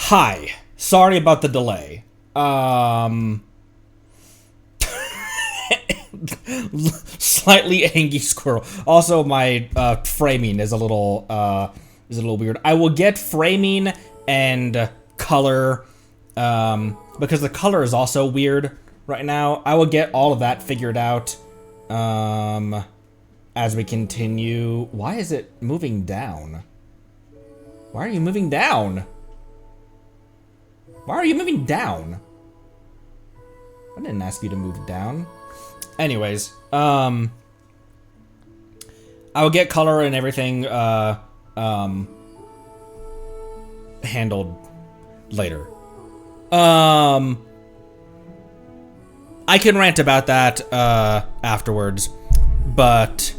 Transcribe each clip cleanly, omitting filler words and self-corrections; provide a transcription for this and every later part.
Hi. Sorry about the delay. Slightly angry squirrel. Also, my framing is a little weird. I will get framing and color because the color is also weird right now. I will get all of that figured out as we continue. Why is it moving down? Why are you moving down? Why are you moving down? I didn't ask you to move down. Anyways, I will get color and everything handled later. I can rant about that afterwards, but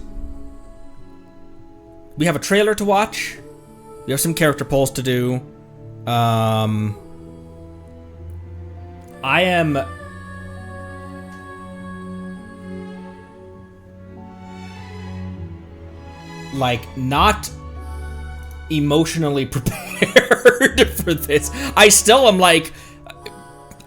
we have a trailer to watch. We have some character polls to do. I am like not emotionally prepared for this. I still am like,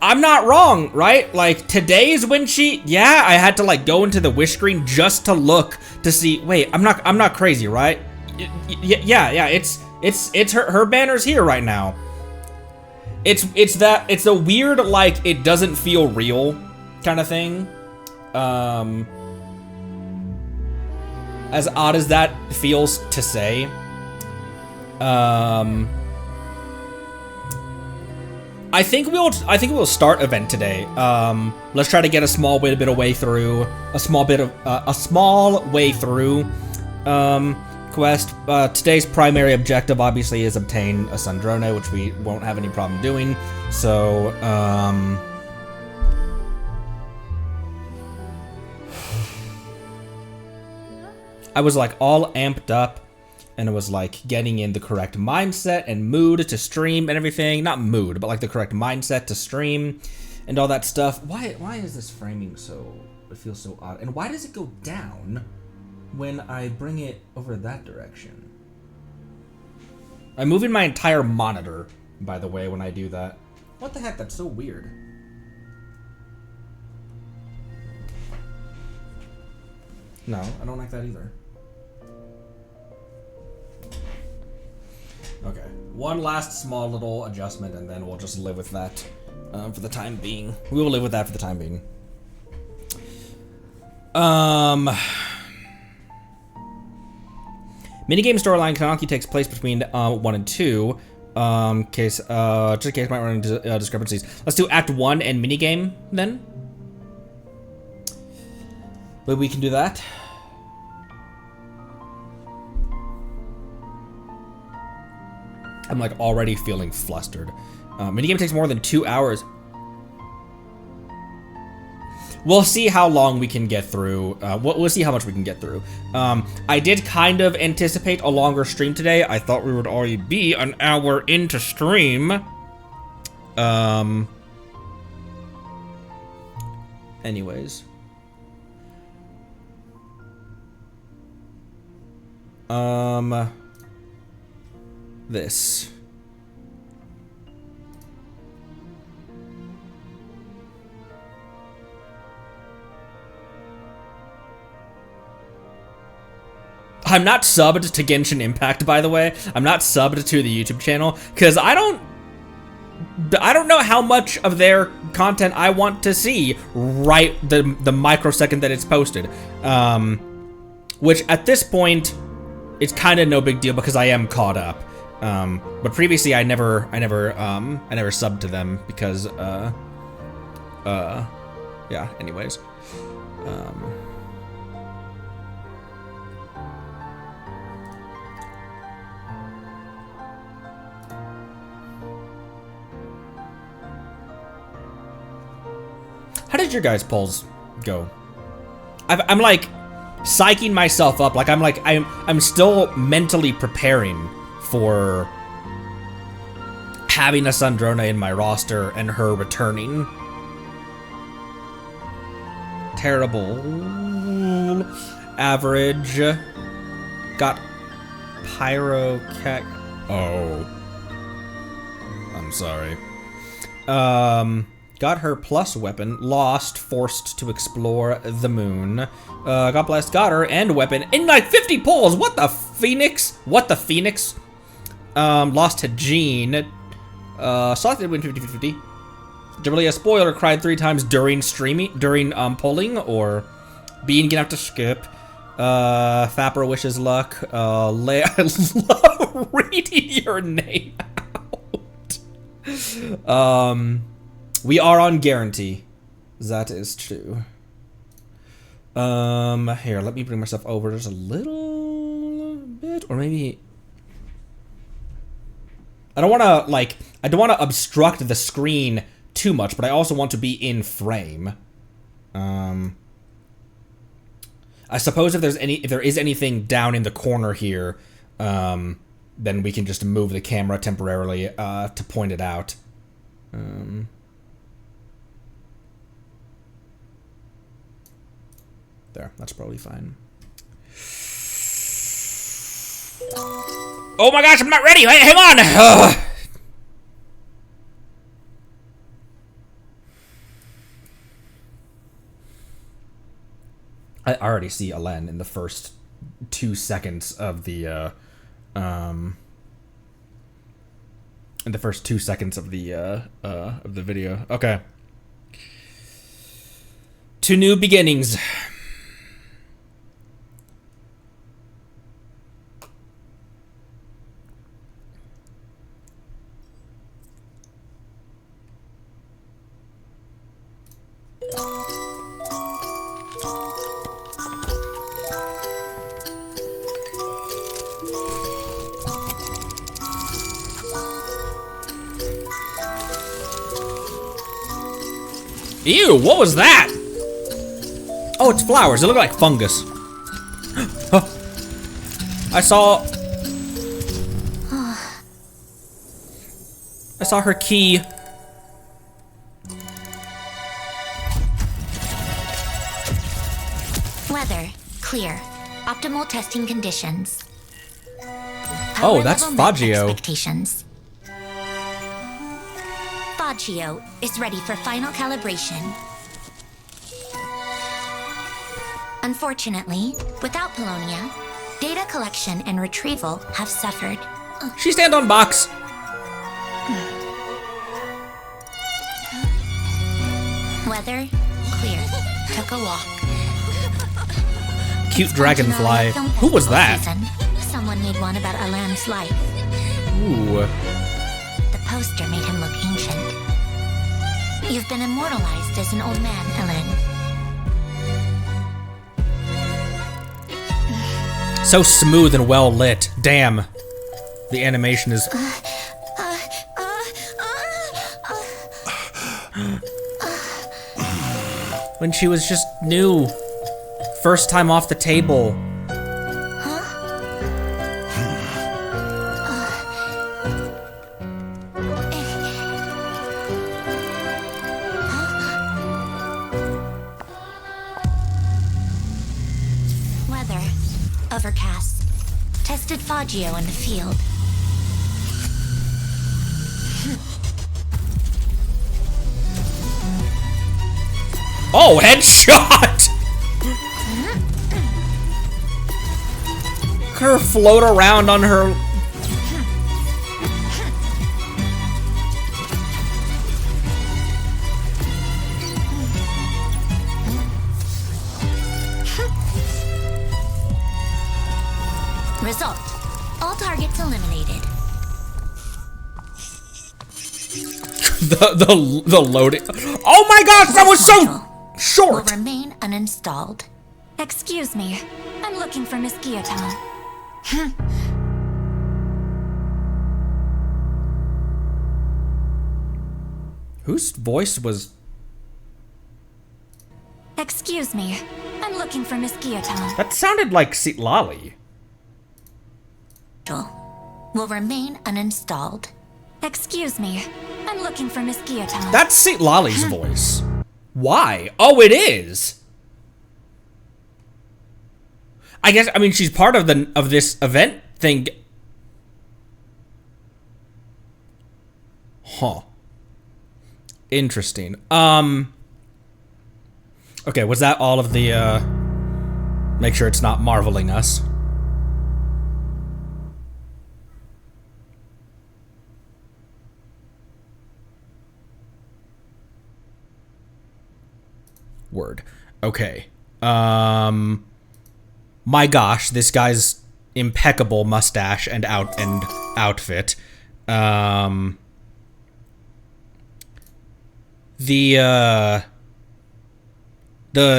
I'm not wrong, right? Like today's when yeah, I had to like go into the wish screen just to look to see. Wait, I'm not crazy, right? Yeah. It's her banner's here right now. It's a weird, like, it doesn't feel real kind of thing. As odd as that feels to say. I think we'll start event today. Let's try to get a small way through quest. Today's primary objective obviously is obtain a Sandrone, which we won't have any problem doing. So, I was like all amped up, and it was like getting in the correct mindset and mood to stream and everything. Not mood, but like the correct mindset to stream and all that stuff. Why is this framing it feels so odd? And why does it go down when I bring it over that direction? I'm moving my entire monitor, by the way, when I do that. What the heck? That's so weird. No, I don't like that either. Okay, one last small little adjustment, and then we'll just live with that for the time being. We will live with that for the time being. Minigame storyline canonically takes place between 1 and 2. Just in case might run into discrepancies. Let's do Act 1 and minigame then. But we can do that. I'm like already feeling flustered. Minigame takes more than 2 hours. We'll see how long we can get through. We'll see how much we can get through. I did kind of anticipate a longer stream today. I thought we would already be an hour into stream. Anyways. This. I'm not subbed to Genshin Impact, by the way. I'm not subbed to the YouTube channel because I don't know how much of their content I want to see right the microsecond that it's posted. Which at this point, it's kind of no big deal because I am caught up. But previously I never subbed to them because yeah, anyways. How did your guys' polls go? I'm like psyching myself up. Like I'm still mentally preparing for having a Sandrone in my roster and her returning. Terrible. Average. Got Pyro Cat. Oh. I'm sorry. Got her plus weapon. Lost. Forced to explore the moon. God bless. Got her and weapon. In like 50 pulls. What the Phoenix? What the Phoenix? Lost to Jean. Saw that win 50-50. Jamelia, spoiler, cried 3 times during pulling, or Bean gonna have to skip. Fapper wishes luck. I love reading your name out. We are on guarantee. That is true. Here, let me bring myself over just a little bit, or maybe I don't want to obstruct the screen too much, but I also want to be in frame. I suppose if there is anything down in the corner here, then we can just move the camera temporarily to point it out. There, that's probably fine. Oh my gosh, I'm not ready! Hang on! Ugh. I already see Alen in the first 2 seconds of the video. Okay. To new beginnings. Ew, what was that? Oh, it's flowers. They look like fungus. I saw her key. Weather, clear. Optimal testing conditions. Oh, that's Faggio. Expectations. Faggio is ready for final calibration. Unfortunately, without Polonia, data collection and retrieval have suffered. She stand on box. Weather, clear. Took a walk. Cute dragonfly. Who was that? Someone made one about Alan's life. Ooh. The poster made him look ancient. You've been immortalized as an old man, Alan. So smooth and well lit. Damn. The animation is... When she was just new. First time off the table. Weather. Overcast. Tested Faggio in the field. Oh, headshot! Her float around on her... Result. All targets eliminated. the loading... Oh my gosh, that was so short! Will remain uninstalled. Excuse me. I'm looking for Miss Guillotine. Whose voice was... Excuse me. I'm looking for Miss Guillotine. That sounded like Sitlali. Will remain uninstalled. Excuse me. I'm looking for Miss Guillotine. That's Sitlali's voice. Why? Oh, it is. I guess, I mean, she's part of this event thing. Huh. Interesting. Okay, was that all of the, make sure it's not marveling us? Word. Okay. My gosh, this guy's impeccable mustache and outfit. The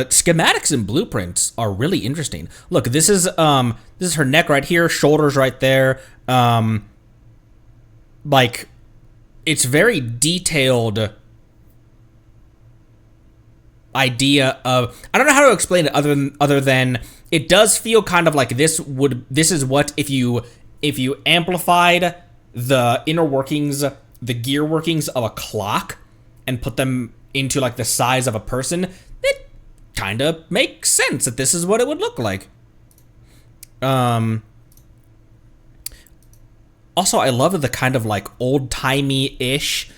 schematics and blueprints are really interesting. Look, this is her neck right here, shoulders right there. Like, it's very detailed idea of, I don't know how to explain it other than it does feel kind of like this is what if you amplified the inner workings, the gear workings of a clock and put them into like the size of a person, it kind of makes sense that this is what it would look like. Also, I love the kind of like old-timey-ish,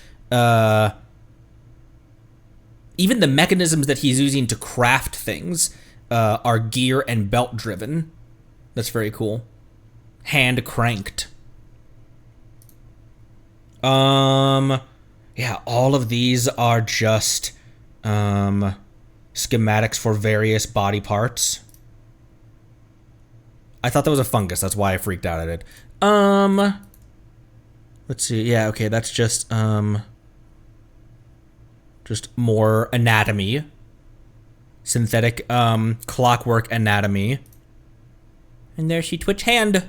even the mechanisms that he's using to craft things are gear and belt driven. That's very cool. Hand cranked. Yeah, all of these are just schematics for various body parts. I thought that was a fungus. That's why I freaked out at it. Let's see. Yeah, okay, that's just more anatomy. Synthetic clockwork anatomy. And there she twitch hand.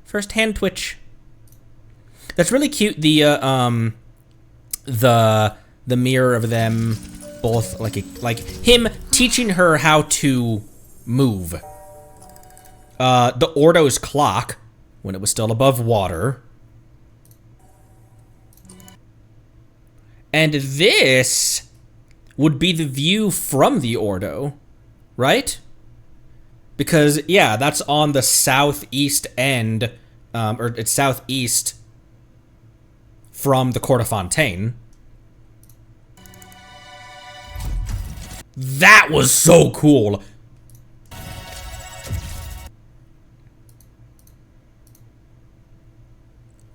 First hand twitch. That's really cute. The mirror of them both like him teaching her how to move. The Ordo's clock when it was still above water. And this would be the view from the Ordo, right? Because, yeah, that's on the southeast end, or it's southeast from the Court of Fontaine. That was so cool!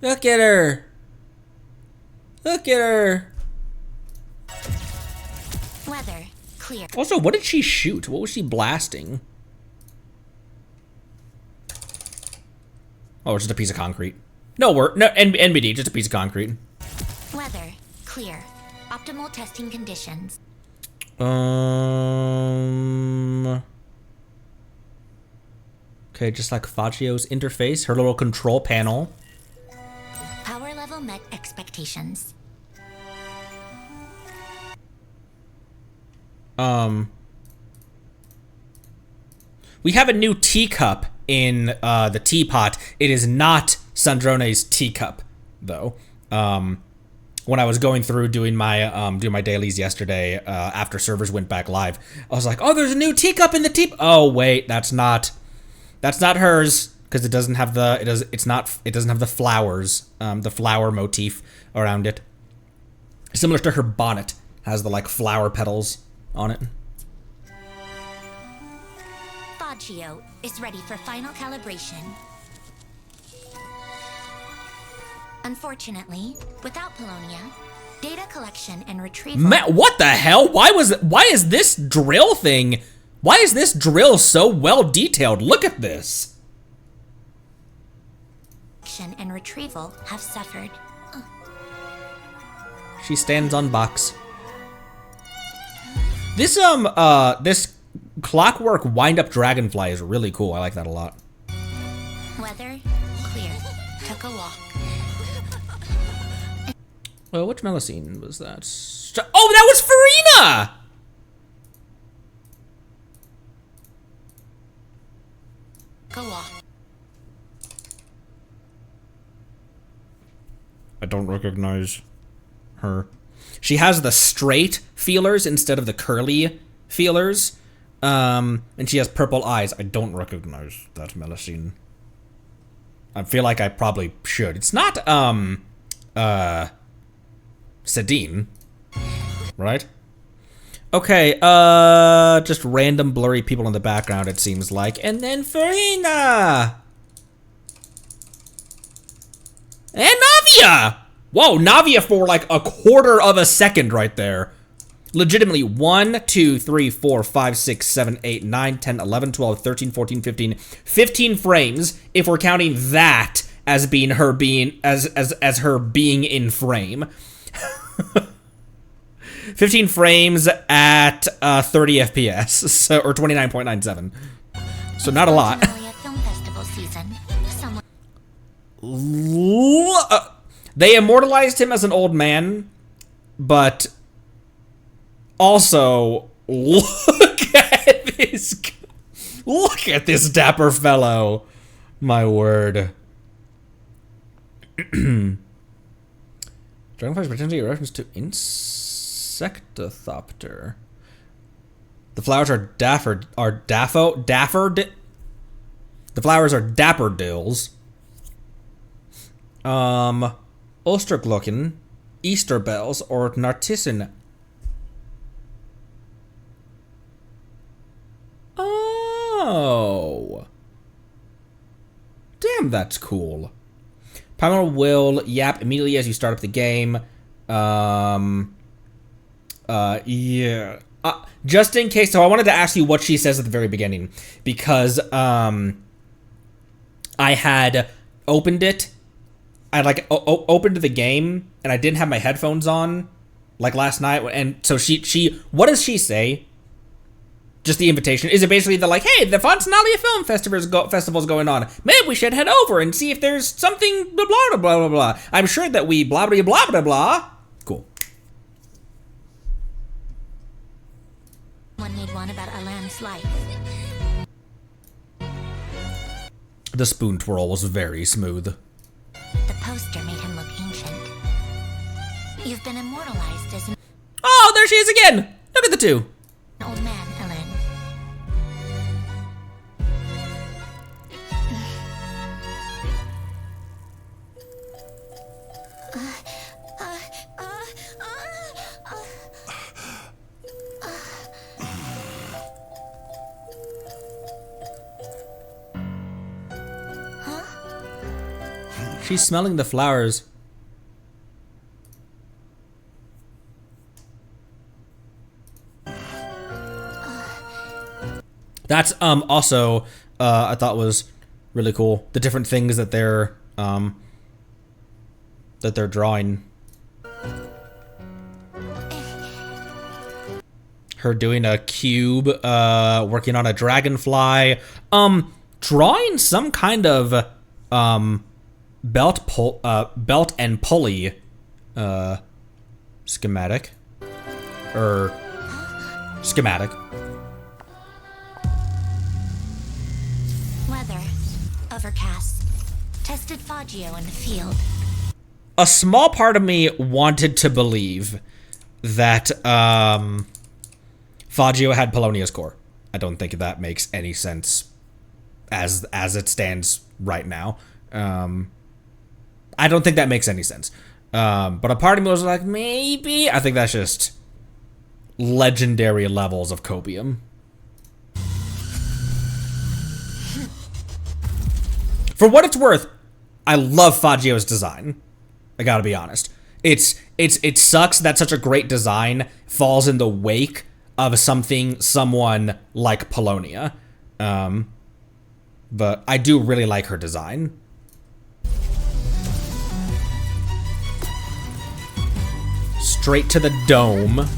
Look at her! Look at her! Weather clear. Also, what did she shoot? What was she blasting? Oh, it's just a piece of concrete. No, NBD, just a piece of concrete. Weather clear. Optimal testing conditions. Okay, just like Fagio's interface, her little control panel. Power level met expectations. We have a new teacup in the teapot. It is not Sandrone's teacup, though. When I was going through doing my dailies yesterday, after servers went back live, I was like, "Oh, there's a new teacup in the teapot." Oh wait, that's not hers because it doesn't have the it doesn't have the flowers, the flower motif around it. Similar to her bonnet, has the like flower petals on it. Fagio is ready for final calibration. Unfortunately, without Polonia, data collection and retrieval. Man, what the hell? Why is this drill thing? Why is this drill so well detailed? Look at this. And retrieval have suffered. She stands on box. This this clockwork wind-up dragonfly is really cool. I like that a lot. Weather clear. Took a walk. Well, which Melusine was that? Oh, that was Farina! Go walk. I don't recognize her. She has the straight feelers instead of the curly feelers. And she has purple eyes. I don't recognize that Melusine. I feel like I probably should. It's not, Sedin. Right? Okay, just random blurry people in the background, it seems like. And then Farina! And Navia! Whoa, Navia for like a quarter of a second right there. Legitimately, 1, 2, 3, 4, 5, 6, 7, 8, 9, 10, 11, 12, 13, 14, 15. 15 frames if we're counting that as being her being, as her being in frame. 15 frames at 30 FPS, so, or 29.97. So not a lot. They immortalized him as an old man, but also look at this dapper fellow. My word. Dragonflies potentially a reference to Insectothopter. The flowers are the flowers are daffodils. Osterglocken, Easter bells, or Narcissan. Oh. Damn, that's cool. Primal will yap immediately as you start up the game. Yeah. Just in case, so I wanted to ask you what she says at the very beginning, because I had opened it. I like opened the game and I didn't have my headphones on, like last night, and so she what does she say? Just the invitation. Is it basically the like, hey, the Fontanalia Film Festival's going on. Maybe we should head over and see if there's something blah blah blah blah blah. I'm sure that we blah blah blah blah blah. Cool. One made one about Alan's life. The spoon twirl was very smooth. The poster made him look ancient. You've been immortalized as an Oh, there she is again! Look at the two. old man, Alan. She's smelling the flowers. That's also I thought was really cool. The different things that they're drawing. Her doing a cube, working on a dragonfly, drawing some kind of belt and pulley schematic. Weather. Overcast. Tested Faggio in the field. A small part of me wanted to believe that Faggio had Polonia's core. I don't think that makes any sense as it stands right now. I don't think that makes any sense. But a part of me was like, maybe. I think that's just legendary levels of copium. For what it's worth, I love Faggio's design. I gotta be honest. It sucks that such a great design falls in the wake of someone like Polonia. But I do really like her design. Straight to the dome.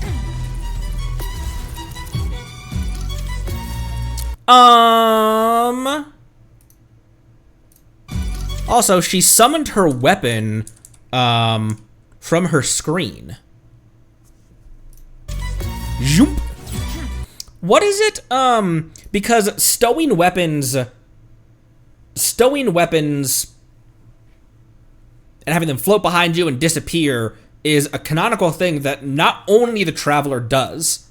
Also, she summoned her weapon from her screen. Zoom. What is it? Because stowing weapons and having them float behind you and disappear is a canonical thing that not only the Traveler does.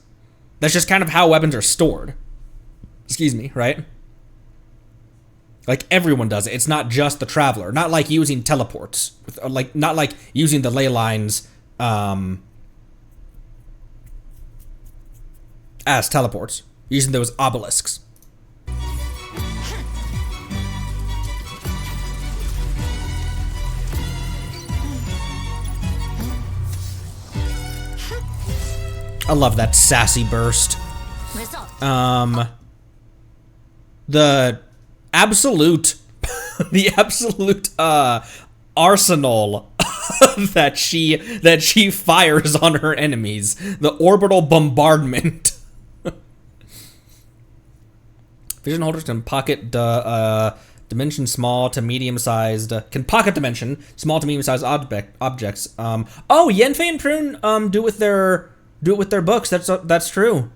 That's just kind of how weapons are stored. Excuse me, right? Like, everyone does it. It's not just the Traveler. Not like using teleports. Not like using the ley lines as teleports, using those obelisks. I love that sassy burst. The absolute arsenal that she fires on her enemies. The orbital bombardment. Vision holders can pocket dimension small to medium-sized. Can pocket dimension small to medium-sized objects. Oh, Yenfei and Prune do it with their books. That's true.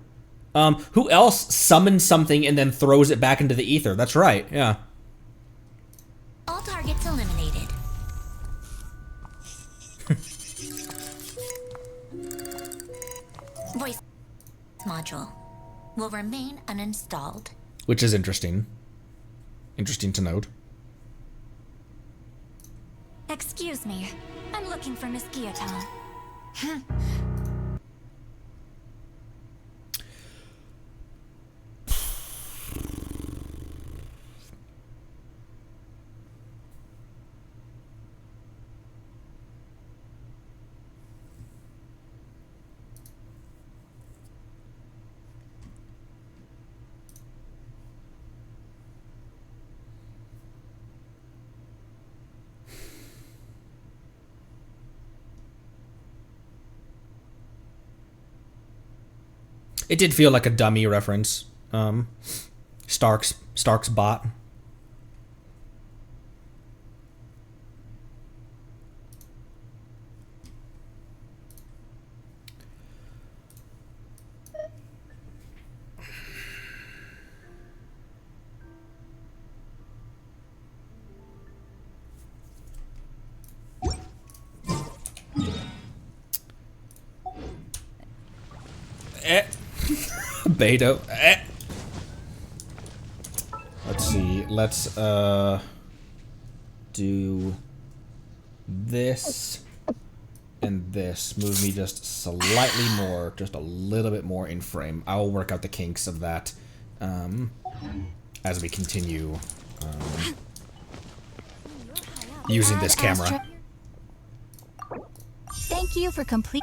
Who else summons something and then throws it back into the ether? That's right. Yeah. All targets eliminated. Voice module will remain uninstalled. Which is interesting. Interesting to note. Excuse me. I'm looking for Miss Guillotine. It did feel like a dummy reference. Stark's bot. Beto. Let's see. Let's do this and this. Move me just slightly more, just a little bit more in frame. I will work out the kinks of that as we continue using this camera. Thank you for complete.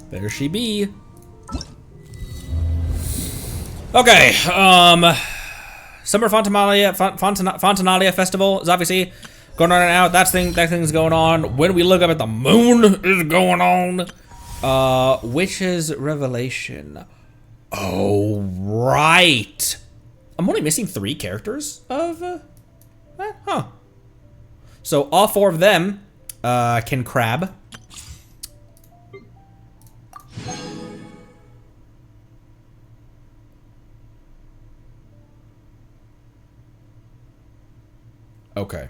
There she be. Okay, Summer Fontanalia Festival is obviously going on right now. That thing's going on. When we look up at the moon is going on. Witch's Revelation. Oh, right. I'm only missing 3 characters of, huh. So all 4 of them, can crab. Okay.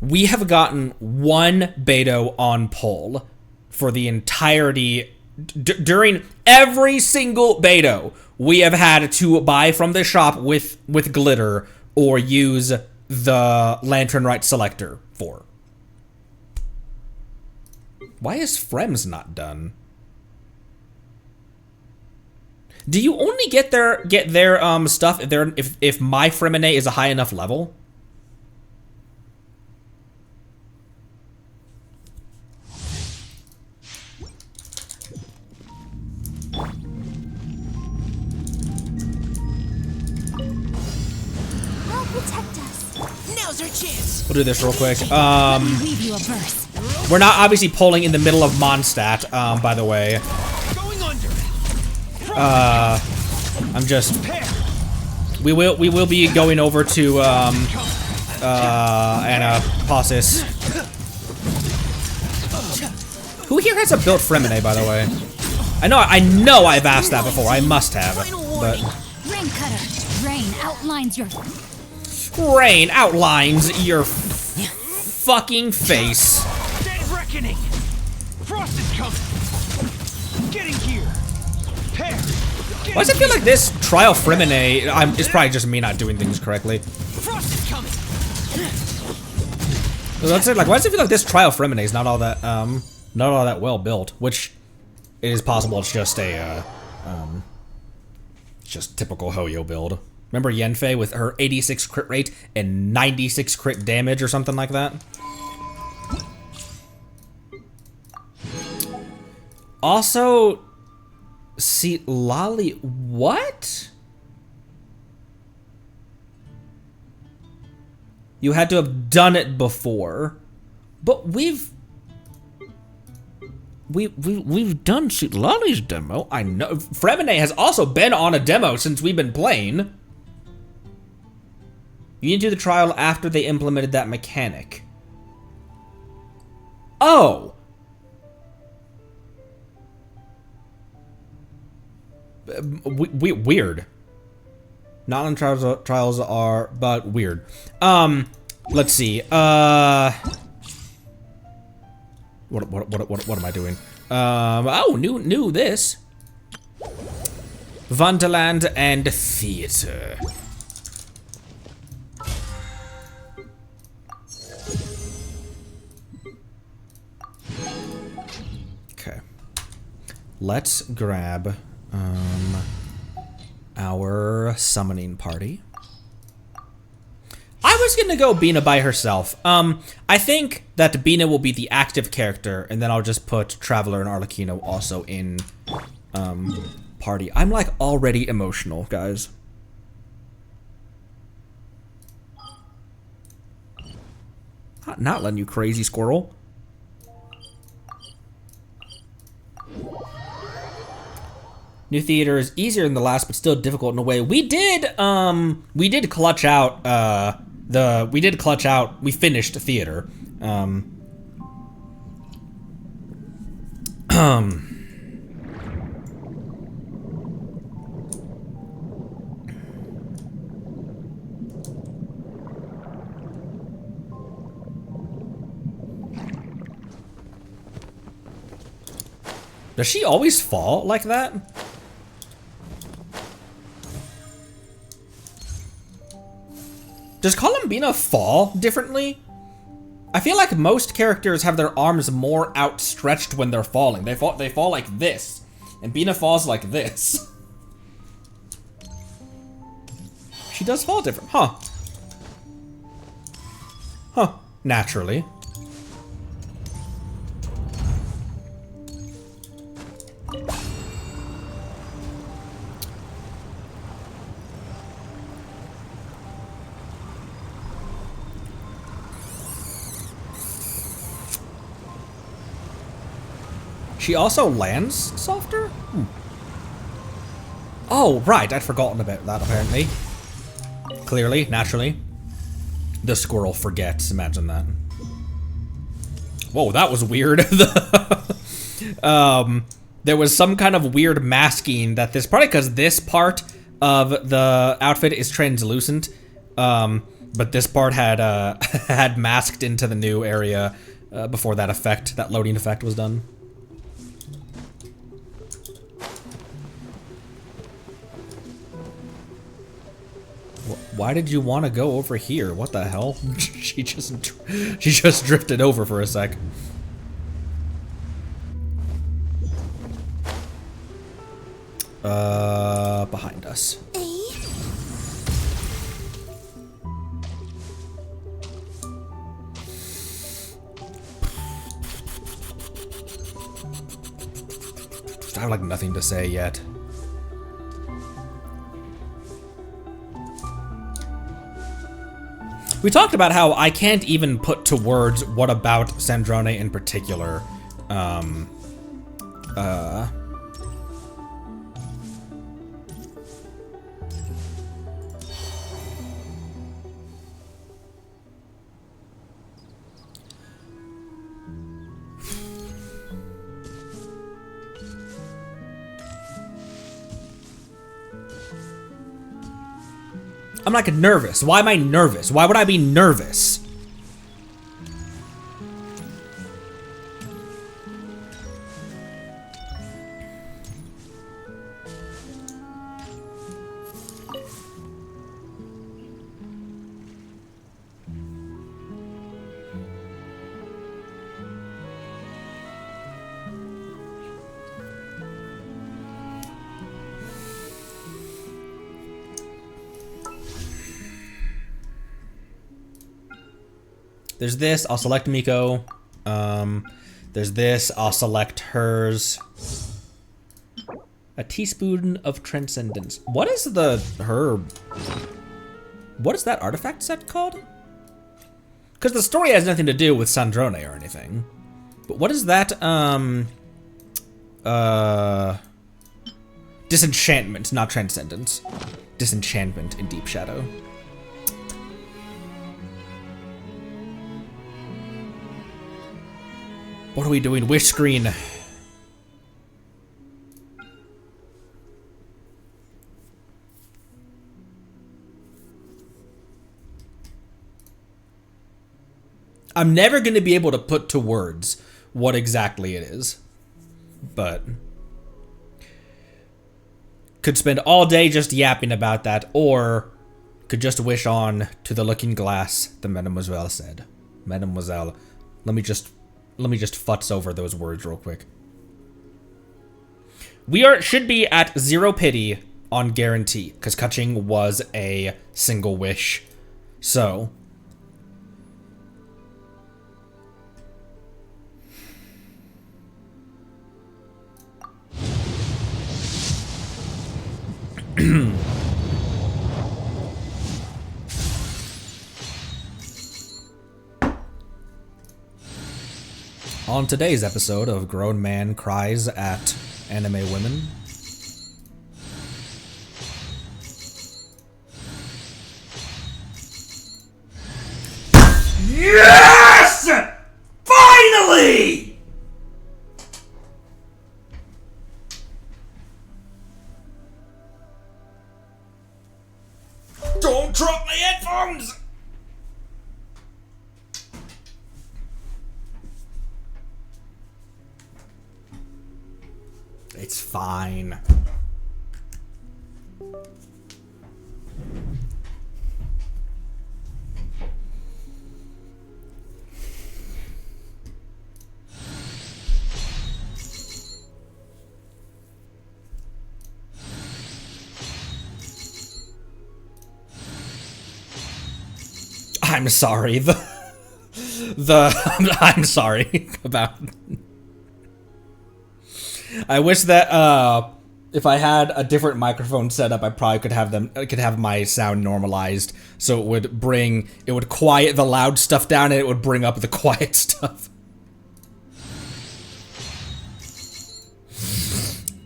We have gotten 1 Beto on pull for the entirety. During every single Beto, we have had to buy from the shop with glitter or use the Lantern Rite selector for. Why is Frems not done? Do you only get their stuff if my Fremine is a high enough level? Help protect us. Now's our chance. We'll do this real quick. Leave you a verse. We're not obviously pulling in the middle of Mondstadt, by the way. Going under. I'm just. We will be going over to Anapausis. Who here has a built Fremine, by the way? I know I've asked that before. I must have. But Rain cutter. Rain outlines your. Rain outlines your fucking face. Dead reckoning! Frost is coming! Getting here! Pear! Why does it feel like this trial Frimine is probably just me not doing things correctly? Frost is coming! Let's say, like, why does it feel like this trial Frimine is not all that well built? Which it is possible it's just a just typical Hoyo build. Remember Yenfei with her 86 crit rate and 96 crit damage or something like that? Also, see, Lolly, what? You had to have done it before, but we've done Sweet Lolly's demo. I know Fremine has also been on a demo since we've been playing. You need to do the trial after they implemented that mechanic. Oh. Weird. Not on trials are, but weird. Let's see. What am I doing? Oh, new this. Wonderland and Theater. Okay. Let's grab our summoning party. I was gonna go Bina by herself. I think that Bina will be the active character, and then I'll just put Traveler and Arlecchino also in party. I'm like already emotional, guys. Not letting you crazy squirrel. New theater is easier than the last, but still difficult in a way. We did clutch out we finished theater. Does she always fall like that? Does Columbina fall differently? I feel like most characters have their arms more outstretched when they're falling. They fall like this, and Bina falls like this. She does fall different, huh? Huh, naturally. She also lands softer? Oh, right, I'd forgotten about that, apparently. Clearly, naturally. The squirrel forgets, imagine that. Whoa, that was weird. There was some kind of weird masking that this, probably because this part of the outfit is translucent, but this part had had masked into the new area before that loading effect was done. Why did you want to go over here? What the hell? She just drifted over for a sec. Behind us. I have like nothing to say yet. We talked about how I can't even put to words what about Sandrone in particular. I'm like nervous. Why am I nervous? Why would I be nervous? There's this, I'll select Miko. There's this, I'll select hers. A teaspoon of transcendence. What is what is that artifact set called? Because the story has nothing to do with Sandrone or anything. But what is that, disenchantment, not transcendence. Disenchantment in Deep Shadow. What are we doing? Wish screen. I'm never going to be able to put to words what exactly it is, but could spend all day just yapping about that, or could just wish on to the looking glass, the Mademoiselle said. Mademoiselle, let me just futz over those words real quick. We should be at 0 pity on guarantee, because Kaching was a single wish. So on today's episode of Grown Man Cries at Anime Women. Yes! Finally! Don't drop my headphones! It's fine. I'm sorry. I'm sorry about. I wish that if I had a different microphone setup, I probably could have my sound normalized, so it would quiet the loud stuff down and it would bring up the quiet stuff.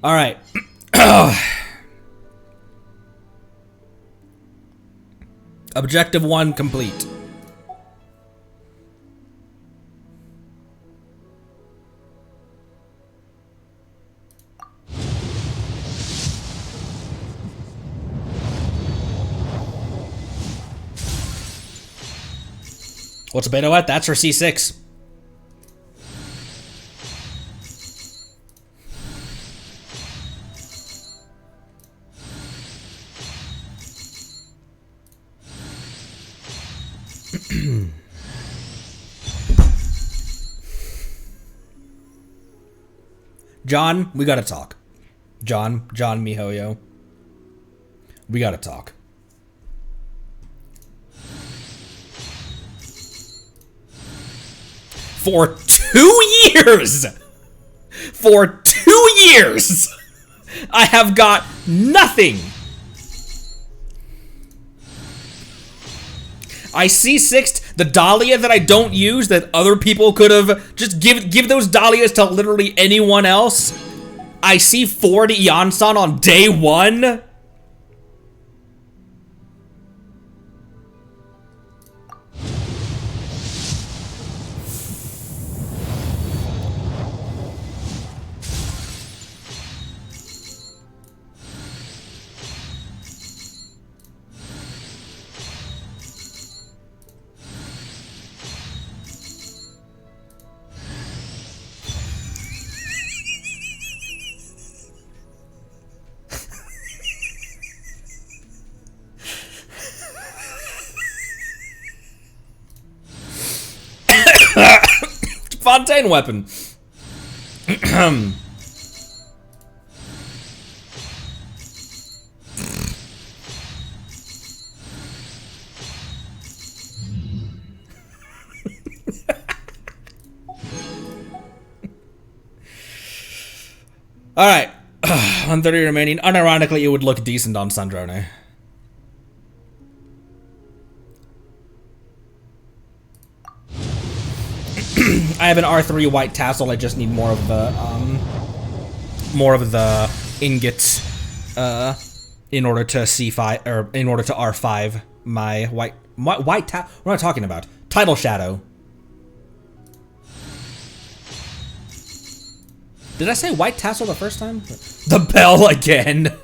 All right. Objective 1 complete. What's Beto at? That's her C6. John, we gotta talk. John Mihoyo. We gotta talk. For 2 years! For 2 years! I have got nothing! I C6'd the Dahlia that I don't use that other people could have just give those Dahlias to literally anyone else. I C4'd Yansan on day 1. chain weapon. Alright. 130 remaining. Unironically, it would look decent on Sandrone. I have an R3 white tassel. I just need more of the ingots in order to C5 or in order to R5 my white what am I talking about? Tidal Shadow. Did I say white tassel the first time? The bell again.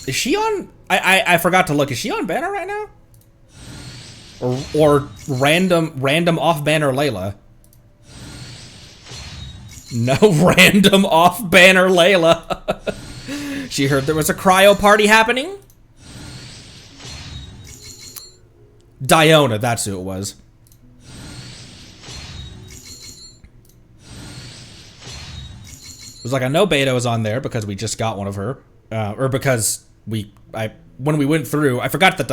Is she on? I forgot to look. Is she on banner right now? Or random off banner Layla? No, random off banner Layla. She heard there was a cryo party happening. Diona, that's who it was. It was like, I know Beta was on there because we just got one of her, or because when we went through, I forgot that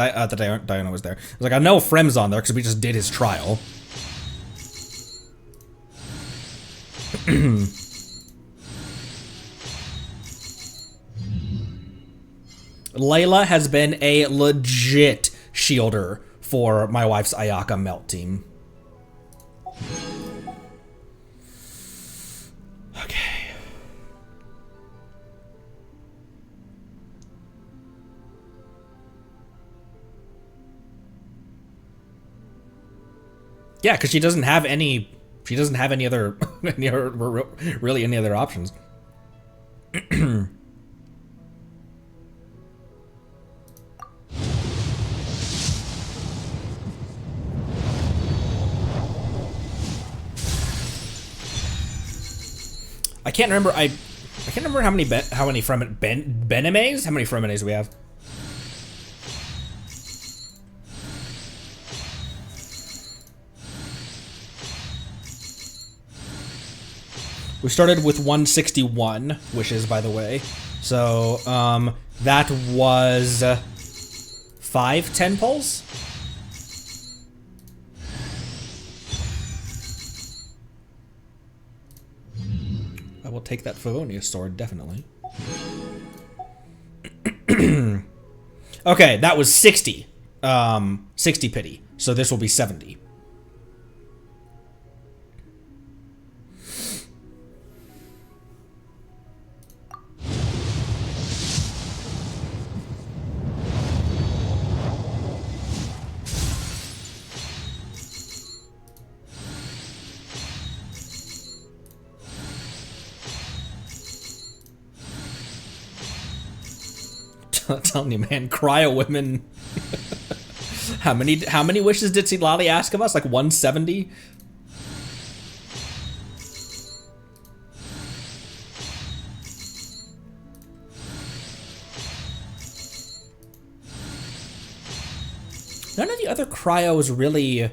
Diana was there. I was like, I know Frem's on there because we just did his trial. Layla has been a legit shielder for my wife's Ayaka melt team. Okay. Yeah, because she doesn't have any other, really any other options. I can't remember. I can't remember how many Fremenes we have. We started with 161 wishes, by the way. So, that was 5 10 pulls? I will take that Favonius sword, definitely. Okay, that was 60. 60 pity. So this will be 70. I'm telling you, man, cryo women. How many wishes did Silali ask of us? Like 170? None of the other cryos really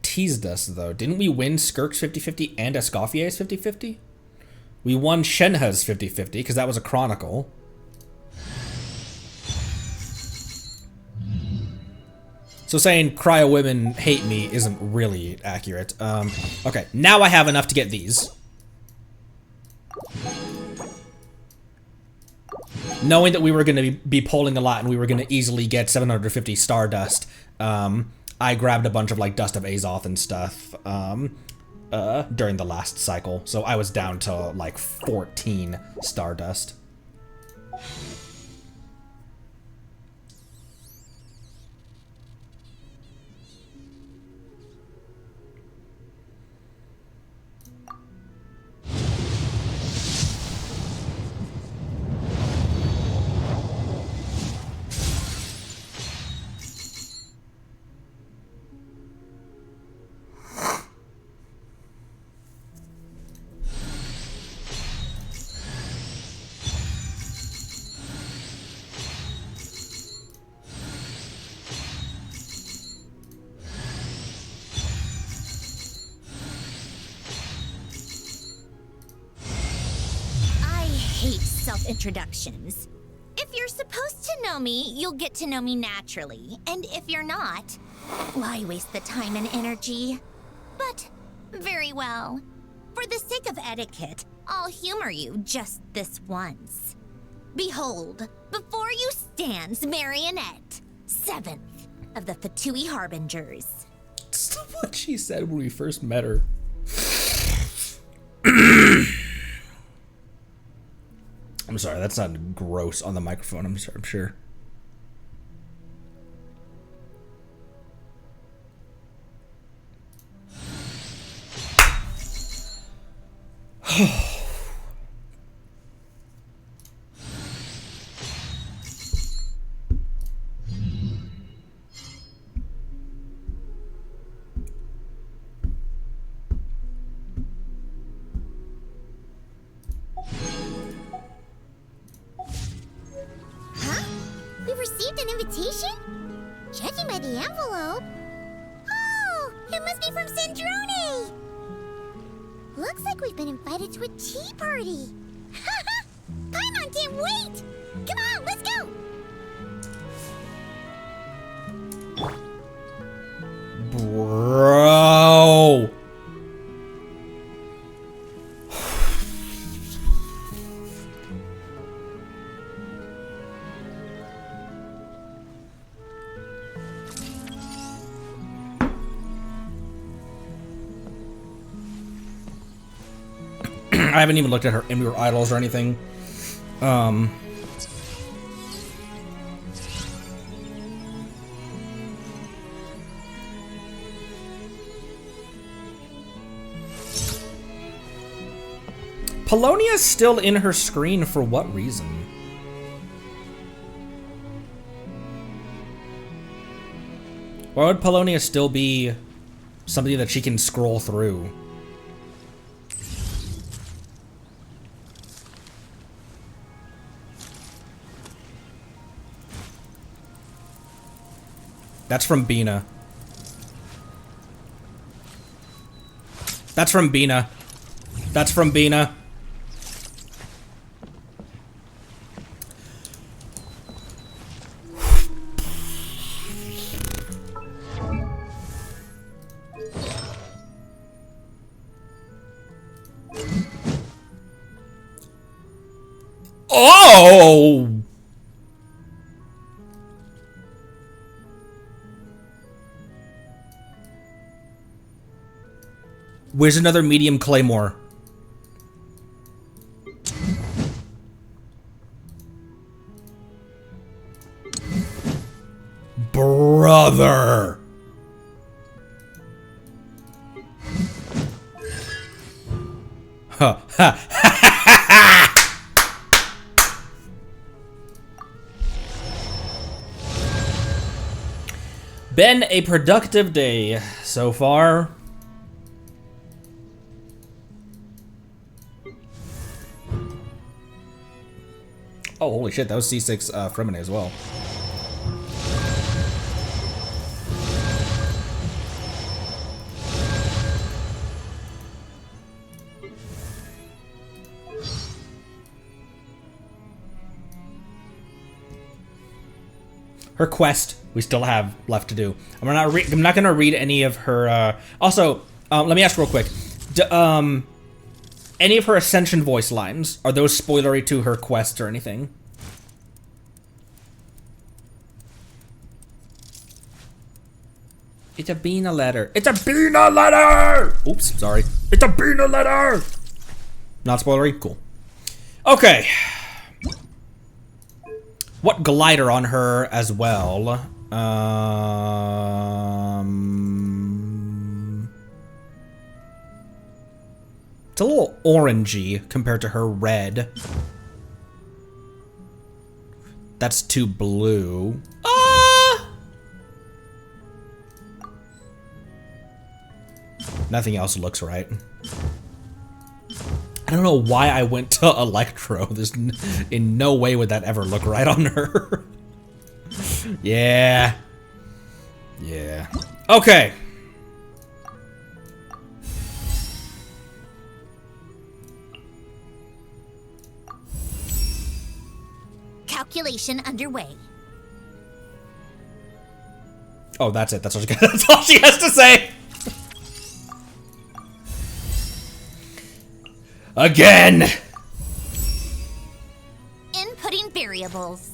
teased us, though. Didn't we win Skirk's 50-50 and Escoffier's 50-50? We won Shenhe's 50-50, because that was a Chronicle. So saying cryo women hate me isn't really accurate. Okay, now I have enough to get these. Knowing that we were going to be polling a lot and we were going to easily get 750 Stardust, I grabbed a bunch of like Dust of Azoth and stuff during the last cycle. So I was down to like 14 Stardust. self-introductions. If you're supposed to know me, you'll get to know me naturally. And if you're not, why waste the time and energy? But, very well. For the sake of etiquette, I'll humor you just this once. Behold, before you stands Marionette, 7th of the Fatui Harbingers. That's what she said when we first met her. I'm sorry, that sounded gross on the microphone. I'm sure. We received an invitation? Judging by the envelope. Oh, it must be from Sandrone! Looks like we've been invited to a tea party. Paimon can't wait! Come on, let's go! Bro! I haven't even looked at her in idols or anything. Polonia's still in her screen for what reason? Why would Polonia still be somebody that she can scroll through? That's from Bina. That's from Bina. That's from Bina. Oh! Where's another medium claymore? Brother! Huh. Been a productive day so far. Oh, holy shit, that was C6 Fremine as well. Her quest we still have left to do. I'm not gonna read any of her. Also, let me ask real quick. Any of her Ascension voice lines, are those spoilery to her quest or anything? It's a Bina letter. It's a Bina letter! Oops, sorry. It's a Bina letter! Not spoilery? Cool. Okay. What glider on her as well? It's a little orangey compared to her red. That's too blue. Nothing else looks right. I don't know why I went to Electro. There's in no way would that ever look right on her. Yeah. Yeah. Okay. Inoculation underway. Oh, that's it. That's all she has to say. Again. Inputting variables.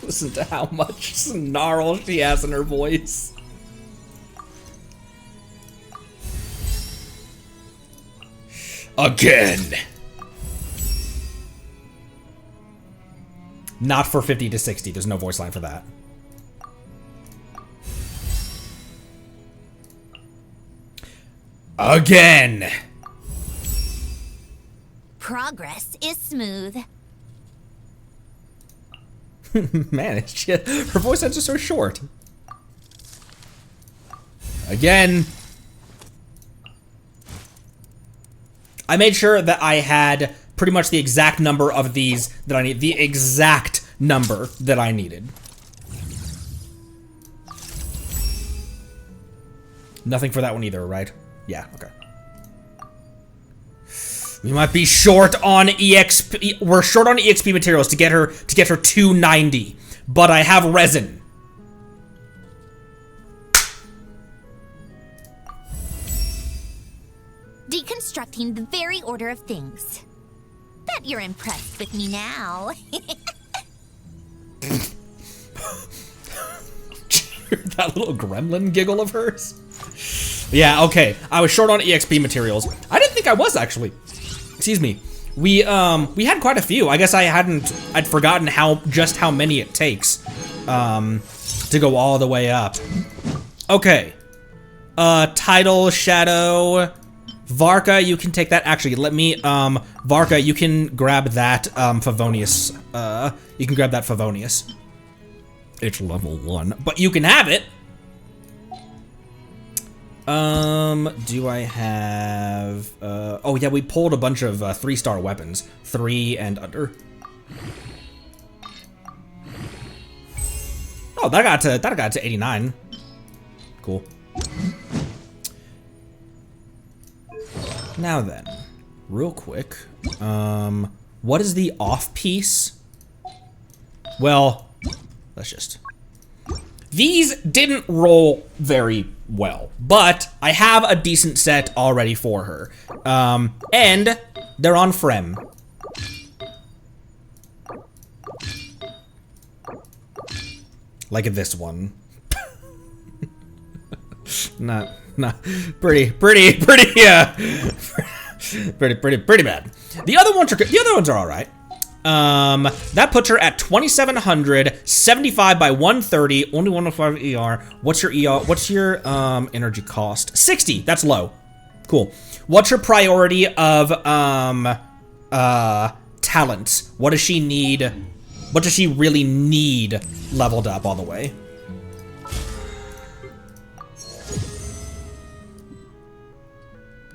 Listen to how much snarl she has in her voice. Again. Not for 50 to 60. There's no voice line for that. Again. Progress is smooth. Man, her voice lines are so short. Again. I made sure that I had pretty much the exact number of these that I need. The exact number that I needed. Nothing for that one either, right? Yeah, okay. We might be short on EXP. We're short on EXP materials to get her 290, but I have resin. Deconstructing the very order of things. Bet you're impressed with me now. That little gremlin giggle of hers. Yeah, okay. I was short on EXP materials. I didn't think I was actually. Excuse me. We had quite a few. I guess I'd forgotten just how many it takes to go all the way up. Okay. Title, Shadow, Varka, you can take that. Actually, let me Varka, you can grab that Favonius. You can grab that Favonius. It's level 1, but you can have it. Do I have, oh yeah, we pulled a bunch of 3-star weapons. 3 and under. Oh, that got to 89. Cool. Now then, real quick, what is the off piece? Well, let's just... These didn't roll very well, but I have a decent set already for her. And they're on Frem. Like this one. not pretty bad. The other ones are all right. That puts her at 2,700, 75 by 130, only 105 ER. What's your ER? What's your energy cost? 60. That's low. Cool. What's her priority of talents? What does she need? What does she really need leveled up all the way?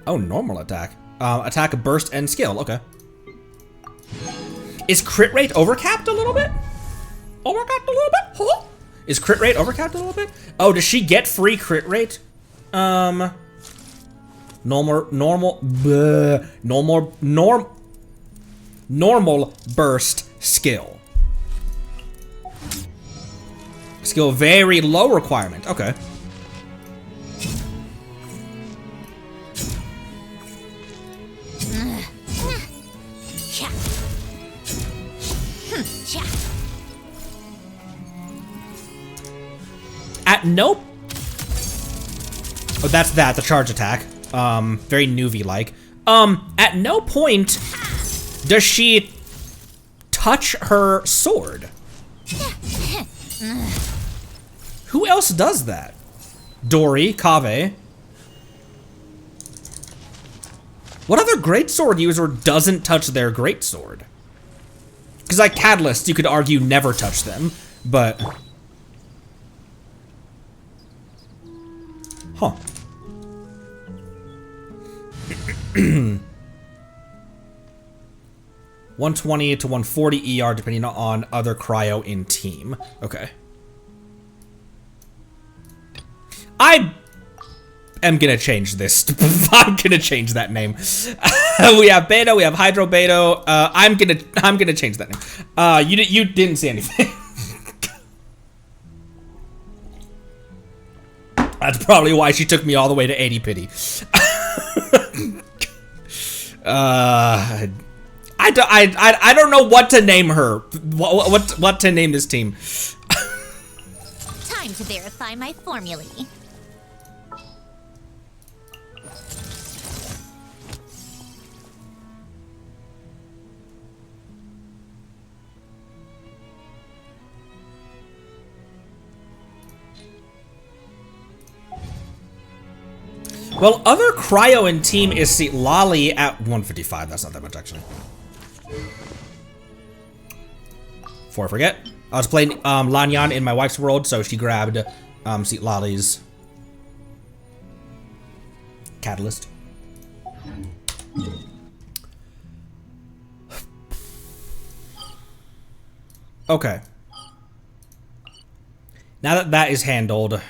Oh, normal attack. Attack, burst, and skill. Okay. Is crit rate overcapped a little bit? Overcapped a little bit? Huh? Is crit rate overcapped a little bit? Oh, does she get free crit rate? Normal burst skill. Skill very low requirement. Okay. At no... Oh, that's the charge attack. Very Nuvi-like. At no point does she touch her sword. Who else does that? Dory, Kaveh. What other greatsword user doesn't touch their greatsword? Because like Catalyst, you could argue never touch them, but... Huh. 120 to 140 ER depending on other cryo in team. Okay. am gonna change this. I'm gonna change that name. We have Beto, we have Hydro Beto. I'm gonna change that name. You didn't see anything. That's probably why she took me all the way to 80 pity. I don't know what to name her. What to name this team? Time to verify my formulae. Well, other cryo in team is see Lolly at 155. That's not that much actually. Before I forget, I was playing Lanyan in my wife's world, so she grabbed Seat Lolly's catalyst. Okay. Now that that is handled,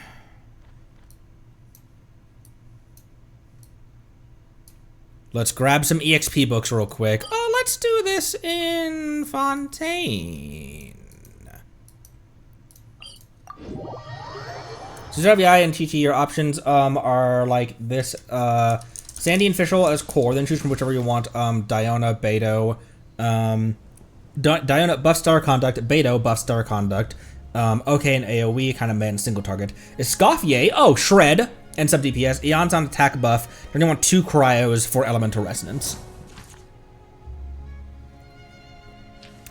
let's grab some EXP books real quick. Let's do this in Fontaine. So Javiai and Chi-Chi, your options are like this. Sandy and Fischl as core, then choose from whichever you want. Diona, Beto. Diona buff star conduct, Beto buff star conduct. OK and AoE, kind of man single target. Escoffier, oh, shred. And sub DPS. Eon's on attack buff. You're gonna want 2 cryos for elemental resonance.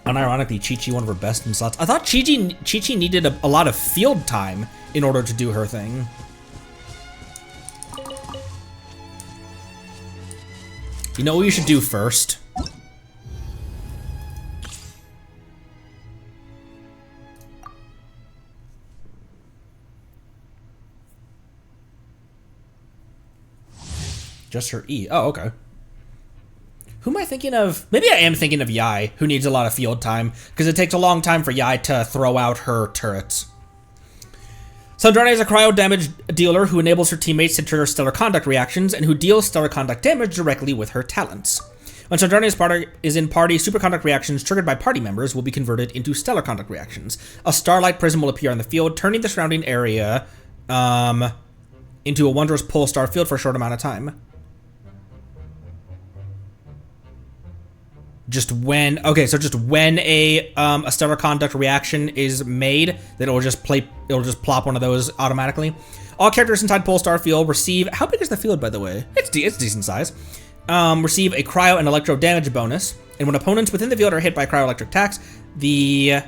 Unironically, Chi-Chi one of her best in slots. I thought Chi-Chi needed a lot of field time in order to do her thing. You know what you should do first? Just her E. Oh, okay. Who am I thinking of? Maybe I am thinking of Yai, who needs a lot of field time, because it takes a long time for Yai to throw out her turrets. Sandrani is a cryo damage dealer who enables her teammates to trigger stellar conduct reactions and who deals stellar conduct damage directly with her talents. When Sandrani's is in party, superconduct reactions triggered by party members will be converted into stellar conduct reactions. A starlight prism will appear on the field, turning the surrounding area into a wondrous pulsar field for a short amount of time. Just when, okay, so just when a stellar conduct reaction is made, that it'll just plop one of those automatically. All characters inside Polestar field receive, how big is the field, by the way? It's decent size. Receive a cryo and electro damage bonus, and when opponents within the field are hit by cryo-electric attacks, the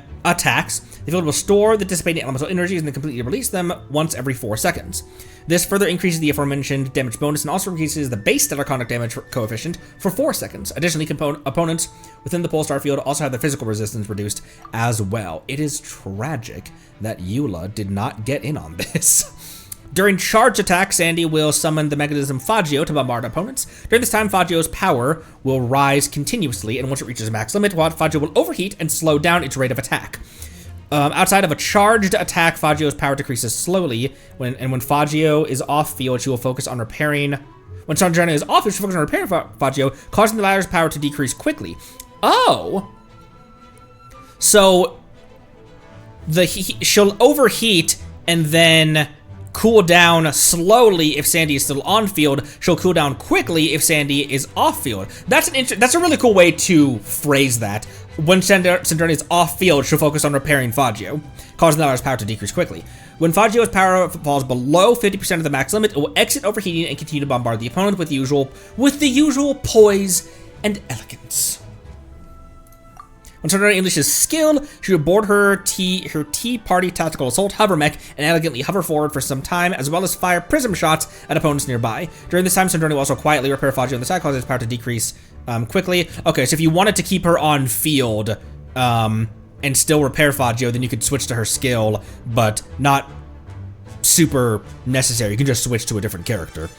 field will store the dissipating elemental energies and then completely release them once every 4 seconds. This further increases the aforementioned damage bonus and also increases the base stellar conduct damage coefficient for 4 seconds. Additionally, opponents within the Polestar field also have their physical resistance reduced as well. It is tragic that Eula did not get in on this. During charge attack, Sandy will summon the mechanism Fagio to bombard opponents. During this time, Fagio's power will rise continuously, and once it reaches max limit, Fagio will overheat and slow down its rate of attack. Outside of a charged attack, Fagio's power decreases slowly. When Fagio is off field, she will focus on repairing. When Sandrani is off field, she will focus on repairing Fagio, causing the latter's power to decrease quickly. Oh, so she'll overheat and then cool down slowly if Sandy is still on field. She'll cool down quickly if Sandy is off field. That's a really cool way to phrase that. When Sandrani is off field, she'll focus on repairing Fagio, causing the latter's power to decrease quickly. When Fagio's power falls below 50% of the max limit, it will exit overheating and continue to bombard the opponent with the usual poise and elegance. When Sandrani unleashes skill, she will board her T-Party Tactical Assault hover mech and elegantly hover forward for some time, as well as fire prism shots at opponents nearby. During this time, Sandrani will also quietly repair Fagio on the side, causing his power to decrease quickly. Okay, so if you wanted to keep her on field and still repair Fagio, then you could switch to her skill, but not super necessary. You can just switch to a different character.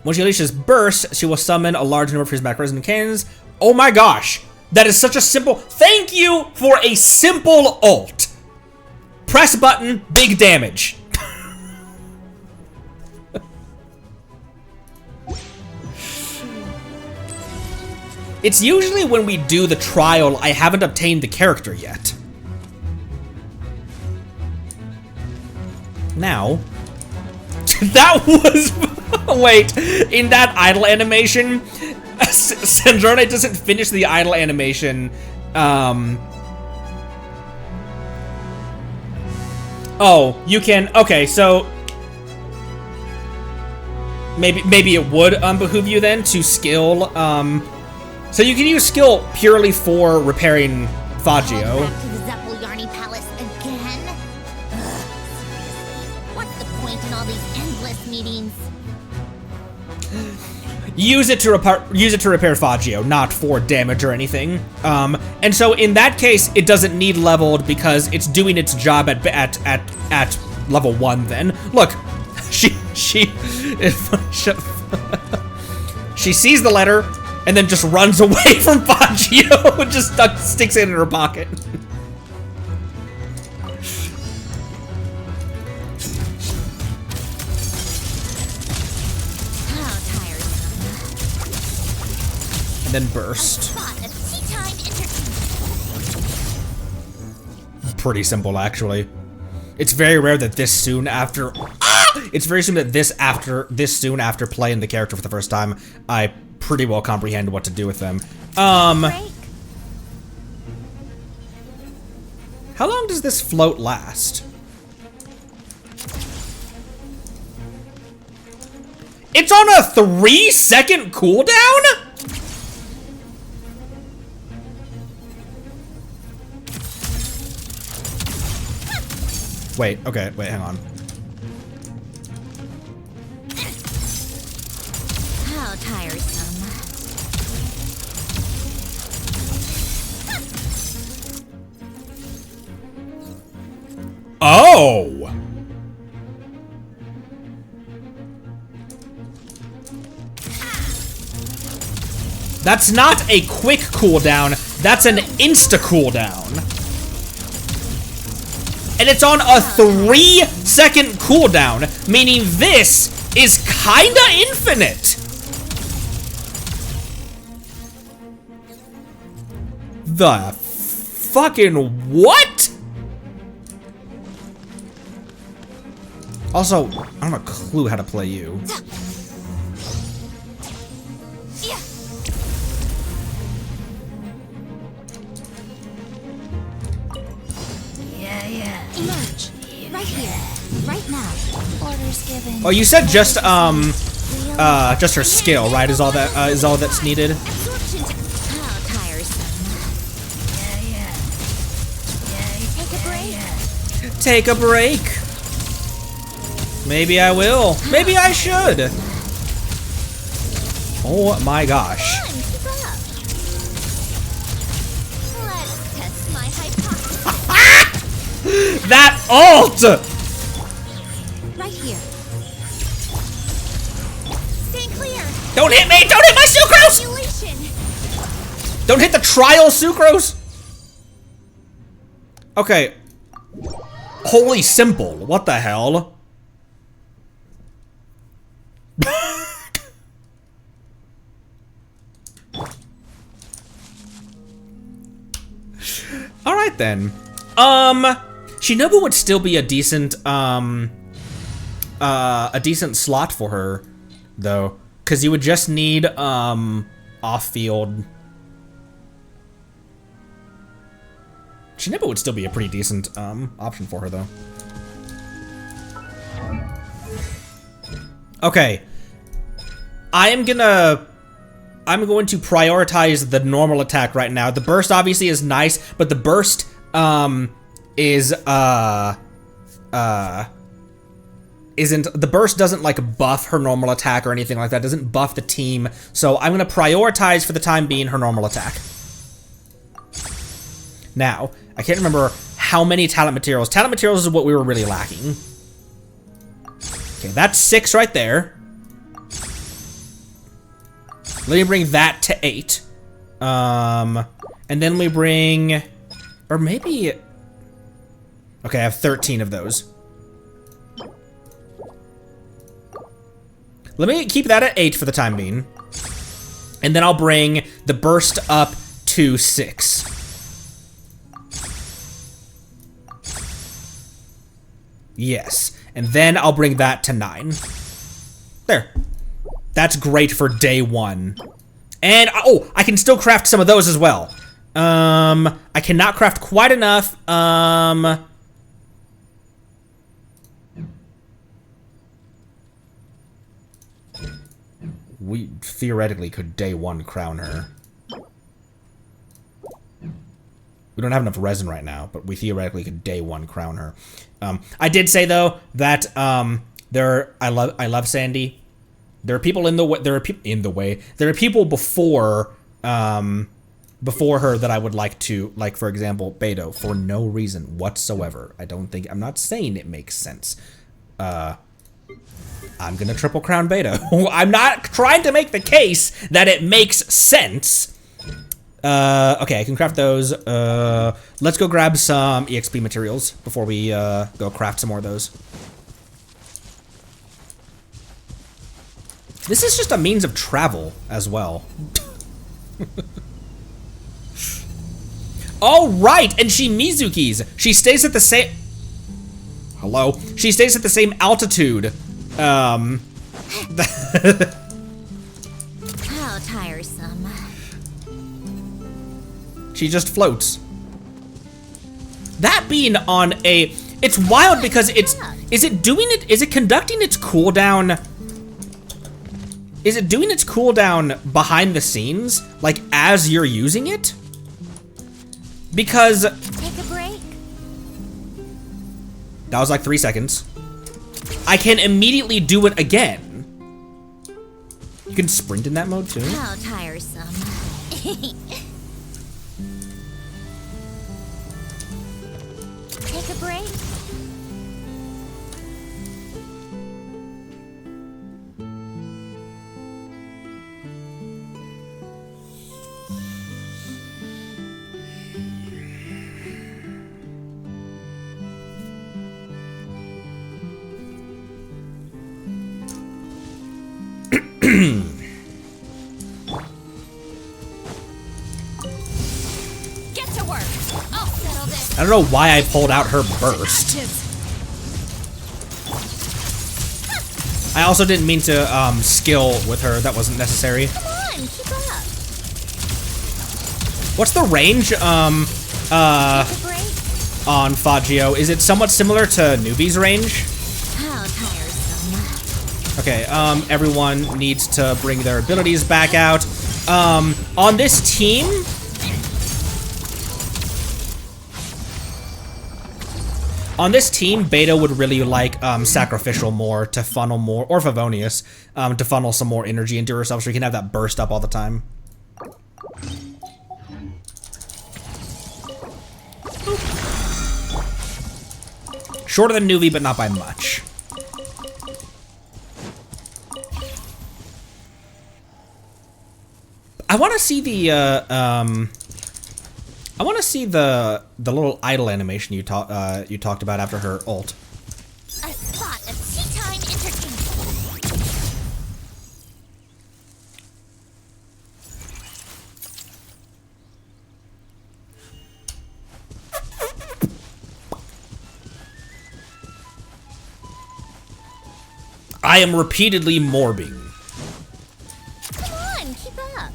When she unleashes Burst, she will summon a large number of prismatic resonant cannons. Oh my gosh! That is such a simple... Thank you for a simple ult! Press button, big damage. It's usually when we do the trial, I haven't obtained the character yet. Now, that was, wait, in that idle animation, Sandrone doesn't finish the idle animation, oh, you can, okay, so, maybe it would, behoove you then to skill, so you can use skill purely for repairing Faggio. Back to the Zeppeljärny Palace again? Ugh, seriously, what's the point in all these endless meetings? Use it to repair Faggio, not for damage or anything. And so in that case, it doesn't need leveled because it's doing its job at level 1. Then look, she sees the letter and then just runs away from Faggio and just sticks it in her pocket. And then burst. Pretty simple, actually. It's very rare that this soon after. It's very soon that this soon after playing the character for the first time, I pretty well comprehend what to do with them. How long does this float last? It's on a 3-second cooldown? Wait, okay, wait, hang on. How tiresome. Oh! That's not a quick cooldown, that's an insta cooldown. And it's on a 3-second cooldown, meaning this is kinda infinite. The fucking what? Also, I don't have a clue how to play you. Emerge. Right here. Right now. Orders given. Oh, you said just her skill, right? Is all that's needed? Absorption. How tiresome. Take a break. Take a break. Maybe I will. Maybe I should. Oh my gosh. Come on, keep up. Let's test my hypothesis. That ult! Right here. Stand clear. Don't hit me! Don't hit my sucrose! Simulation. Don't hit the trial sucrose! Okay. Holy simple. What the hell? Alright then. Shinobu would still be a decent slot for her, though. Cause you would just need, off-field. Shinobu would still be a pretty decent, option for her, though. Okay. I'm going to prioritize the normal attack right now. The burst obviously is nice, but the burst, the burst doesn't like buff her normal attack or anything like that. It doesn't buff the team. So I'm gonna prioritize for the time being her normal attack. Now, I can't remember how many talent materials. Talent materials is what we were really lacking. Okay, that's 6 right there. Let me bring that to 8. And then we bring, or maybe, Okay, I have 13 of those. Let me keep that at 8 for the time being. And then I'll bring the burst up to 6. Yes. And then I'll bring that to 9. There. That's great for day 1. And, oh, I can still craft some of those as well. I cannot craft quite enough. We theoretically could day 1 crown her. We don't have enough resin right now, but we theoretically could day 1 crown her. I did say though that I love Sandy. There are people in the way. There are people before her that I would like to, like, for example, Beto, for no reason whatsoever. I'm not saying it makes sense. I'm gonna triple crown Beto. I'm not trying to make the case that it makes sense. Okay, I can craft those. Let's go grab some EXP materials before we go craft some more of those. This is just a means of travel as well. Oh, right, and she Mizukis. She stays at the same... Hello? She stays at the same altitude. How tiresome. She just floats. That being on a... It's wild because it's... Is it conducting its cooldown... Is it doing its cooldown behind the scenes? Like, as you're using it? Because... Take a break. That was like 3 seconds. I can immediately do it again. You can sprint in that mode too? How tiresome. Take a break. Get to work. I'll settle this. I don't know why I pulled out her burst. I also didn't mean to skill with her. That wasn't necessary. Come on, keep up. What's the range Take a break. on Faggio? Is it somewhat similar to Newbie's range? How tiresome. Okay, everyone needs to bring their abilities back out. On this team... On this team, Beta would really like Sacrificial more to funnel more, or Favonius, to funnel some more energy into herself so she can have that burst up all the time. Shorter than Nuvi, but not by much. I want to see the I want to see the little idle animation you talked about after her ult. A spot of tea time entertainment. I am repeatedly morbing. Come on, keep up.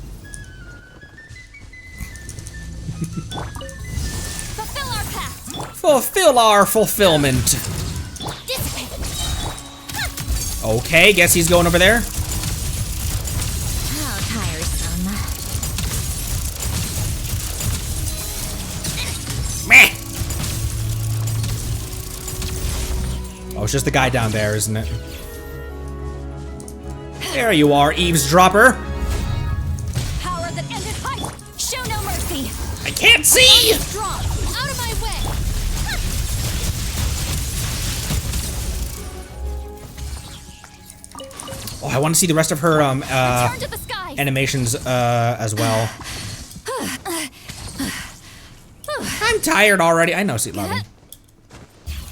Fulfill our pact. Fulfill our fulfillment. Dissipate. Okay, guess he's going over there. How tiresome. Meh. Oh, it's just the guy down there, isn't it? There you are, eavesdropper. Power that ended height. Show no mercy. I can't see. Drop. Out of my way. Oh, I want to see the rest of her Return to the skies. animations as well. I'm tired already. I know, Sweet Loving.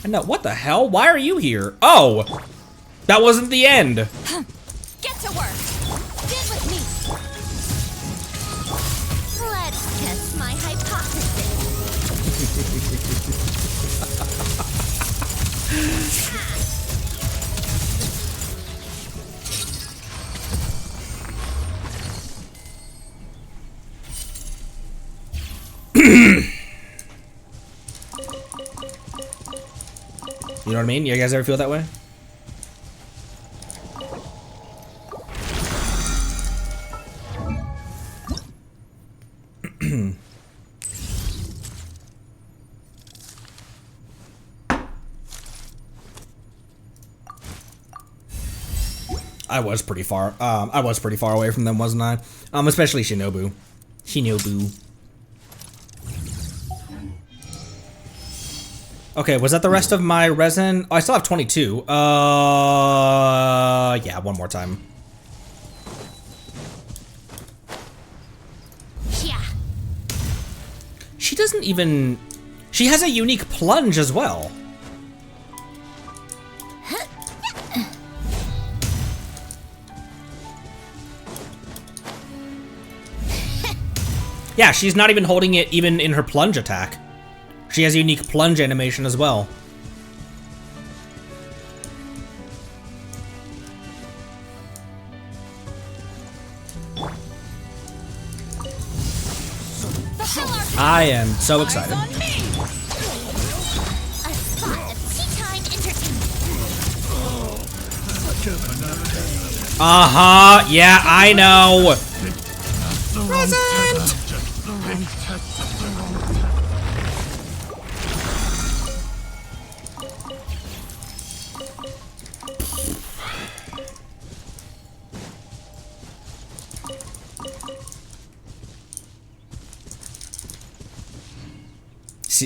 I know. What the hell? Why are you here? Oh! That wasn't the end! Get to work! Stand with me! Let's test my hypothesis. You know what I mean? You guys ever feel that way? I was pretty far away from them, wasn't I? Especially Shinobu. Okay, was that the rest of my resin? Oh, I still have 22. Yeah, one more time. Yeah. She doesn't even... She has a unique plunge as well. Yeah, she's not even holding it even in her plunge attack. She has a unique plunge animation as well. I am so excited. A spot of tea time entertainment. Uh-huh, yeah, I know. Present!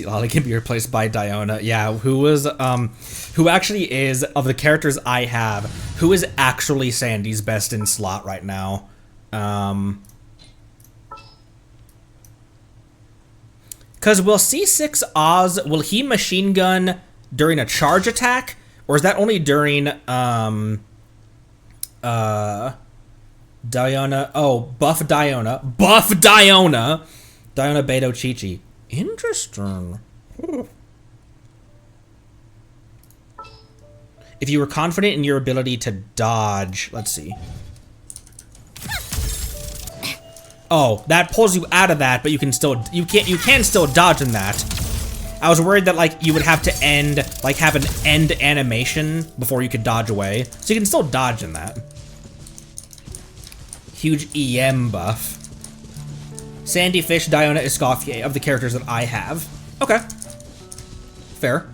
Lolly can be replaced by Diona. Yeah, who actually is, of the characters I have, who is actually Sandy's best in slot right now? Because will C6 Oz, will he machine gun during a charge attack? Or is that only during, Diona, oh, buff Diona. Diona Beto Chi-Chi. Interesting. If you were confident in your ability to dodge, let's see. Oh, that pulls you out of that, but you can still you can still dodge in that. I was worried that like you would have to have an end animation before you could dodge away. So you can still dodge in that. Huge EM buff. Sandy, Fish, Diona, Escoffier of the characters that I have. Okay. Fair.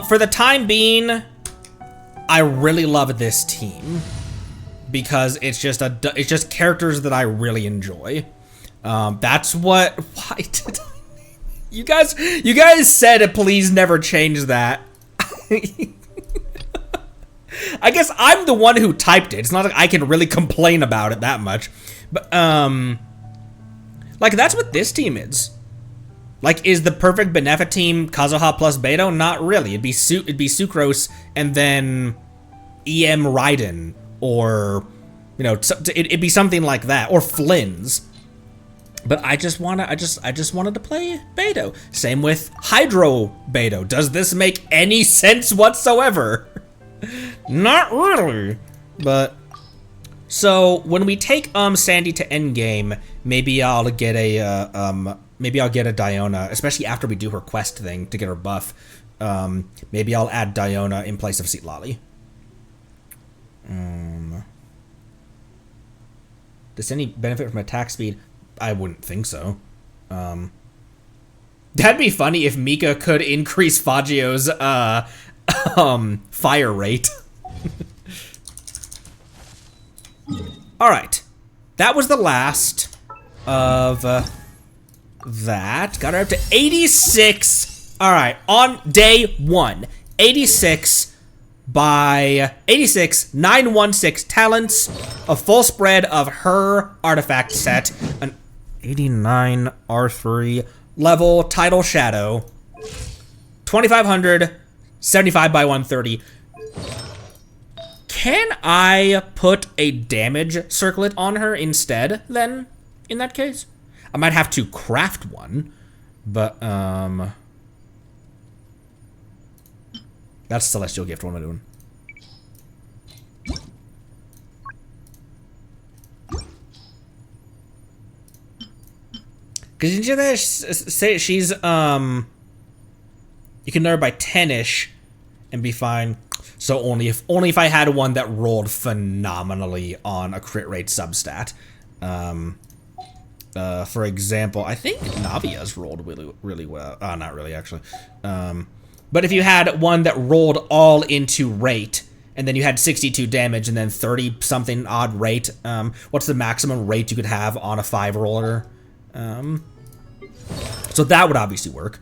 For the time being, I really love this team because it's just characters that I really enjoy. That's what. Why did you guys said please never change that. I guess I'm the one who typed it. It's not like I can really complain about it that much, but like that's what this team is. Like, is the perfect Benefa team Kazuha plus Beto? Not really. It'd be Sucrose and then EM Raiden, or you know, it'd be something like that, or Flynn's. But I just wanted to play Beto. Same with Hydro Beto. Does this make any sense whatsoever? Not really. But so when we take Sandy to endgame, maybe I'll get a Diona, especially after we do her quest thing to get her buff. Maybe I'll add Diona in place of Citlali. Does any benefit from attack speed? I wouldn't think so. That'd be funny if Mika could increase Fagio's fire rate. All right, that was the last of that. Got her up to 86. All right, on day 1, 86 by 86, 916 talents, a full spread of her artifact set, an 89 R3 level title shadow, 2500, 75 by 130. Can I put a damage circlet on her instead, then, in that case? I might have to craft one, but, that's Celestial Gift, what am I doing? Because you say she's, you can lower by 10-ish and be fine. So only if I had one that rolled phenomenally on a crit rate substat. For example, I think Navia's rolled really well. Not really, actually. But if you had one that rolled all into rate, and then you had 62 damage and then 30-something odd rate, what's the maximum rate you could have on a 5 roller? So that would obviously work.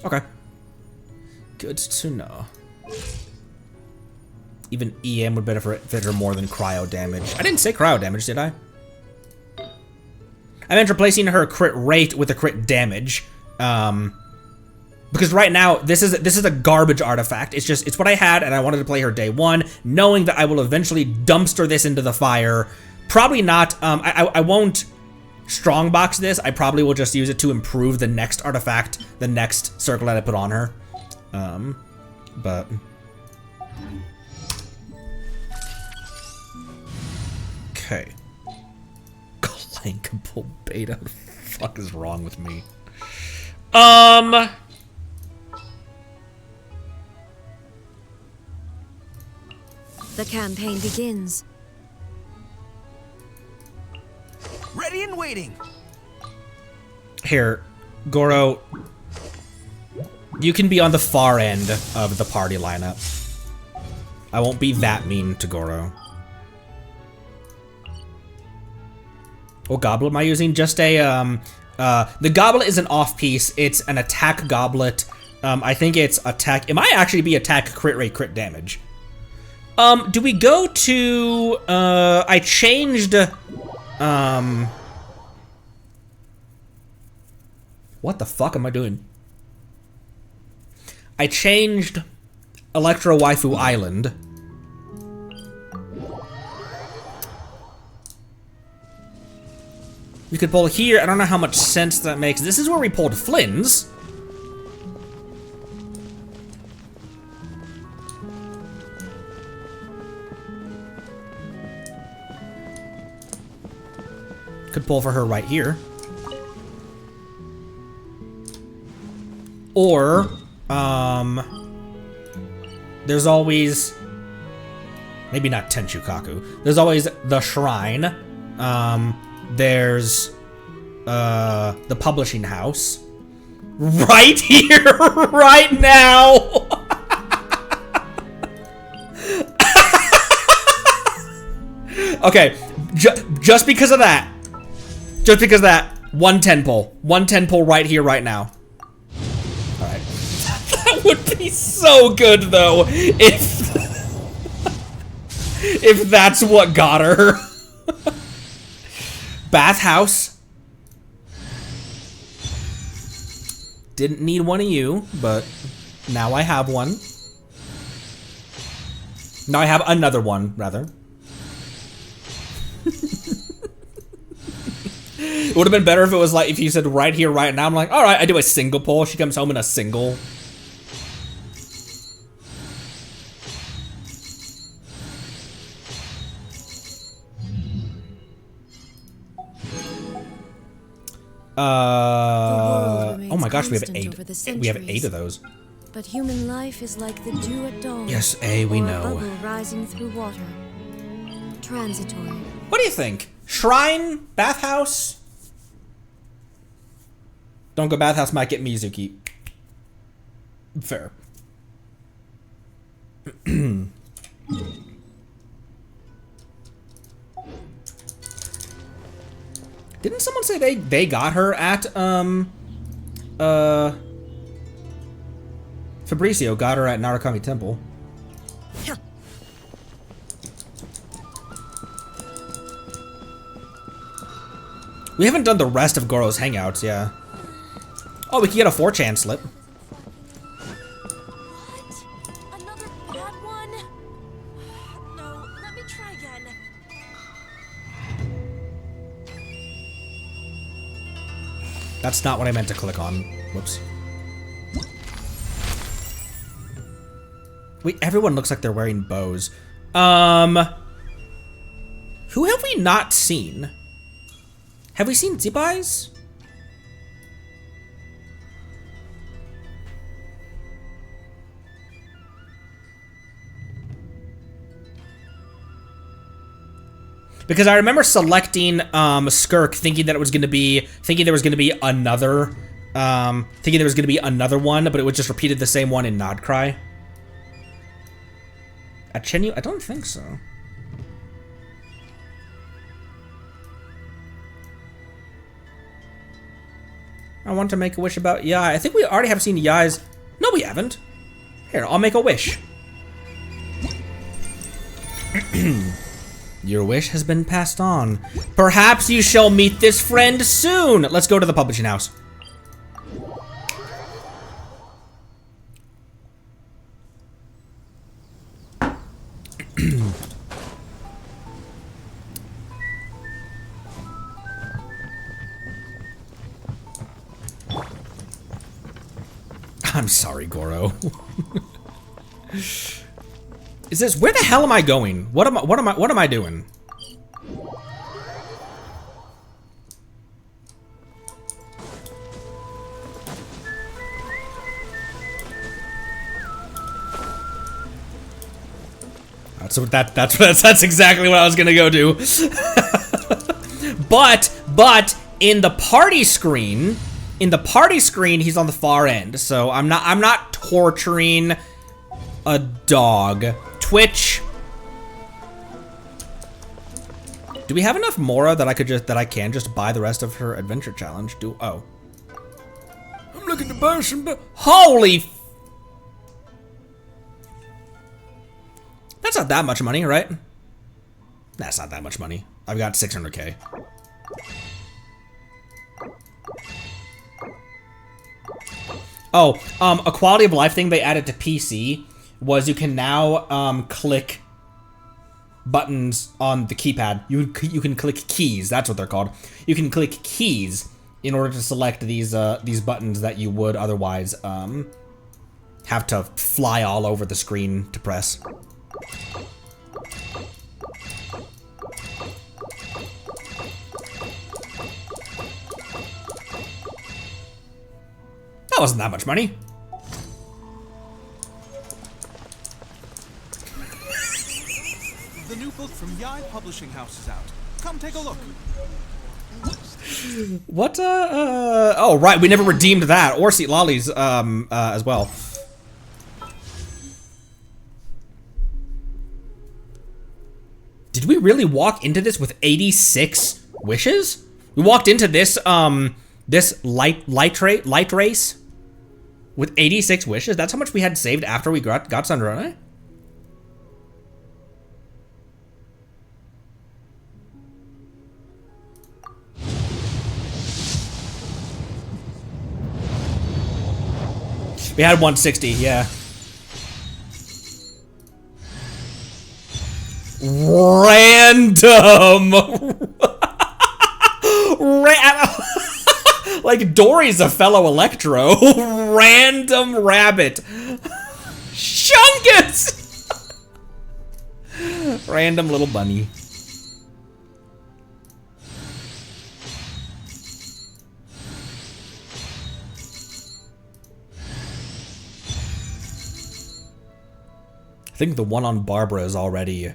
Okay. Good to know. Even EM would benefit her more than cryo damage. I didn't say cryo damage, did I? I meant replacing her crit rate with a crit damage. Because right now, this is a garbage artifact. It's what I had, and I wanted to play her day 1, knowing that I will eventually dumpster this into the fire. Probably not, I won't strongbox this. I probably will just use it to improve the next artifact, the next circle that I put on her. But... Okay. Clankable beta. What the fuck is wrong with me? The campaign begins. Ready and waiting. Here, Goro. You can be on the far end of the party lineup. I won't be that mean to Goro. What goblet am I using? Just a, the goblet is an off-piece. It's an attack goblet. I think it's attack. It might actually be attack, crit rate, crit damage. Do we go to, I changed, what the fuck am I doing? I changed Electro Waifu Island. We could pull here. I don't know how much sense that makes. This is where we pulled Flynn's. Could pull for her right here. Or, there's always, maybe not Tenchukaku. There's always the shrine. There's, the publishing house. Right here, right now! Okay, just because of that. Just because of that, 110 pull. 110 pull right here, right now. Alright. That would be so good, though, if that's what got her. Bathhouse. Didn't need one of you, but now I have one. Now I have another one, rather. It would have been better if it was like, if you said right here, right now. I'm like, all right, I do a single pull. She comes home in a single. Oh my gosh, we have 8. We have 8 of those. But human life is like the dew at dawn. Yes, A, we or know. A bubble rising through water. Transitory. What do you think? Shrine? Bathhouse? Don't go bathhouse might get Mizuki. Fair. Didn't someone say they got her at Fabricio got her at Narukami Temple. We haven't done the rest of Goro's hangouts, yeah. Oh, we can get a 4chan slip. What? Another bad one? No, let me try again. That's not what I meant to click on. Whoops. Wait, everyone looks like they're wearing bows. Who have we not seen? Have we seen Zip Eyes? Because I remember selecting Skirk, thinking that it was gonna be, thinking there was gonna be another one, but it was just repeated the same one in Nodcry. At Chenyu? I don't think so. I want to make a wish about Yai. I think we already have seen Yai's. No, we haven't. Here, I'll make a wish. Your wish has been passed on. Perhaps you shall meet this friend soon. Let's go to the publishing house. I'm sorry, Goro. Is this, where the hell am I going? What am I doing? That's exactly what I was gonna go do. but in the party screen, he's on the far end. So I'm not torturing a dog. Twitch. Do we have enough Mora that I can just buy the rest of her adventure challenge? Oh. I'm looking to buy some. Holy. That's not that much money, right? That's not that much money. I've got 600K. Oh, a quality of life thing they added to PC was you can now click buttons on the keypad. You can click keys. That's what they're called. You can click keys in order to select these buttons that you would otherwise have to fly all over the screen to press. That wasn't that much money. The new book from Yai Publishing House is out. Come take a look. What, oh, right, we never redeemed that, or Seat Lollies, as well. Did we really walk into this with 86 wishes? We walked into this, this light race with 86 wishes? That's how much we had saved after we got Sunrunner? We had 160, yeah. Random! Like Dory's a fellow Electro. Random rabbit. Shungus! Random little bunny. I think the one on Barbara is already,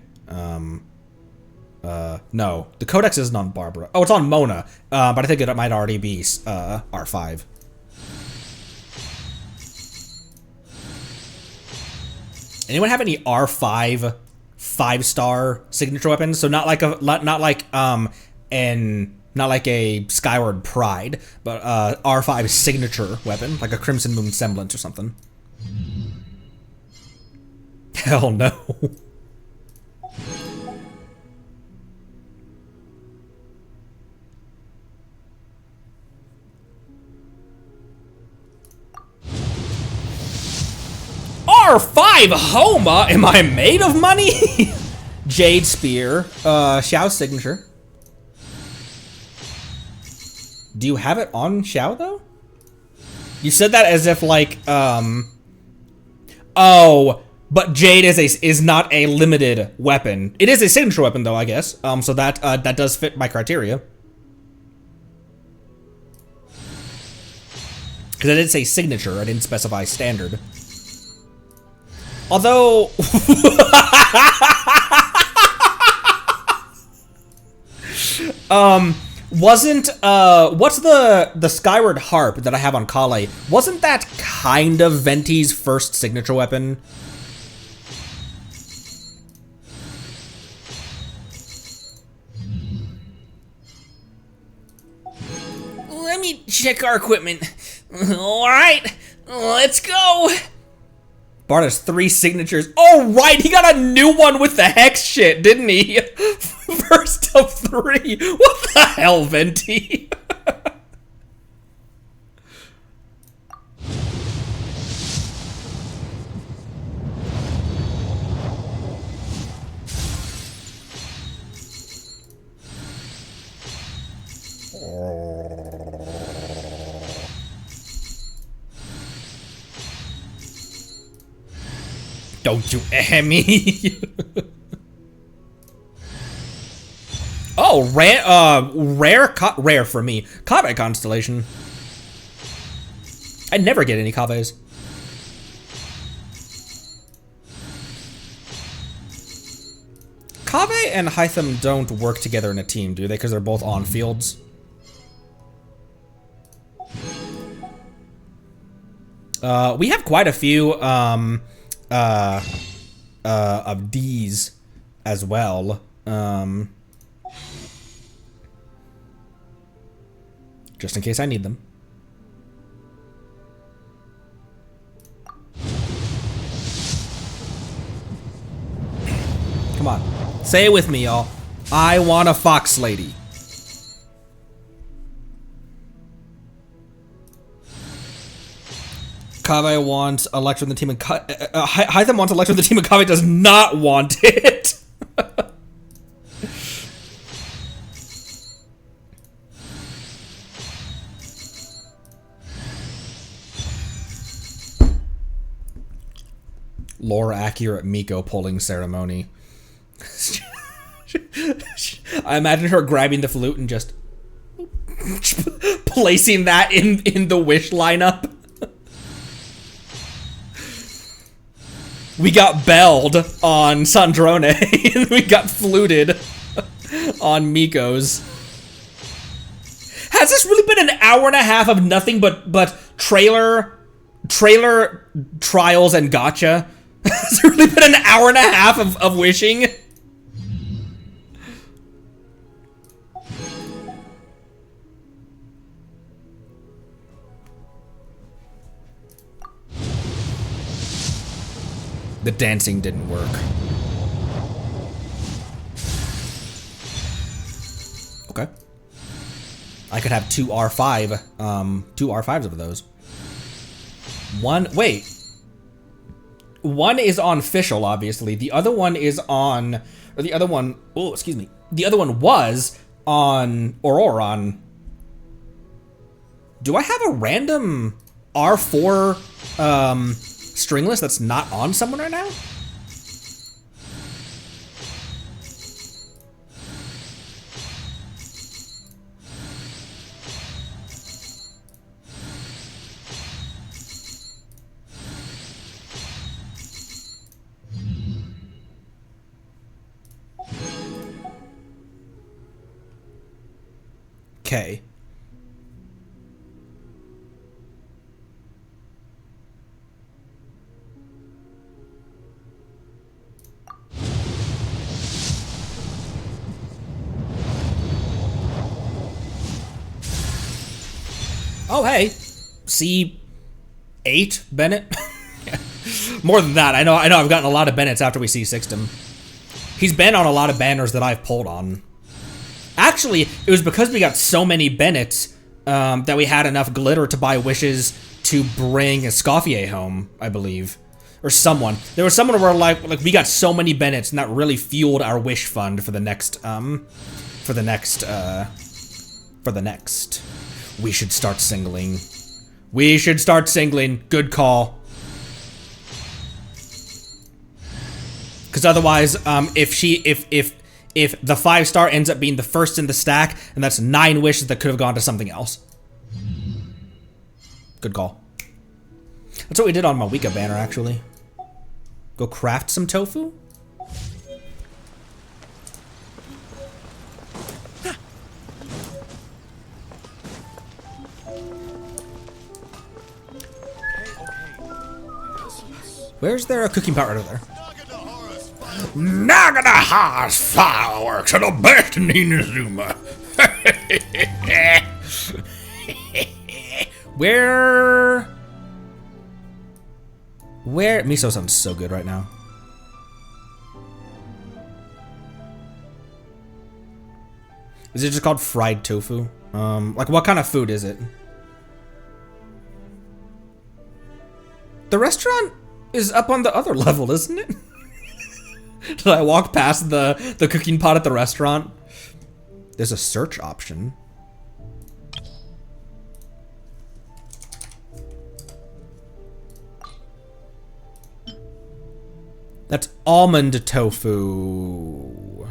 no. The Codex isn't on Barbara. Oh, it's on Mona, but I think it might already be, R5. Anyone have any R5 5-star signature weapons? So not like a Skyward Pride, but R5 signature weapon, like a Crimson Moon Semblance or something. Hell no. R5 Homa? Am I made of money? Jade Spear. Xiao's signature. Do you have it on Xiao, though? You said that as if, like, Oh, but Jade is not a limited weapon. It is a signature weapon, though, I guess. So that does fit my criteria. Because I did say signature, I didn't specify standard. Although... Wasn't, what's the Skyward Harp that I have on Kale? Wasn't that kind of Venti's first signature weapon? Let me check our equipment. Alright, let's go. Bart has 3 signatures. Oh, right, he got a new one with the hex shit, didn't he? First of 3. What the hell, Venti? Don't you me? Oh, rare for me. Kave Constellation. I never get any Kaves. Kave and Hytham don't work together in a team, do they? Because they're both on fields. We have quite a few of D's as well. Just in case I need them. Come on, say it with me, y'all. I want a fox lady. Kave wants Electro in the team, and Hytham wants Electro in the team, and Kave does not want it. Lore accurate Miko pulling ceremony. I imagine her grabbing the flute and just placing that in the wish lineup. We got belled on Sandrone, and we got fluted on Miko's. Has this really been an hour and a half of nothing but trailer trials and gotcha? Has it really been an hour and a half of wishing? The dancing didn't work. Okay. I could have two R5s of those. Wait. One is on Fischl, obviously. The other one is on, or the other one, oh, excuse me. The other one was on Auroron. Do I have a random R4, stringless that's not on someone right now? Okay. Oh, hey. C8 Bennett? More than that. I know I've gotten a lot of Bennetts after we C6'd him. He's been on a lot of banners that I've pulled on. Actually, it was because we got so many Bennetts that we had enough glitter to buy wishes to bring Escoffier home, I believe. or someone. There was someone where like we got so many Bennetts, and that really fueled our wish fund for the next We should start singling. We should start singling. Good call. Because otherwise, if the 5-star ends up being the first in the stack, and that's 9 wishes that could have gone to something else. Good call. That's what we did on my Wika banner, actually. Go craft some tofu? Where's there a cooking pot right over there? Naganaha's fireworks are the best in Inazuma. Where? Miso sounds so good right now. Is it just called fried tofu? Like what kind of food is it? The restaurant is up on the other level, isn't it? Did I walk past the cooking pot at the restaurant? There's a search option. That's almond tofu.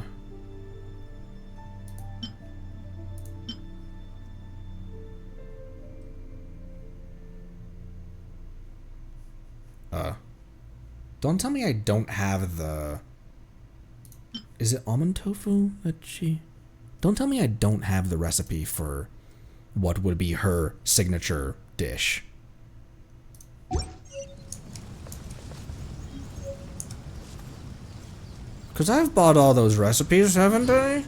Don't tell me I don't have the... Is it almond tofu that she... Don't tell me I don't have the recipe for what would be her signature dish. Because I've bought all those recipes, haven't I?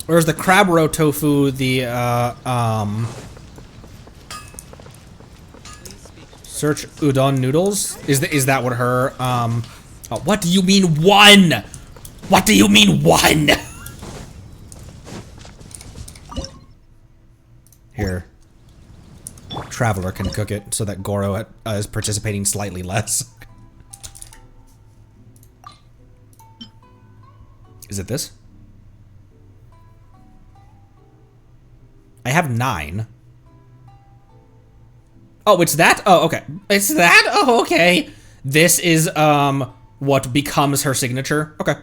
Or is the crab roe tofu the, search udon noodles? Is that what her, oh, what do you mean one? What do you mean one? Here. Traveler can cook it so that Goro is participating slightly less. Is it this? I have 9. Oh, it's that? Oh, okay. It's that? Oh, okay. This is, what becomes her signature. Okay.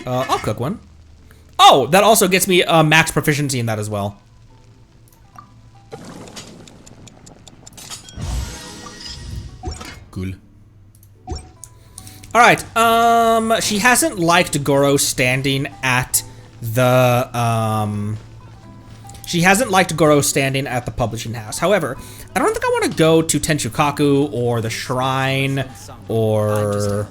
I'll cook one. Oh, that also gets me, max proficiency in that as well. Cool. Alright, she hasn't liked Goro standing at the, she hasn't liked Goro standing at the publishing house. However, I don't think I want to go to Tenchukaku or the shrine or...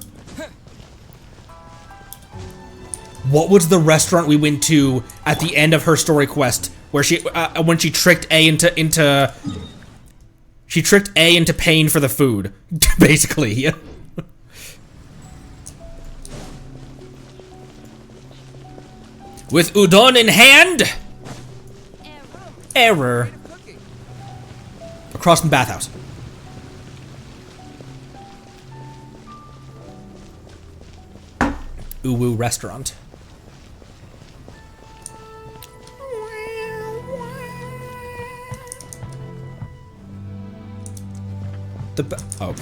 What was the restaurant we went to at the end of her story quest where she, when she tricked A into she tricked A into paying for the food, basically. With udon in hand? Error. Across from the bathhouse. Uwu restaurant. Oh.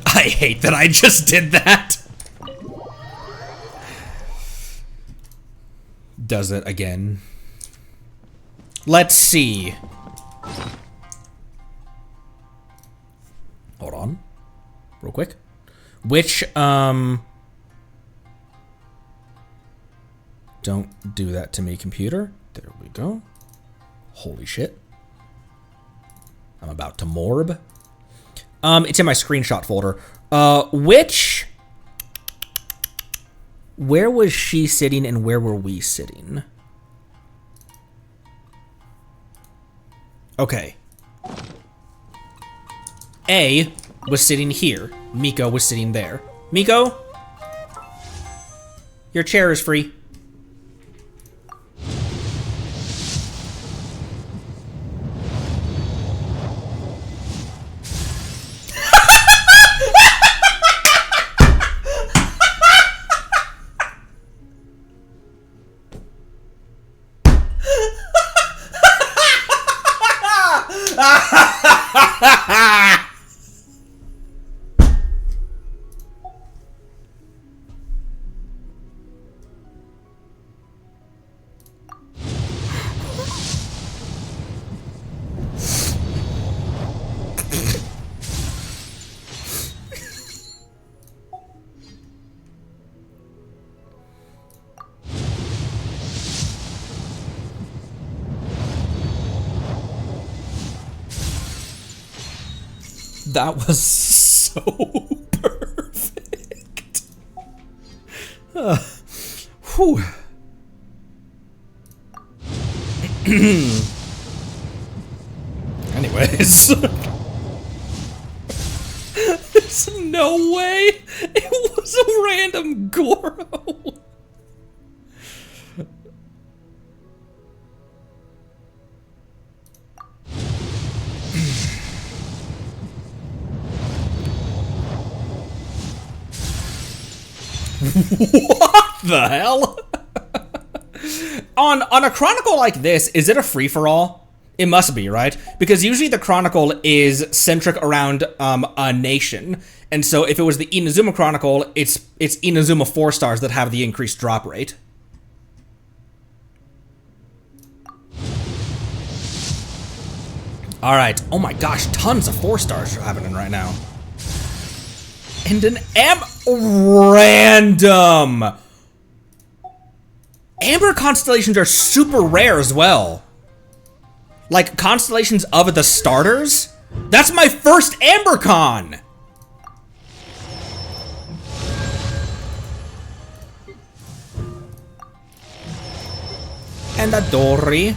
I hate that I just did that. Does it again. Let's see. Hold on. Real quick. Which, Don't do that to me, computer. There we go. Holy shit. I'm about to morb. It's in my screenshot folder. Where was she sitting and where were we sitting? Okay. A was sitting here. Miko was sitting there. Miko? Your chair is free. That was so perfect. Whew. Anyways. There's no way it was a random Goro. What the hell? On a chronicle like this, is it a free-for-all? It must be, right? Because usually the chronicle is centric around a nation. And so if it was the Inazuma chronicle, it's Inazuma 4 stars that have the increased drop rate. Alright, oh my gosh, tons of 4 stars are happening right now. And an random. Amber constellations are super rare as well. Like constellations of the starters? That's my first Amber Con! And a Dory.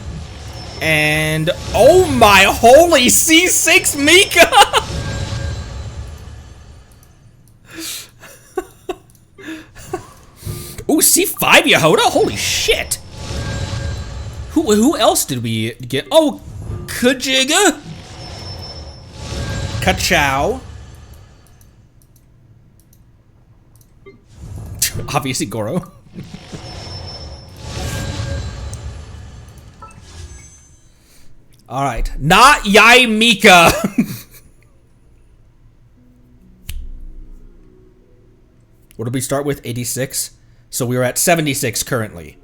And oh my holy C6 Mika! Ooh, C5 Yehoda? Holy shit! Who else did we get? Oh, Kajiga? Kachow. Obviously Goro. Alright, not Yai Mika! What did we start with? 86? So we are at 76 currently.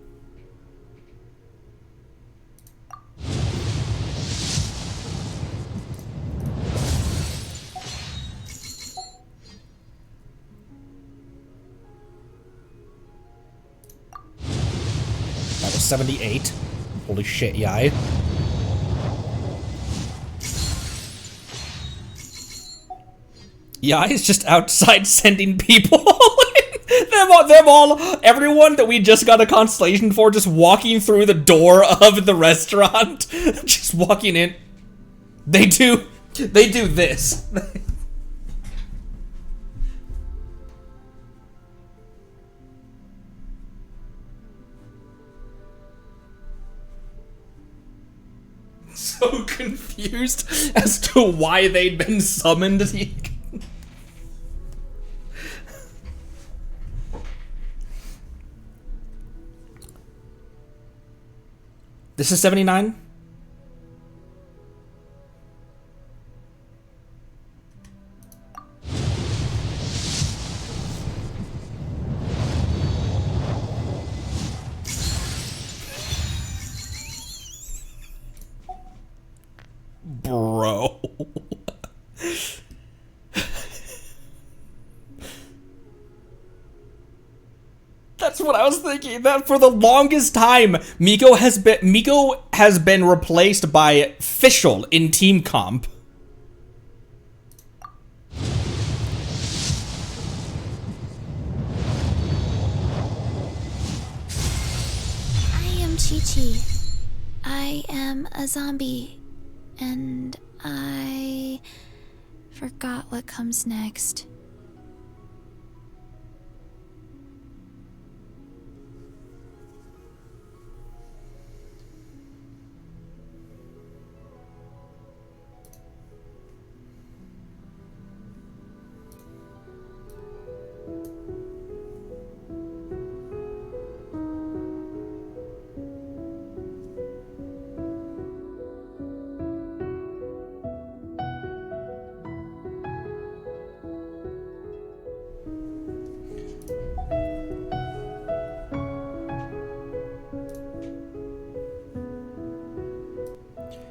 That was 78. Holy shit, Yai. Yai is just outside sending people. Everyone that we just got a constellation for, just walking through the door of the restaurant, just walking in. They do this. So confused as to why they'd been summoned. This is 79? Bro. That's what I was thinking. That for the longest time, Miko has been replaced by Fischl in Team Comp. I am Chi-Chi. I am a zombie. And I forgot what comes next.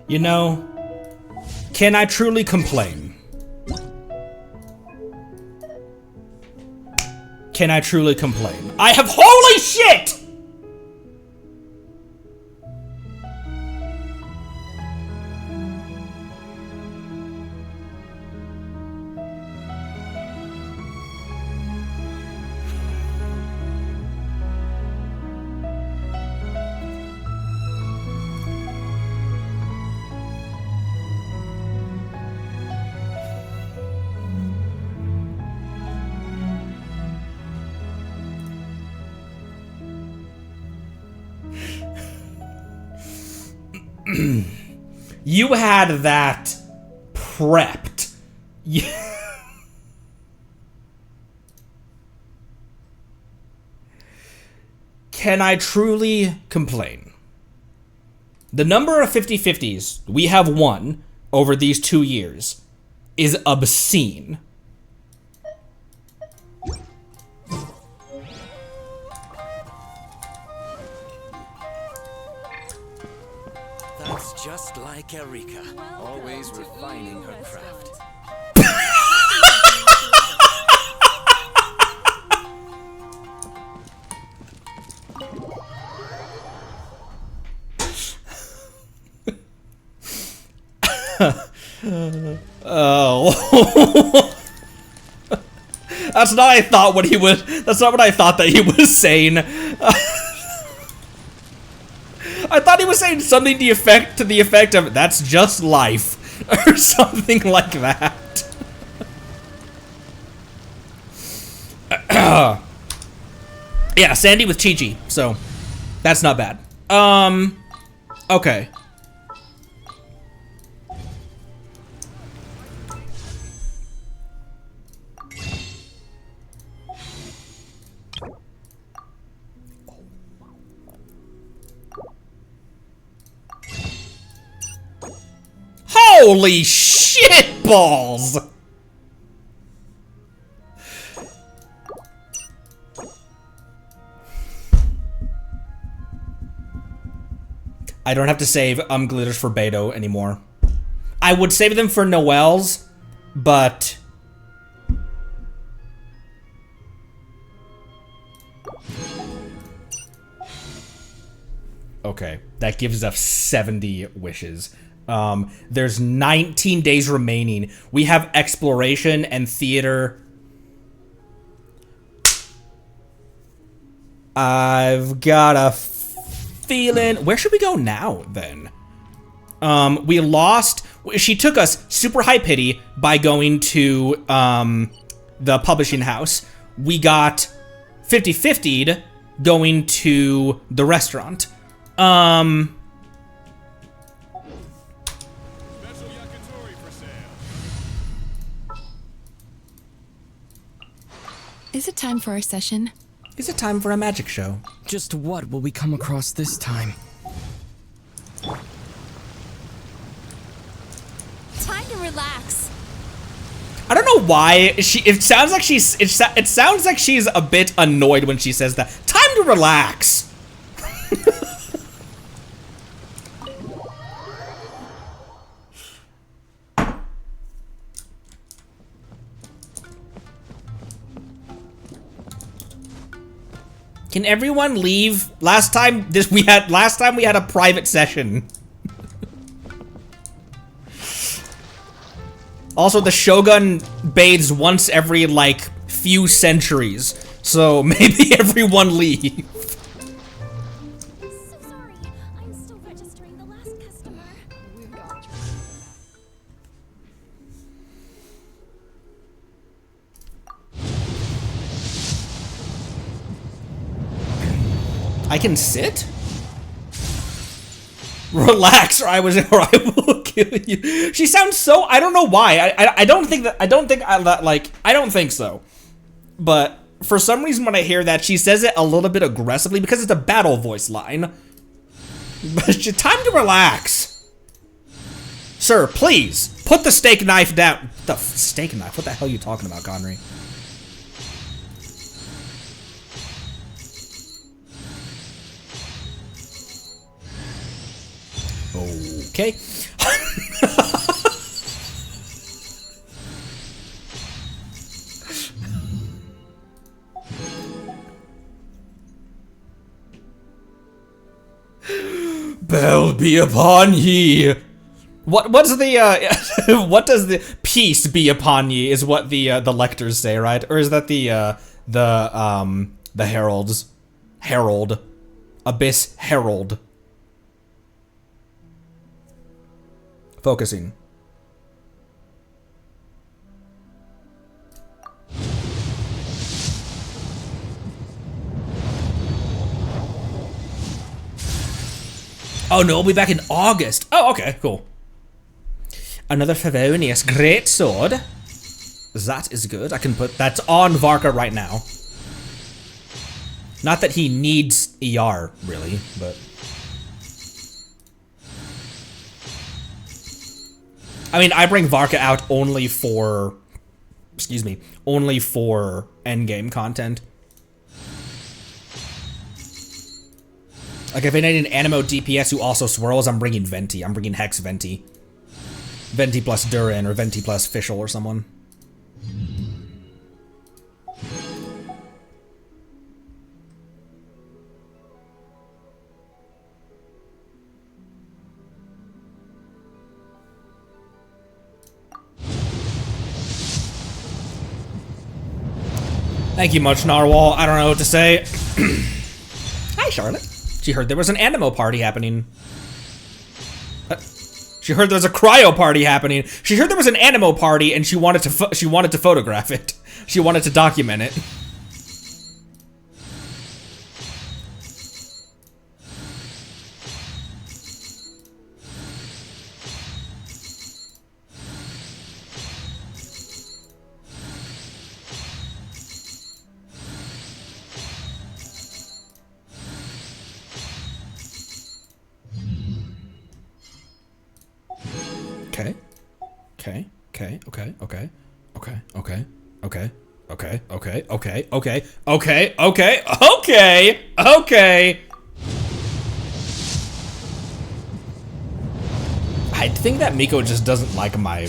You know, can I truly complain? Can I truly complain? I have— holy shit! You had that prepped. Can I truly complain? The number of 50-50s we have won over these 2 years is obscene. That's just like Erika, always refining her craft. Oh. That's not what I thought what he was— that's not what I thought that he was saying. I thought he was saying something to the effect of "that's just life" or something like that. Yeah, Sandy with Chi-Chi, so that's not bad. Okay. Holy shit balls! I don't have to save glitters for Beto anymore. I would save them for Noelle's, but okay, that gives us 70 wishes. There's 19 days remaining. We have exploration and theater. I've got a feeling— where should we go now, then? We lost— she took us super high pity by going to, the publishing house. We got 50-50'd going to the restaurant. Is it time for our session? Is it time for a magic show? Just what will we come across this time? Time to relax. I don't know why it sounds like it sounds like she's a bit annoyed when she says that. Time to relax. Can everyone leave? Last time we had a private session. Also, the Shogun bathes once every, like, few centuries, so maybe everyone leave. So sorry. I'm still registering the last customer. I can sit? Relax, or I will kill you. She sounds so— I don't know why. I don't think so. But for some reason when I hear that, she says it a little bit aggressively because it's a battle voice line. But it's time to relax. Sir, please, put the steak knife down. The steak knife? What the hell are you talking about, Connery? Okay. Bell be upon ye. What's the what does the peace be upon ye is what the lectors say, right? Or is that the heralds? Herald. Abyss Herald. Focusing. Oh no, we'll be back in August. Oh, okay, cool. Another Favonius great sword. That is good. I can put that's on Varka right now. Not that he needs ER, really, but I mean, I bring Varka out only for, excuse me, only for endgame content. Like, if I need an Animo DPS who also swirls, I'm bringing Venti. I'm bringing Hex Venti. Venti plus Durin, or Venti plus Fischl or someone. Thank you much, Narwhal. I don't know what to say. Hi, Charlotte. She heard there was an Animo party happening. She heard there was a cryo party happening. She heard there was an Animo party, and she wanted to photograph it. She wanted to document it. Okay. I think that Miko just doesn't like my, I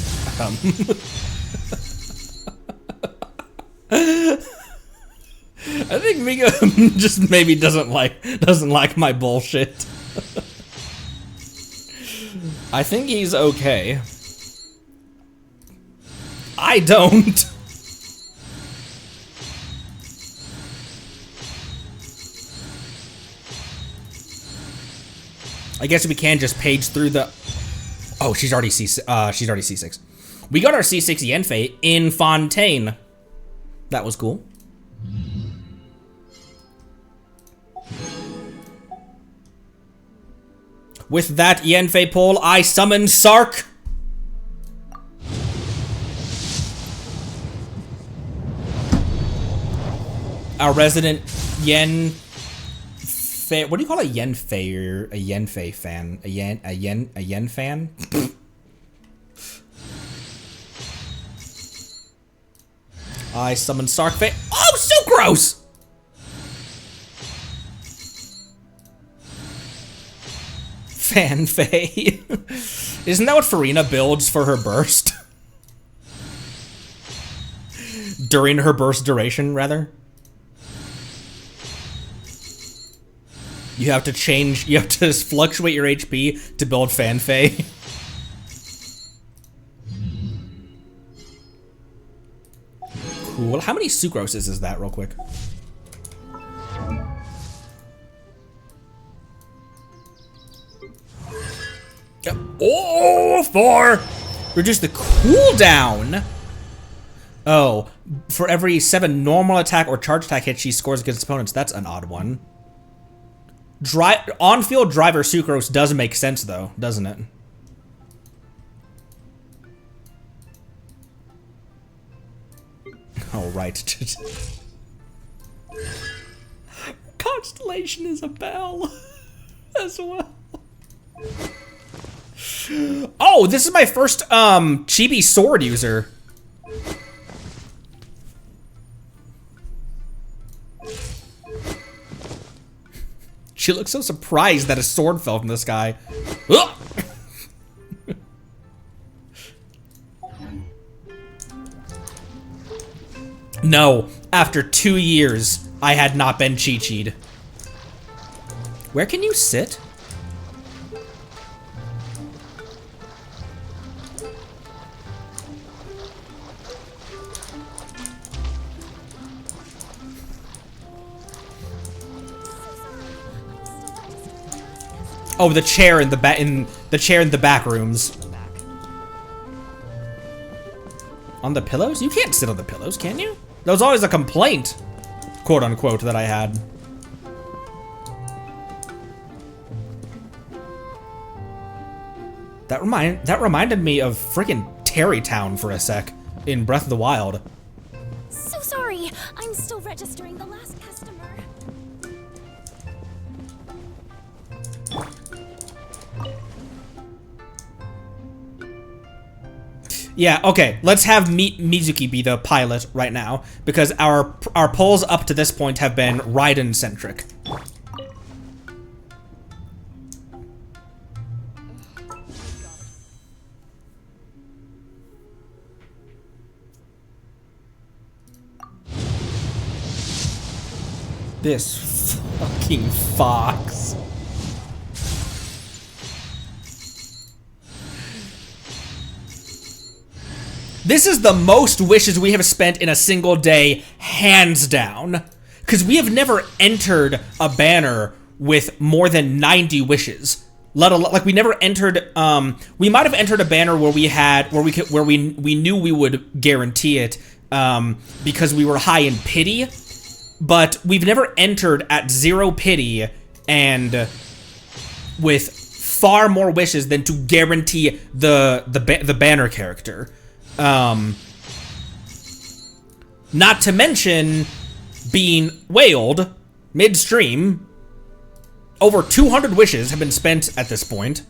think Miko just maybe doesn't like my bullshit. I think he's okay. I don't. I guess we can just page through the. Oh, she's already C6. We got our C6 Yenfei in Fontaine. That was cool. With that Yenfei pole, I summon Sark. Our resident Yen. What do you call a Yenfei or a Yenfei fan? A Yen fan? I summon Sarkfei. Oh, Sucrose! Fanfei. Isn't that what Farina builds for her burst? During her burst duration, rather? You have to fluctuate your HP to build Fanfei. Cool. How many Sucroses is that, real quick? Yep. Oh, 4! Reduce the cooldown! Oh, for every 7 normal attack or charge attack hits she scores against opponents. That's an odd one. On-field driver Sucrose does make sense, though, doesn't it? Oh, right. Constellation is a bell as well. Oh, this is my first chibi sword user. She looks so surprised that a sword fell from the sky. Ugh! No, after 2 years, I had not been Chi-Chi'd. Where can you sit? Oh, the chair in the back rooms. On the pillows? You can't sit on the pillows, can you? That was always a complaint, quote unquote, that I had. That reminded me of freaking Terrytown for a sec in Breath of the Wild. So sorry. I'm still registering the last customer. Yeah, okay, let's have Mizuki be the pilot right now, because our polls up to this point have been Raiden-centric. This fucking fox. This is the most wishes we have spent in a single day, hands down. Because we have never entered a banner with more than 90 wishes. Let alone, like, we never entered, we might have entered a banner where we knew we would guarantee it, because we were high in pity. But we've never entered at 0 pity and with far more wishes than to guarantee the banner character. Not to mention being whaled midstream. Over 200 wishes have been spent at this point.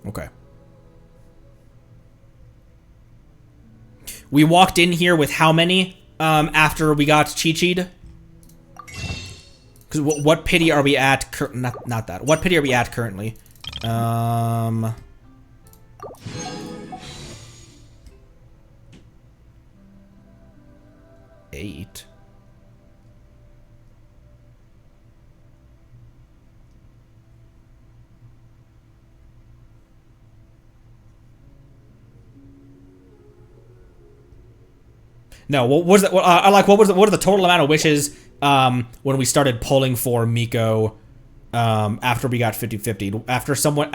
Okay. We walked in here with how many after we got Chi-Chi'd? Because what pity are we at? Not that. What pity are we at currently? 8. No, what was that? What are the total amount of wishes when we started pulling for Miko after we got 50-50? After someone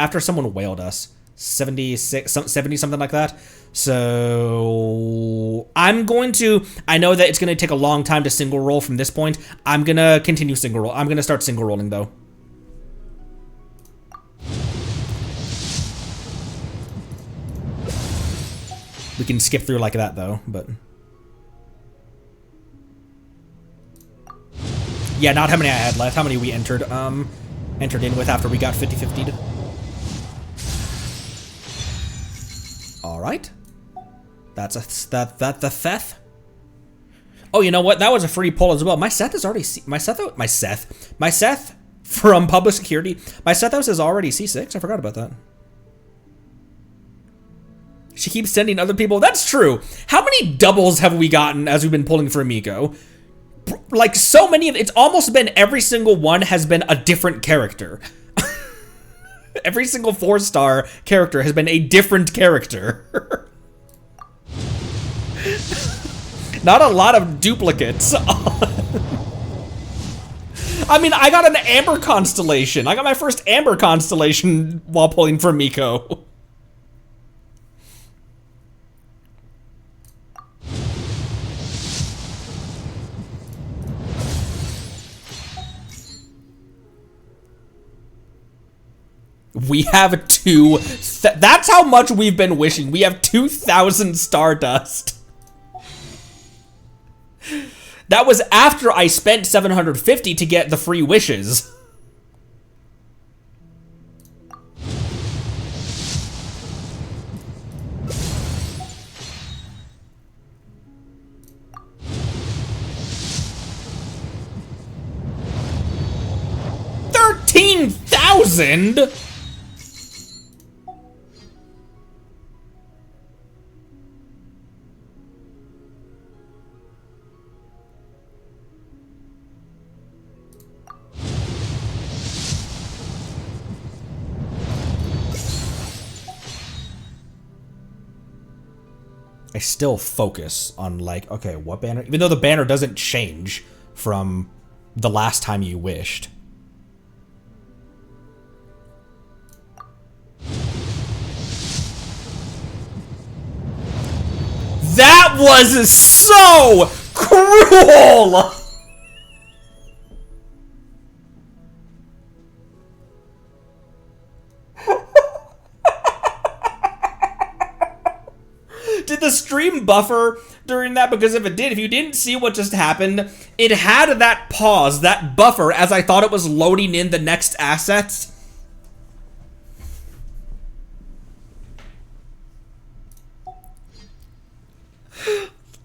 whaled us, 70 something like that. So I know that it's going to take a long time to single roll from this point. I'm going to continue single roll. I'm going to start single rolling though. We can skip through like that though, but yeah, not how many I had left, how many we entered in with after we got 50-50'd. All right. That's the Theth. Oh, you know what? That was a free poll as well. My Seth is already my Seth from Public Security. My Seth house is already C6. I forgot about that. She keeps sending other people. That's true. How many doubles have we gotten as we've been pulling for Miko? Like, so many of it's almost been every single one has been a different character. Every single 4-star character has been a different character. Not a lot of duplicates. I mean, I got an Amber Constellation. I got my first Amber Constellation while pulling for Miko. We have that's how much we've been wishing. We have 2,000 Stardust. That was after I spent 750 to get the free wishes. $13,000? still focus on like, okay, what banner? Even though the banner doesn't change from the last time you wished. That was so cruel! Did the stream buffer during that? Because if it did, if you didn't see what just happened, it had that pause, that buffer, as I thought it was loading in the next assets.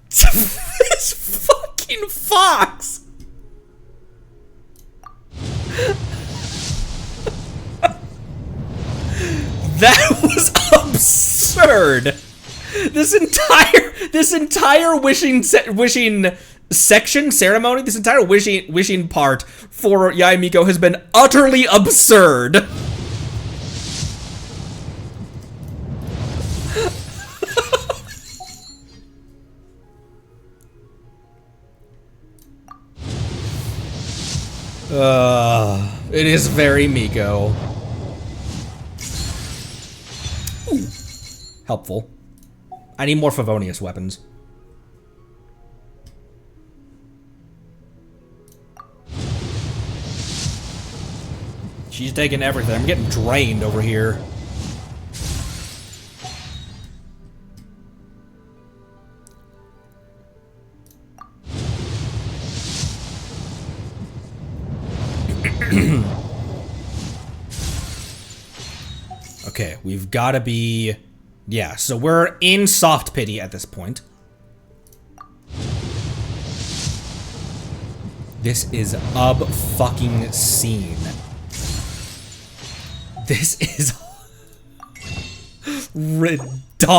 This fucking fox! That was absurd! This entire wishing section, ceremony, this entire wishing part for Yae Miko has been utterly absurd. It is very Miko. Ooh, helpful. I need more Favonius weapons. She's taking everything. I'm getting drained over here. Okay, we've got to be... Yeah, so we're in soft pity at this point. This is fucking-scene. This is redonkulous.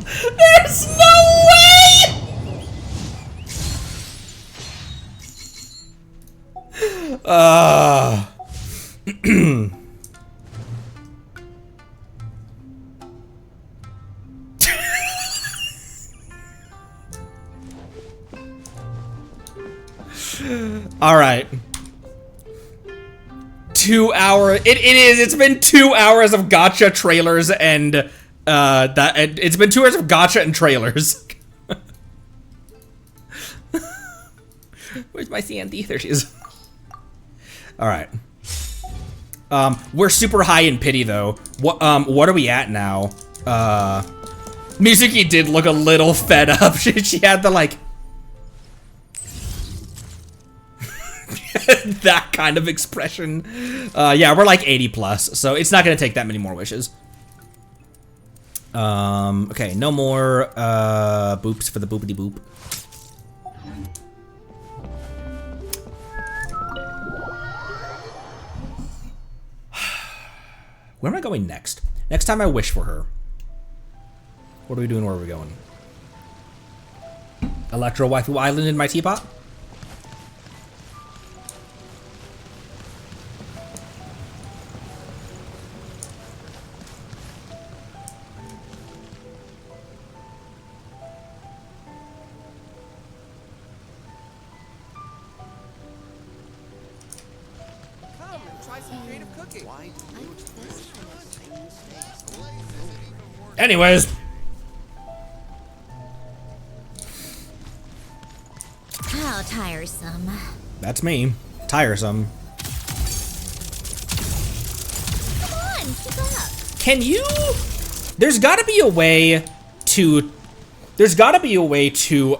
There's no way! All right. 2 hours. It's been 2 hours of gacha trailers and it's been 2 hours of gacha and trailers. Where's my Sandy? There she is. All right. We're super high in pity though. What are we at now? Mizuki did look a little fed up. She had the like that kind of expression. Yeah, we're like 80 plus, so it's not gonna take that many more wishes. Okay, no more boops for the boopity boop. Where am I going next? Next time I wish for her. What are we doing? Where are we going? Electro Waifu Island in my teapot? Come and try some creative cooking. Anyways. How tiresome. That's me. Tiresome. Come on, keep up. Can you... There's gotta be a way to... There's gotta be a way to,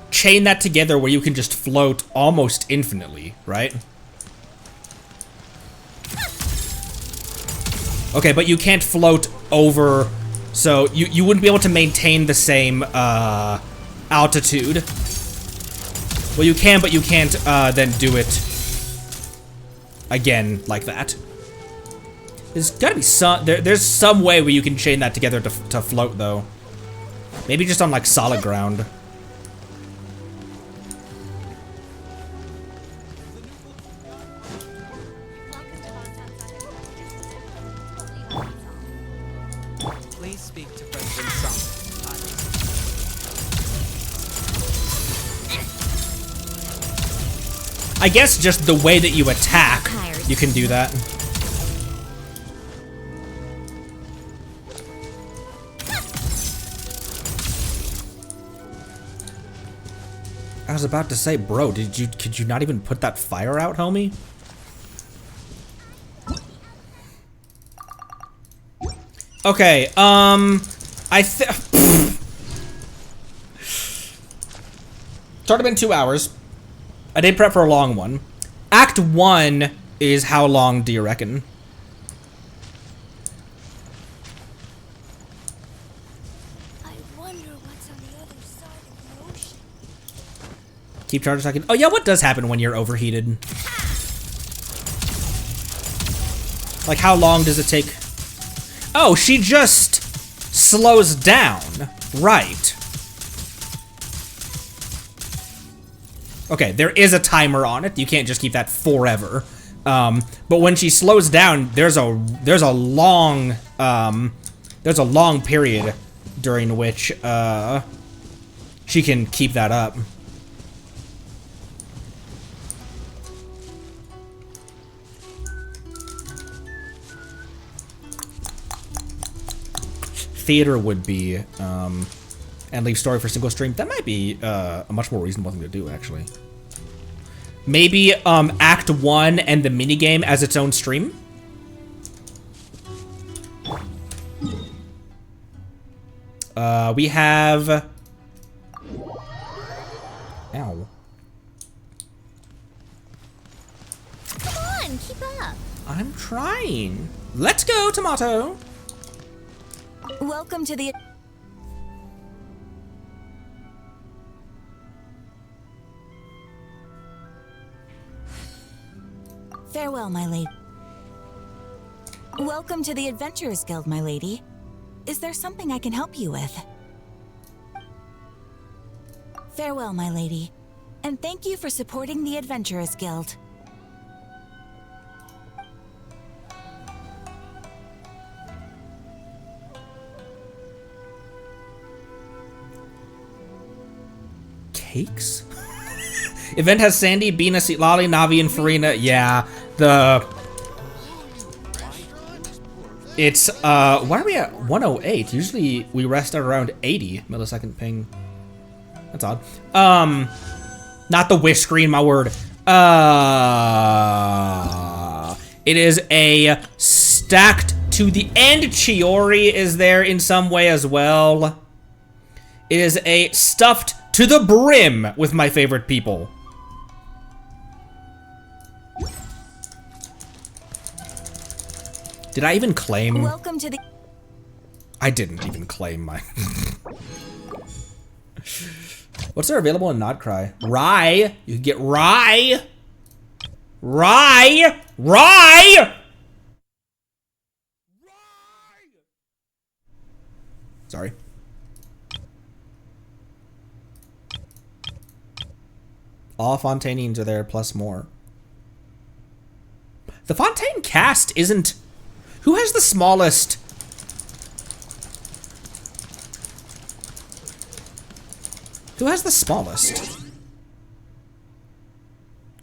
chain that together where you can just float almost infinitely, right? Okay, but you can't float over... So, you wouldn't be able to maintain the same, altitude. Well, you can, but you can't, then do it again like that. There's gotta be some... There's some way where you can chain that together to float, though. Maybe just on, like, solid ground. I guess just the way that you attack, you can do that. I was about to say, bro, could you not even put that fire out, homie? Okay, it's already been 2 hours. I did prep for a long one. Act 1 is how long do you reckon? I wonder what's on the other side of the ocean. Keep charging a second. Oh yeah, what does happen when you're overheated? Like, how long does it take? Oh, she just slows down. Right. Okay, there is a timer on it. You can't just keep that forever. But when she slows down, there's a long period during which she can keep that up. Theater would be, and leave story for single stream. That might be a much more reasonable thing to do, actually. Maybe Act 1 and the minigame as its own stream? We have... Ow. Come on, keep up. I'm trying. Let's go, Tomato! Welcome to the... Farewell, my lady. Welcome to the Adventurers Guild, my lady. Is there something I can help you with? Farewell, my lady. And thank you for supporting the Adventurers Guild. Cakes? Event has Sandy, Bina, Lolly, Navi, and Farina. Yeah, it's, why are we at 108? Usually we rest at around 80 millisecond ping. That's odd. Not the wish screen, my word. It is a stacked to the end. Chiori is there in some way as well. It is a stuffed to the brim with my favorite people. Did I even claim? Welcome to the... I didn't even claim my... What's there available in Not Cry? Rye! You can get rye! Rye! Rye! Sorry. All Fontainians are there, plus more. The Fontaine cast isn't... Who has the smallest... Who has the smallest?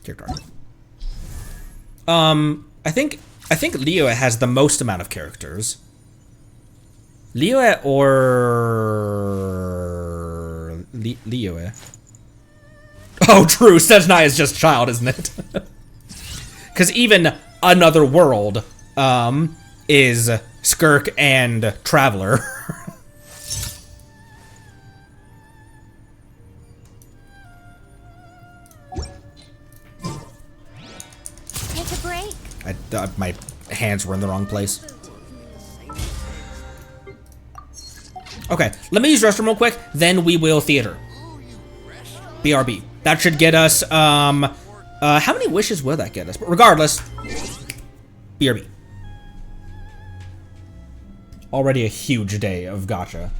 Character. I think Leo has the most amount of characters. Leo or... Leo. Oh, true. Sejnai is just child, isn't it? Because even Another World is Skirk and Traveler. Take a break. My hands were in the wrong place. Okay, let me use restroom real quick, then we will theater. BRB. That should get us, how many wishes will that get us? But regardless, BRB. Already a huge day of gacha.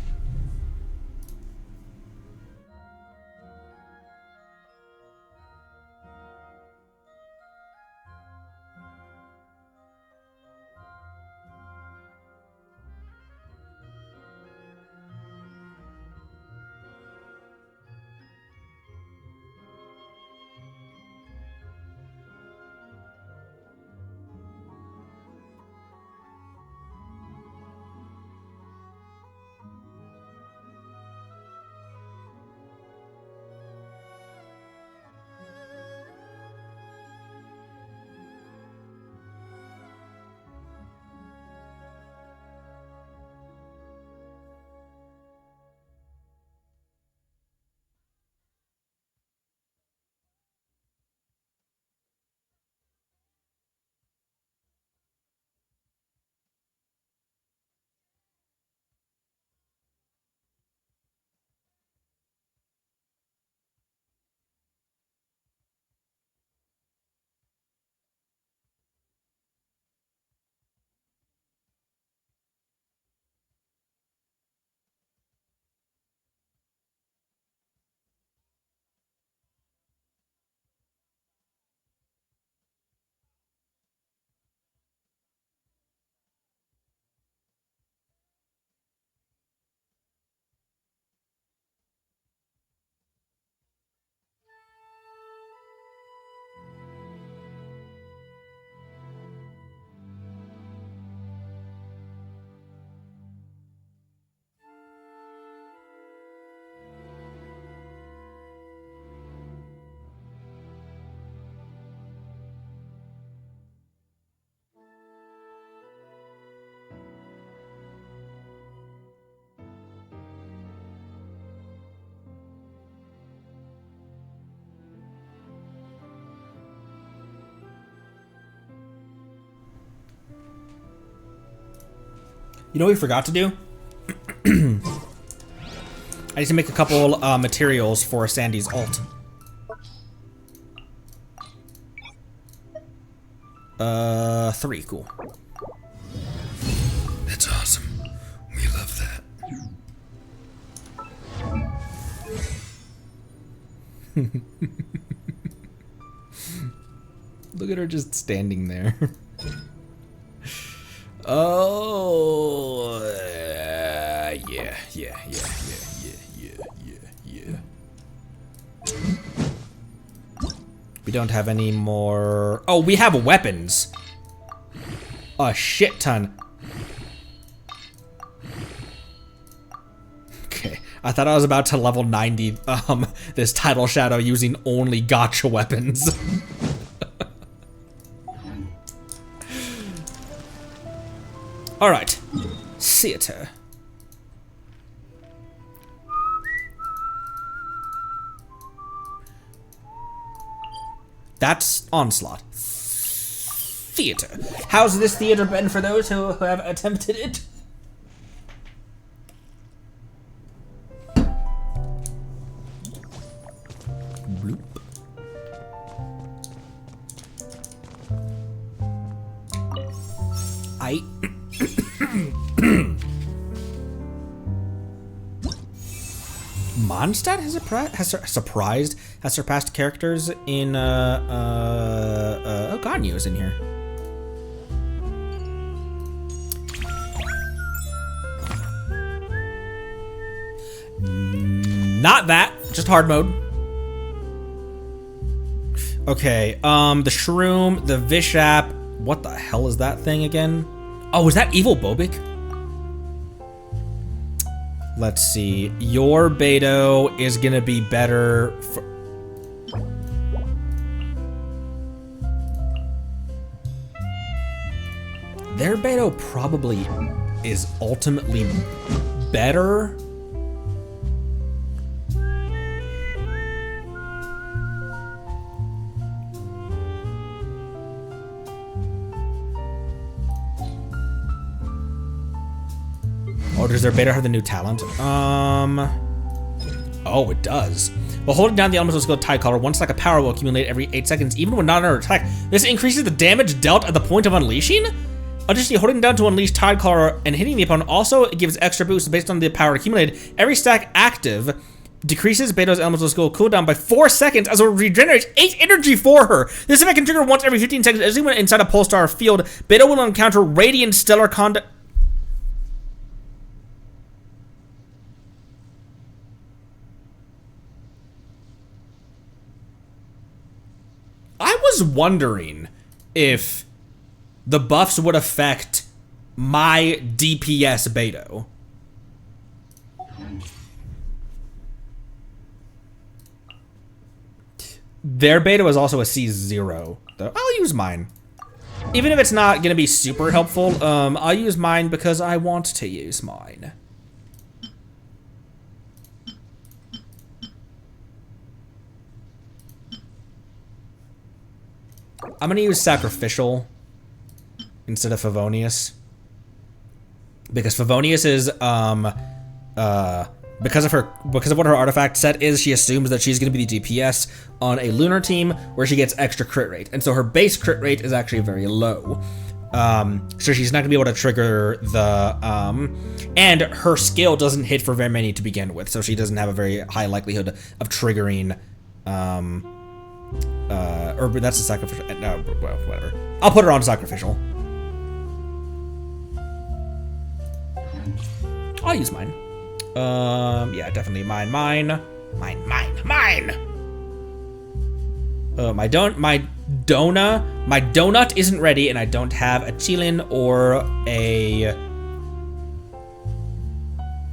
You know what we forgot to do? I need to make a couple materials for Sandy's ult. 3, cool. That's awesome. We love that. Look at her just standing there. Oh, yeah. We don't have any more. Oh, we have weapons. A shit ton. Okay, I thought I was about to level 90 this title shadow using only gotcha weapons. All right, theater. That's Onslaught. Theater. How's this theater been for those who have attempted it? Bloop. Mondstadt has surpassed characters in Ganyo's in here. Not that, just hard mode. Okay, the Shroom, the Vishap, what the hell is that thing again? Oh, is that Evil Bobik? Let's see. Your Beto is gonna be better for... Their Beto probably is ultimately better. Oh, does their beta have the new talent? Oh, it does. While holding down the elemental skill Tide Collar, one stack of power will accumulate every 8 seconds, even when not under attack. This increases the damage dealt at the point of unleashing? Additionally, holding down to unleash Tide Collar and hitting the opponent also gives extra boosts based on the power accumulated. Every stack active decreases Beto's elemental skill cooldown by 4 seconds as it regenerates 8 energy for her. This effect can trigger once every 15 seconds. As when inside a Polestar field, Beto will encounter Radiant Stellar Conduct. I was wondering if the buffs would affect my DPS Beto. Their Beto is also a C0, though. I'll use mine. Even if it's not going to be super helpful, I'll use mine because I want to use mine. I'm gonna use Sacrificial instead of Favonius. Because Favonius is, because of what her artifact set is, she assumes that she's gonna be the DPS on a lunar team where she gets extra crit rate. And so her base crit rate is actually very low. So she's not gonna be able to trigger the, and her skill doesn't hit for very many to begin with. So she doesn't have a very high likelihood of triggering, or that's a sacrificial. No, well, whatever. I'll put her on sacrificial. I'll use mine. Yeah, definitely mine. Mine. My donut isn't ready, and I don't have a chillin or a.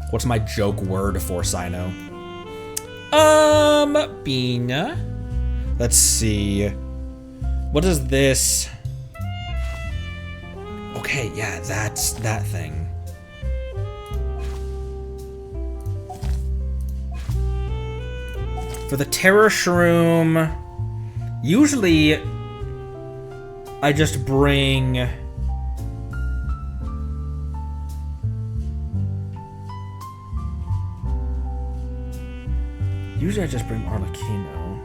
What's my joke word for Sino? Bina. Let's see. What is this? Okay, yeah, that's that thing. For the Terror Shroom, usually I just bring Usually I just bring Arlecchino.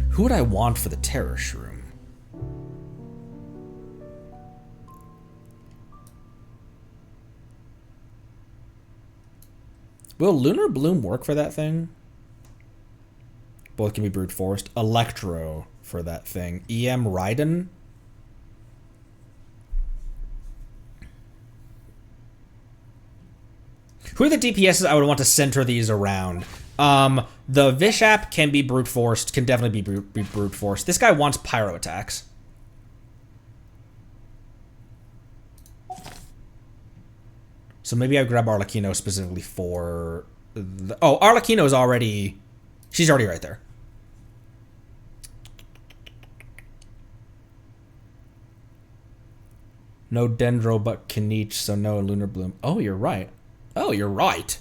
Who would I want for the Terror Shroom? Will Lunar Bloom work for that thing? Both can be brute forced. Electro for that thing. EM Raiden? Who are the DPSs I would want to center these around? The Vishap can be brute forced, can definitely be brute forced. This guy wants pyro attacks. So maybe I grab Arlecchino specifically for the, oh, Arlecchino is already, she's already right there. No Dendro but Kinich, so no Lunar Bloom. Oh, you're right. Oh, you're right.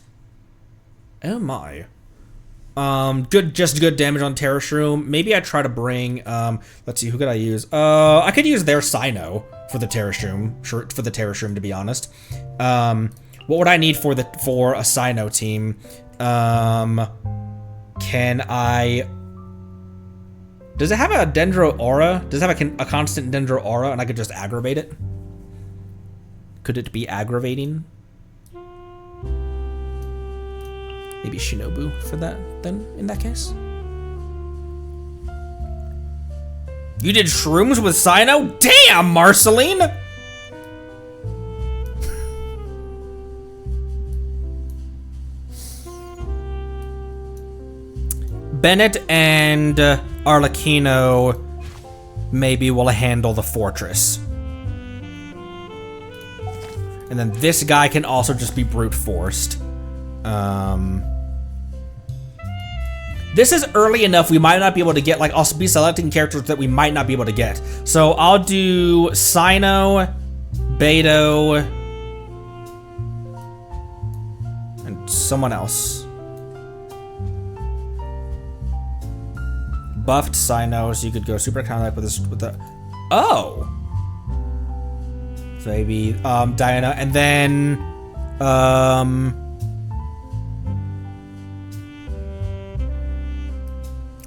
Oh my. Just good damage on Terror Shroom. Maybe I try to bring, let's see, who could I use? I could use their Sino for the Terror Shroom, to be honest. What would I need for a Sino team? Can I, does it have a Dendro Aura? Does it have a constant Dendro Aura and I could just aggravate it? Could it be aggravating? Maybe Shinobu for that, then, in that case? You did shrooms with Sino? Damn, Marceline! Bennett and Arlecchino maybe will handle the fortress. And then this guy can also just be brute forced. This is early enough, we might not be able to get, like, I'll be selecting characters that we might not be able to get. So I'll do Sino, Beto, and someone else. Buffed Sino, so you could go super counter with this, with the, oh! So maybe, Diana, and then,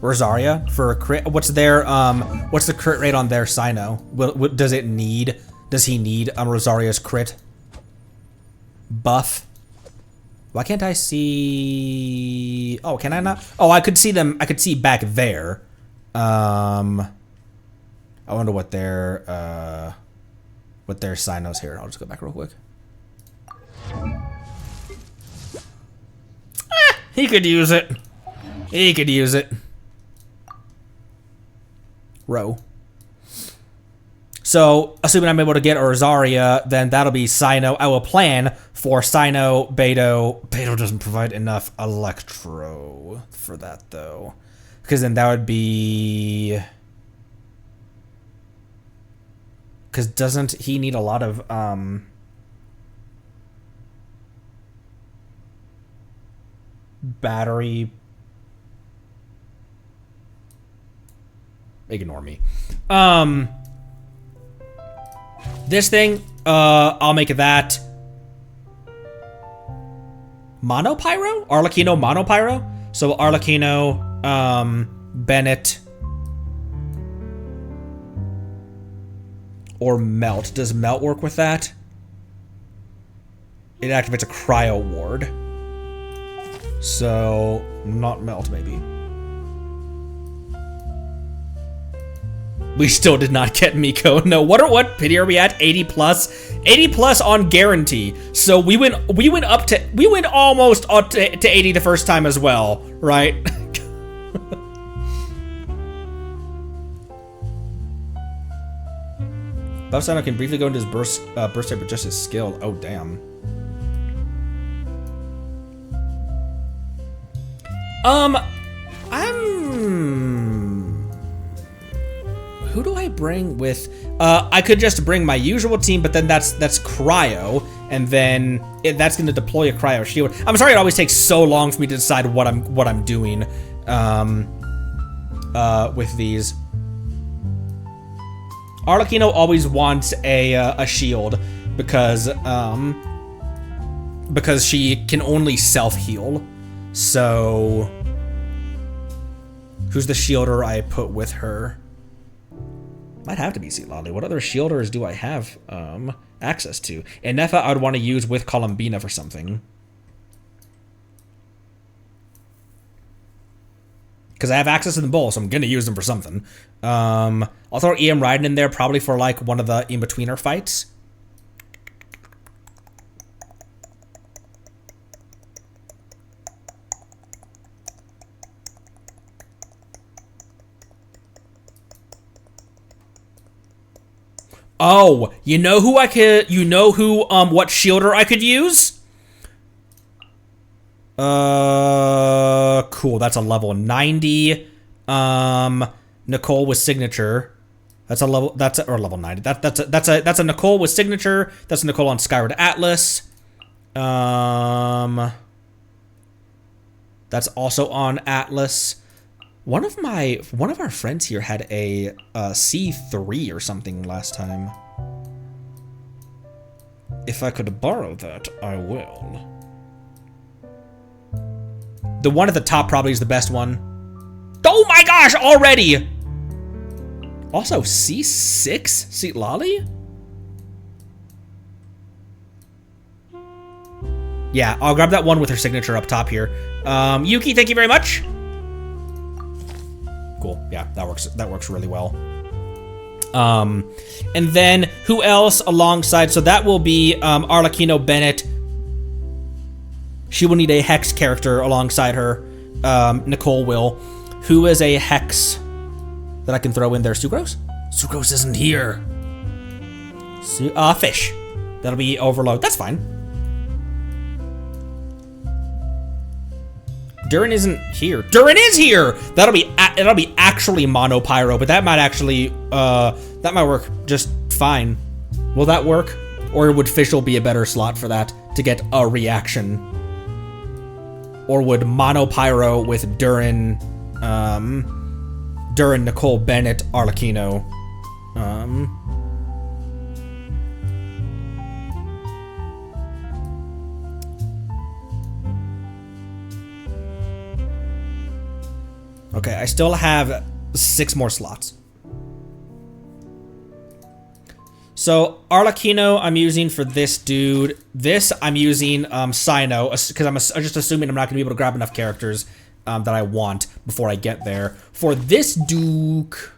Rosaria for a crit. What's the crit rate on their Sino? Does he need Rosaria's crit buff? Why can't I see? Oh, can I not? Oh, I could see them. I could see back there. I wonder what their Sinos here. I'll just go back real quick. He could use it. He could use it. Row. So, assuming I'm able to get a Rosaria, then that'll be Sino. I will plan for Sino, Beto. Beto doesn't provide enough Electro for that, though. Because then that would be... Because doesn't he need a lot of... battery... Ignore me. This thing, I'll make that Monopyro? Arlecchino Monopyro? So Arlecchino, Bennett, or Melt. Does Melt work with that? It activates a Cryo Ward. So, not Melt, maybe. We still did not get Miko. No, what pity are we at? 80 plus? 80 plus on guarantee. So we went almost up to 80 the first time as well, right? Buff Sino can briefly go into his burst type, but just his skill. Oh damn. Who do I bring with? I could just bring my usual team, but then that's cryo, and then that's going to deploy a cryo shield. I'm sorry it always takes so long for me to decide what I'm doing with these. Arlecchino always wants a shield. because she can only self-heal. So who's the shielder I put with her? Might have to be Citlali. What other shielders do I have access to? And Nefa I'd want to use with Columbina for something. Because I have access to them both, so I'm going to use them for something. I'll throw EM Raiden in there probably for like one of the in-betweener fights. Oh, you know who I could, what shielder I could use? Cool, that's a level 90. Nicole with signature. That's a level, or level 90. That's a Nicole with signature. That's a Nicole on Skyward Atlas. That's also on Atlas. One of our friends here had a C3 or something last time. If I could borrow that, I will. The one at the top probably is the best one. Oh my gosh, already! Also, C6? Citlali? Yeah, I'll grab that one with her signature up top here. Yuki, thank you very much. Cool. Yeah, that works really well. And then who else alongside? So that will be Arlecchino Bennett. She will need a Hex character alongside her. Nicole will. Who is a Hex that I can throw in there? Sucrose? Sucrose isn't here. Fish. That'll be Overload. That's fine. Durin isn't here. Durin is here! That'll be actually Mono Pyro, but that might actually, that might work just fine. Will that work? Or would Fischl be a better slot for that to get a reaction? Or would Mono Pyro with Durin, Nicole Bennett, Arlecchino, okay, I still have 6 more slots. So Arlecchino I'm using for this dude. This I'm using Sino, because I'm just assuming I'm not going to be able to grab enough characters that I want before I get there. For this Duke...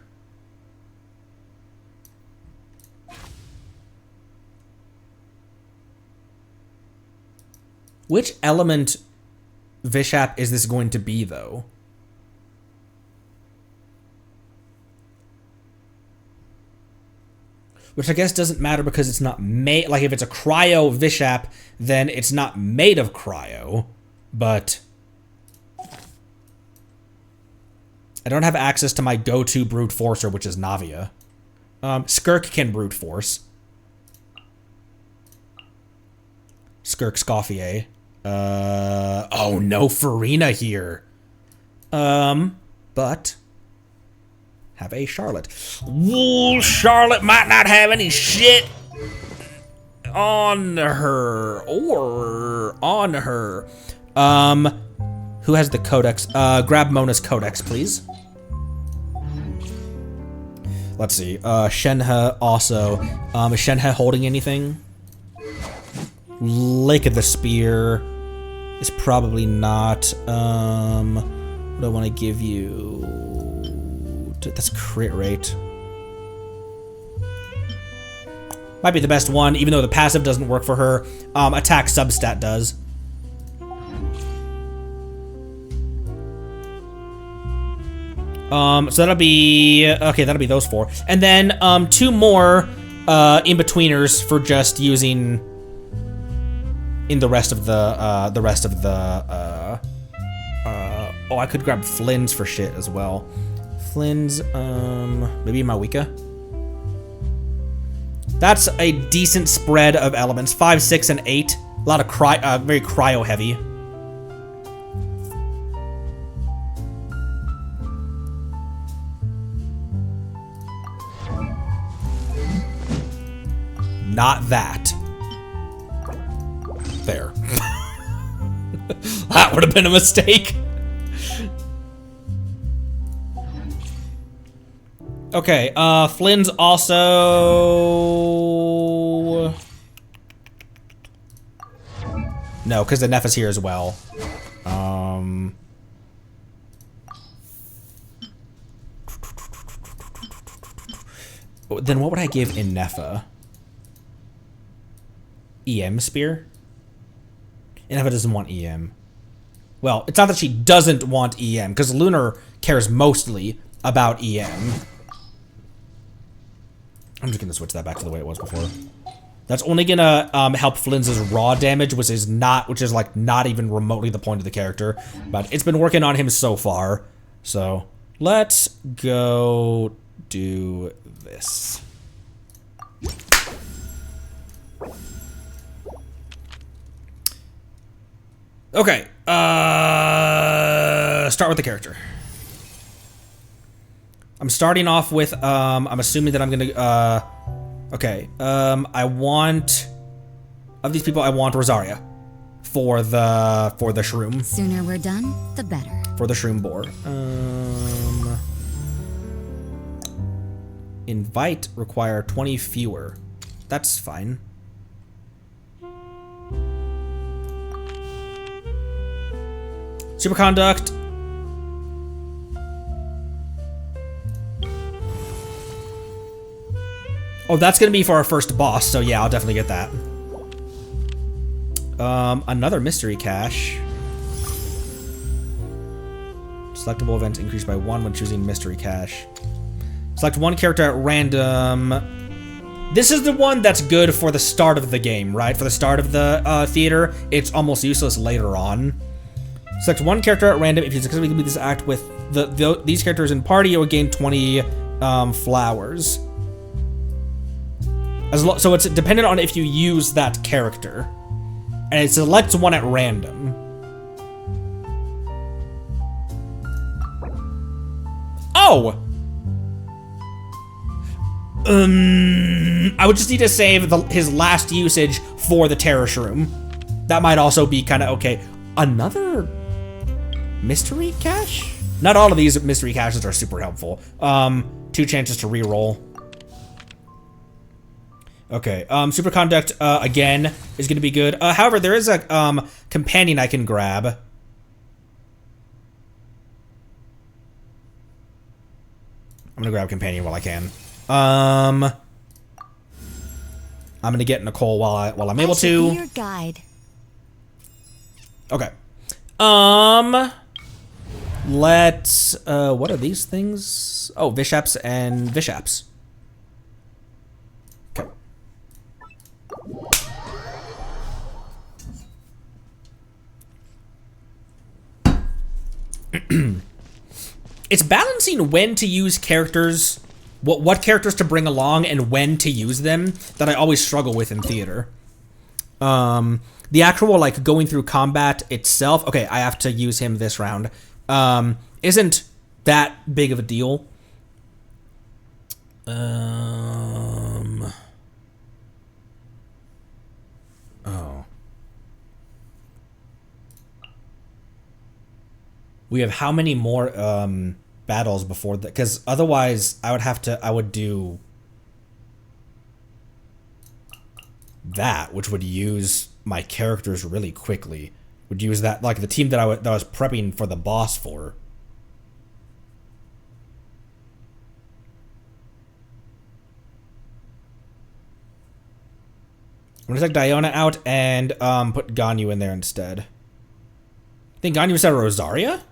Which element Vishap is this going to be, though? Which I guess doesn't matter because it's not made... Like, if it's a Cryo Vishap, then it's not made of Cryo. But... I don't have access to my go-to Brute Forcer, which is Navia. Skirk can Brute Force. Skirk Scoffier. Oh, no Farina here. But... have a Charlotte. Ooh, Charlotte might not have any shit on her. Or on her. Who has the Codex? Grab Mona's Codex, please. Let's see. Shenhe also. Is Shenhe holding anything? Lake of the Spear is probably not. What do I want to give you? That's crit rate. Might be the best one, even though the passive doesn't work for her. Attack substat does. So that'll be... Okay, that'll be those 4. And then 2 more in-betweeners for just using in the rest of the... oh, I could grab Flynn's for shit as well. Flynn's, maybe Mawika. That's a decent spread of elements. 5, 6, and 8. A lot of very cryo heavy. Not that. there. That would have been a mistake. Okay, Flynn's also... No, because the Neff is here as well. Then what would I give in Neffa? EM Spear? Neffa doesn't want EM. Well, it's not that she doesn't want EM, because Lunar cares mostly about EM. I'm just gonna switch that back to the way it was before. That's only gonna help Flynn's raw damage, which is like not even remotely the point of the character. But it's been working on him so far. So let's go do this. Okay, start with the character. I'm starting off with, I'm assuming that I'm gonna, okay, I want, of these people, I want Rosaria for the shroom. Sooner we're done, the better. For the shroom boar. Invite require 20 fewer. That's fine. Superconduct. Oh, that's gonna be for our first boss, so yeah, I'll definitely get that. Another mystery cache. Selectable events increased by 1 when choosing mystery cache. Select one character at random. This is the one that's good for the start of the game, right? For the start of the theater. It's almost useless later on. Select one character at random. If you successfully complete this act with these characters in party, you will gain 20 flowers. So it's dependent on if you use that character. And it selects one at random. Oh! I would just need to save his last usage for the Terror Shroom. That might also be kind of okay. Another mystery cache? Not all of these mystery caches are super helpful. 2 chances to reroll. Okay, Superconduct, again, is gonna be good. However, there is a, companion I can grab. I'm gonna grab companion while I can. I'm gonna get Nicole while I'm able to. Be your guide. Okay. Let's, what are these things? Oh, Vishaps and Vishaps. Okay. It's balancing when to use characters, what characters to bring along and when to use them that I always struggle with in theater. The actual, like, going through combat itself, okay, I have to use him this round, isn't that big of a deal. Oh. We have how many more, battles before that? Because otherwise, I would do that, which would use my characters really quickly. Would use that, like the team that I was prepping for the boss for. I'm gonna take Diona out and put Ganyu in there instead. I think Ganyu instead of Rosaria?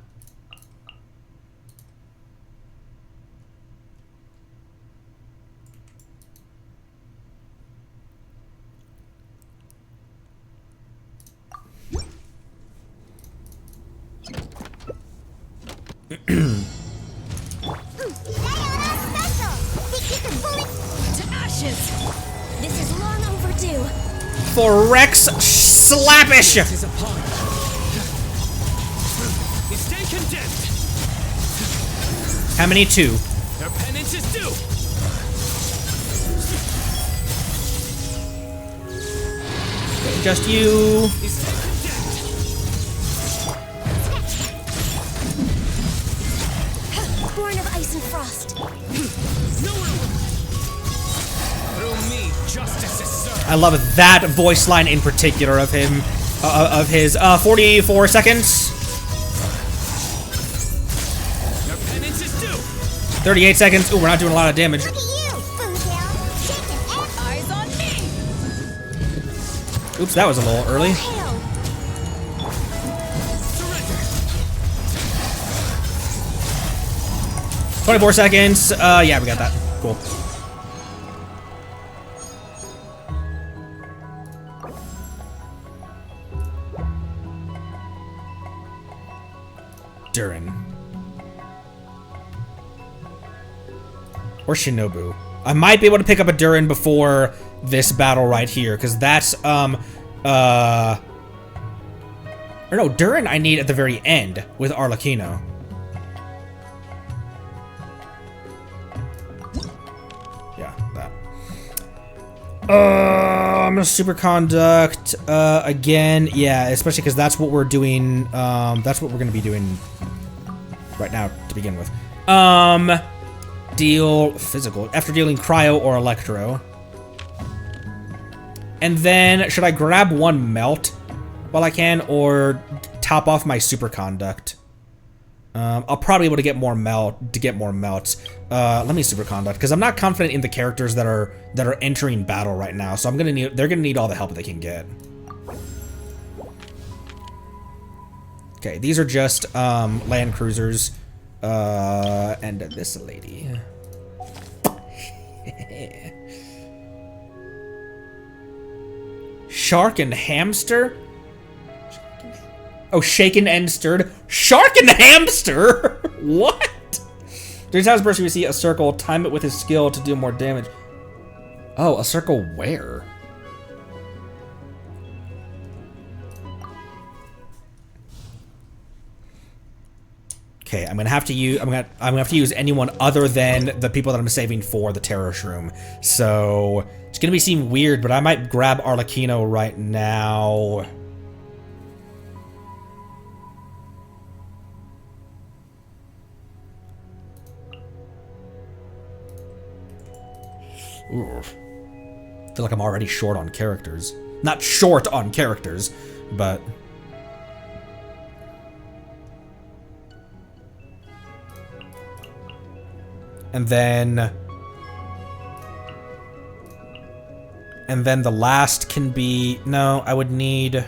This is long overdue. For Rex Slappish! Stay condemned. How many? 2. Their penance is due. just you. Born of ice and frost. Through me, justice is served. I love that voice line in particular of him, of his. 44 seconds. Your penance is due. 38 seconds. Ooh, we're not doing a lot of damage. Look at you, Foodale. Shaking ass. Eyes on me. Oops, that was a little early. Hail. 24 seconds. Yeah, we got that. Cool. Durin. Or Shinobu. I might be able to pick up a Durin before this battle right here, because that's, or no, Durin I need at the very end with Arlecchino. Yeah, that. I'm gonna superconduct, again, yeah, especially because that's what we're doing, that's what we're gonna be doing right now to begin with. Deal physical, after dealing cryo or electro. And then, should I grab one melt while I can, or top off my superconduct? I'll probably be able to get more melts. Let me superconduct, because I'm not confident in the characters that are entering battle right now. So they're gonna need all the help they can get. Okay, these are just land cruisers, and this lady. Shark and hamster? Oh, shaken and stirred. Shark and hamster? What? 3 times per we see a circle, time it with his skill to do more damage. Oh, a circle where? Okay, I'm gonna have to use anyone other than the people that I'm saving for the Terror Shroom. So it's gonna seem weird, but I might grab Arlecchino right now. Ooh. I feel like I'm already short on characters. Not short on characters, but... And then the last can be... No, I would need...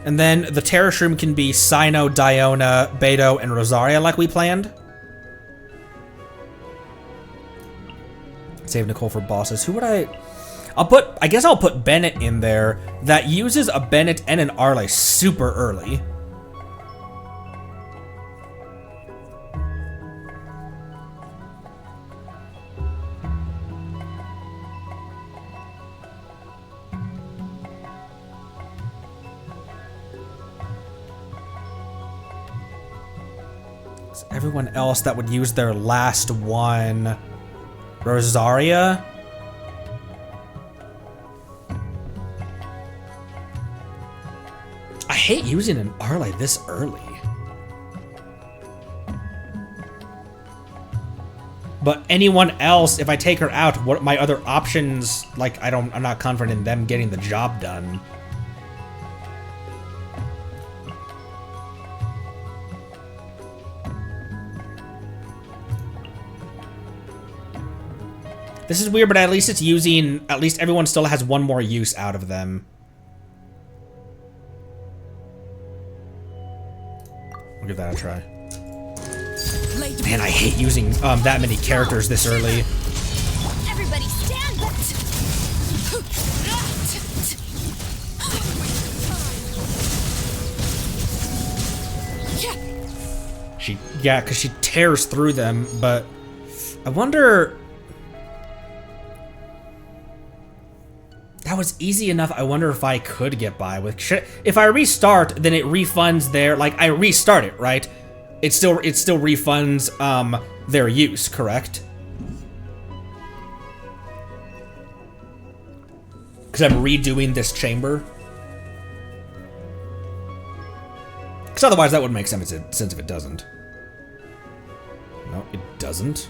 And then the Terror Shroom can be Sino, Diona, Beto, and Rosaria like we planned. Save Nicole for bosses. Who would I guess I'll put Bennett in there. That uses a Bennett and an Arle super early. Everyone else that would use their last one. Rosaria? I hate using an Arle this early. But anyone else, if I take her out, what my other options, like I'm not confident in them getting the job done. This is weird, but at least it's using, at least everyone still has one more use out of them. I'll give that a try. Man, I hate using that many characters this early. Everybody stand back. Yeah, because she tears through them, but I wonder... That was easy enough. I wonder if I could get by with... If I restart, then it refunds their... Like, I restart it, right? It still refunds their use, correct? Because I'm redoing this chamber. Because otherwise that wouldn't make sense if it doesn't. No, it doesn't.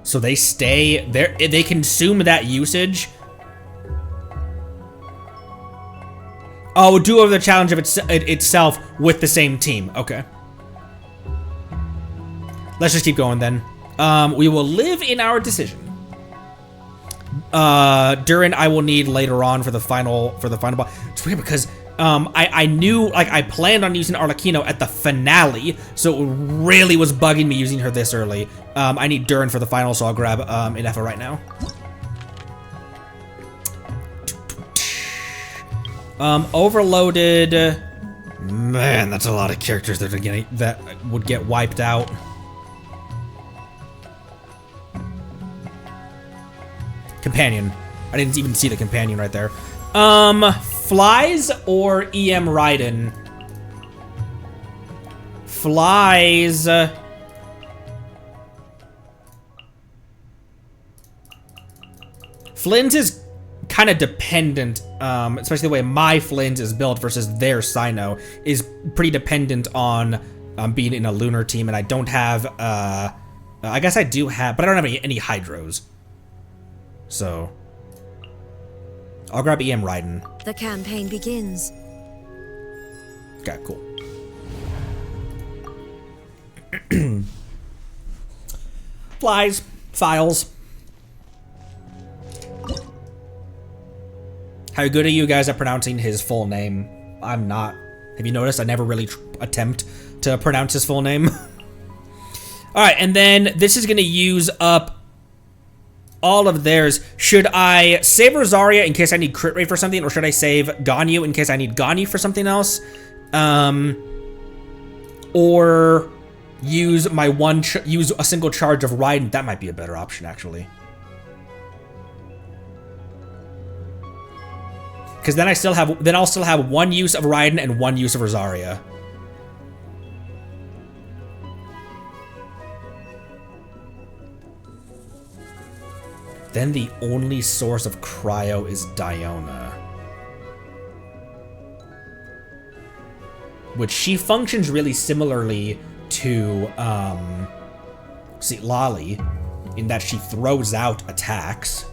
So they stay there. They consume that usage. Oh, do over the challenge of itself with the same team. Okay. Let's just keep going then. We will live in our decision. Durin, I will need later on for the final boss. It's weird because I knew, like, I planned on using Arlecchino at the finale, so it really was bugging me using her this early. I need Durin for the final, so I'll grab Ineffa right now. Overloaded. Man, that's a lot of characters that would get wiped out. Companion. I didn't even see the companion right there. Flies or EM Raiden? Flies. Flynn's is kind of dependent, especially the way my Flynn's is built versus their Sino is pretty dependent on being in a lunar team, and I don't have, I guess I do have, but I don't have any Hydros. So, I'll grab EM Raiden. The campaign begins. Okay, cool. Flies, files. How good are you guys at pronouncing his full name? I'm not. Have you noticed? I never really attempt to pronounce his full name. Alright, and then this is going to use up all of theirs. Should I save Rosaria in case I need crit rate for something, or should I save Ganyu in case I need Ganyu for something else? Or use my use a single charge of Raiden. That might be a better option, actually. Because then I'll still have one use of Raiden and one use of Rosaria. Then the only source of cryo is Diona. Which she functions really similarly to Lali, in that she throws out attacks.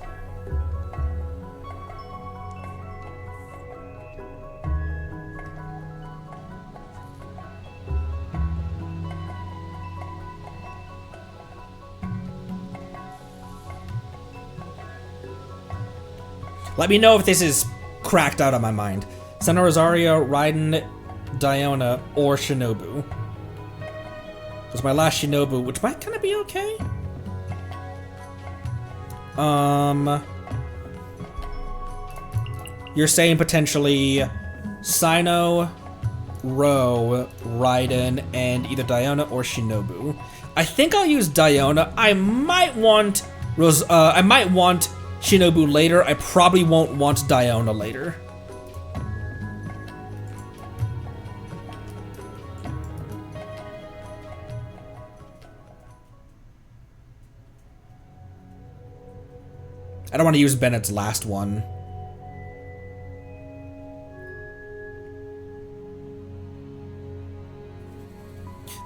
Let me know if this is cracked out on my mind. Senna Rosario, Raiden, Diona, or Shinobu. This was my last Shinobu, which might kind of be okay. You're saying potentially Sino, Ro, Raiden, and either Diona or Shinobu. I think I'll use Diona. I might want Shinobu later. I probably won't want Diona later. I don't want to use Bennett's last one.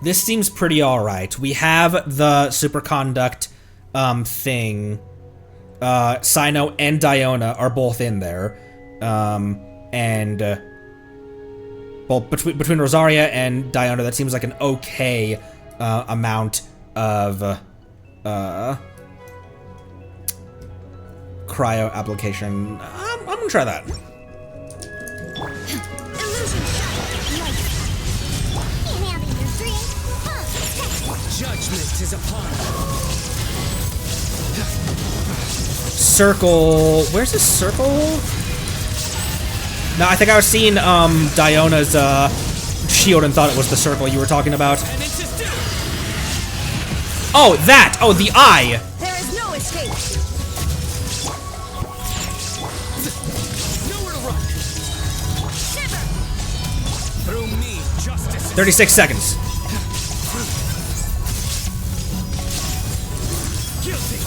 This seems pretty alright. We have the superconduct thing. Sino and Diona are both in there. Well, between Rosaria and Diona, that seems like an okay amount of cryo application. I'm gonna try that. Judgment is upon us. Circle. Where's this circle? No, I think I was seeing Diona's shield and thought it was the circle you were talking about. Oh, that! Oh, the eye! There is no escape. Nowhere to run. Shiver. Through me, justice. 36 seconds. Guilty.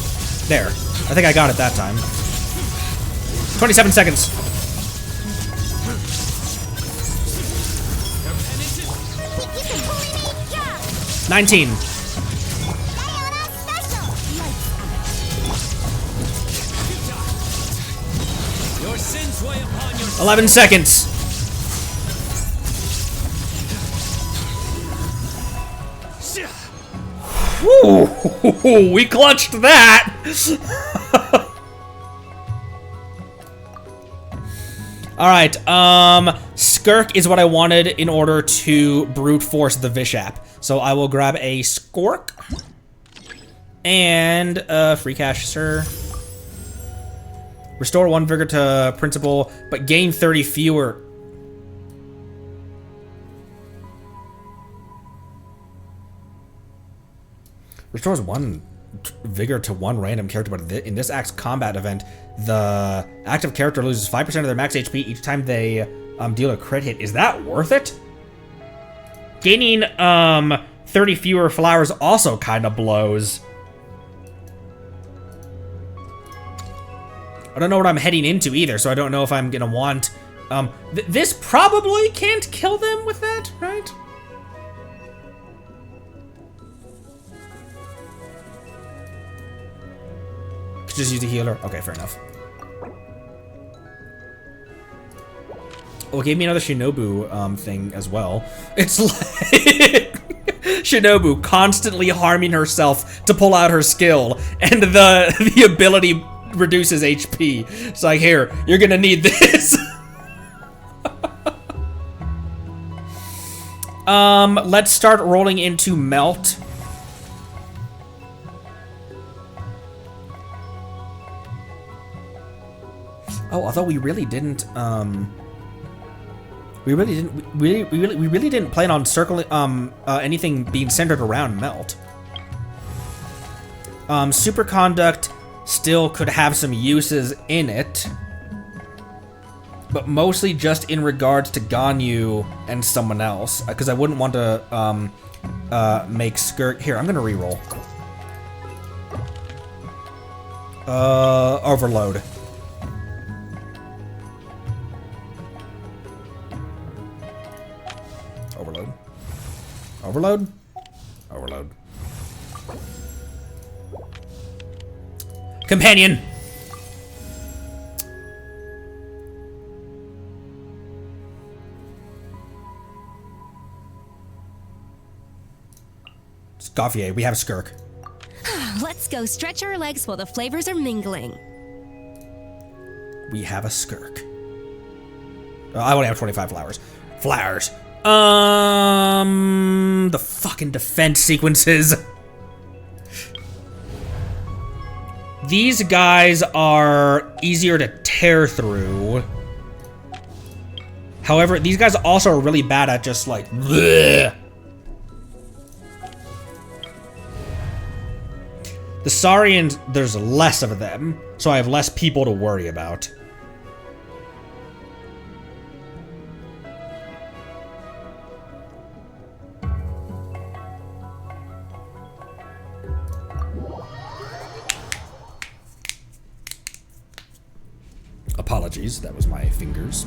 There. I think I got it that time. 27 seconds. Keep it pulling me, yeah. 19. Your sins weigh upon your 11 seconds. Woo! We clutched that. All right. Skirk is what I wanted in order to brute force the Vishap. So I will grab a Skork and free cash, sir. Restore 1 vigor to principal, but gain 30 fewer. Restores 1 vigor to 1 random character, but in this act's combat event, the active character loses 5% of their max HP each time they deal a crit hit. Is that worth it? Gaining 30 fewer flowers also kind of blows. I don't know what I'm heading into either, so I don't know if I'm gonna want... this probably can't kill them with that, right? Could just use a healer. Okay, fair enough. Oh, it gave me another Shinobu thing as well. It's like... Shinobu constantly harming herself to pull out her skill, and the ability reduces HP. It's like, here, you're gonna need this. Let's start rolling into Melt. Oh, although we really didn't, we really didn't plan on circling, anything being centered around Melt. Superconduct still could have some uses in it, but mostly just in regards to Ganyu and someone else, because I wouldn't want to, make Skirk. Here, I'm gonna reroll. Overload. Overload. Overload. Overload. Companion. Gauthier, we have Skirk. Let's go stretch our legs while the flavors are mingling. We have a Skirk. I only have 25 flowers. Flowers. The fucking defense sequences. These guys are easier to tear through. However, these guys also are really bad at just like, bleh. The Saurians, there's less of them, so I have less people to worry about. Apologies, that was my fingers.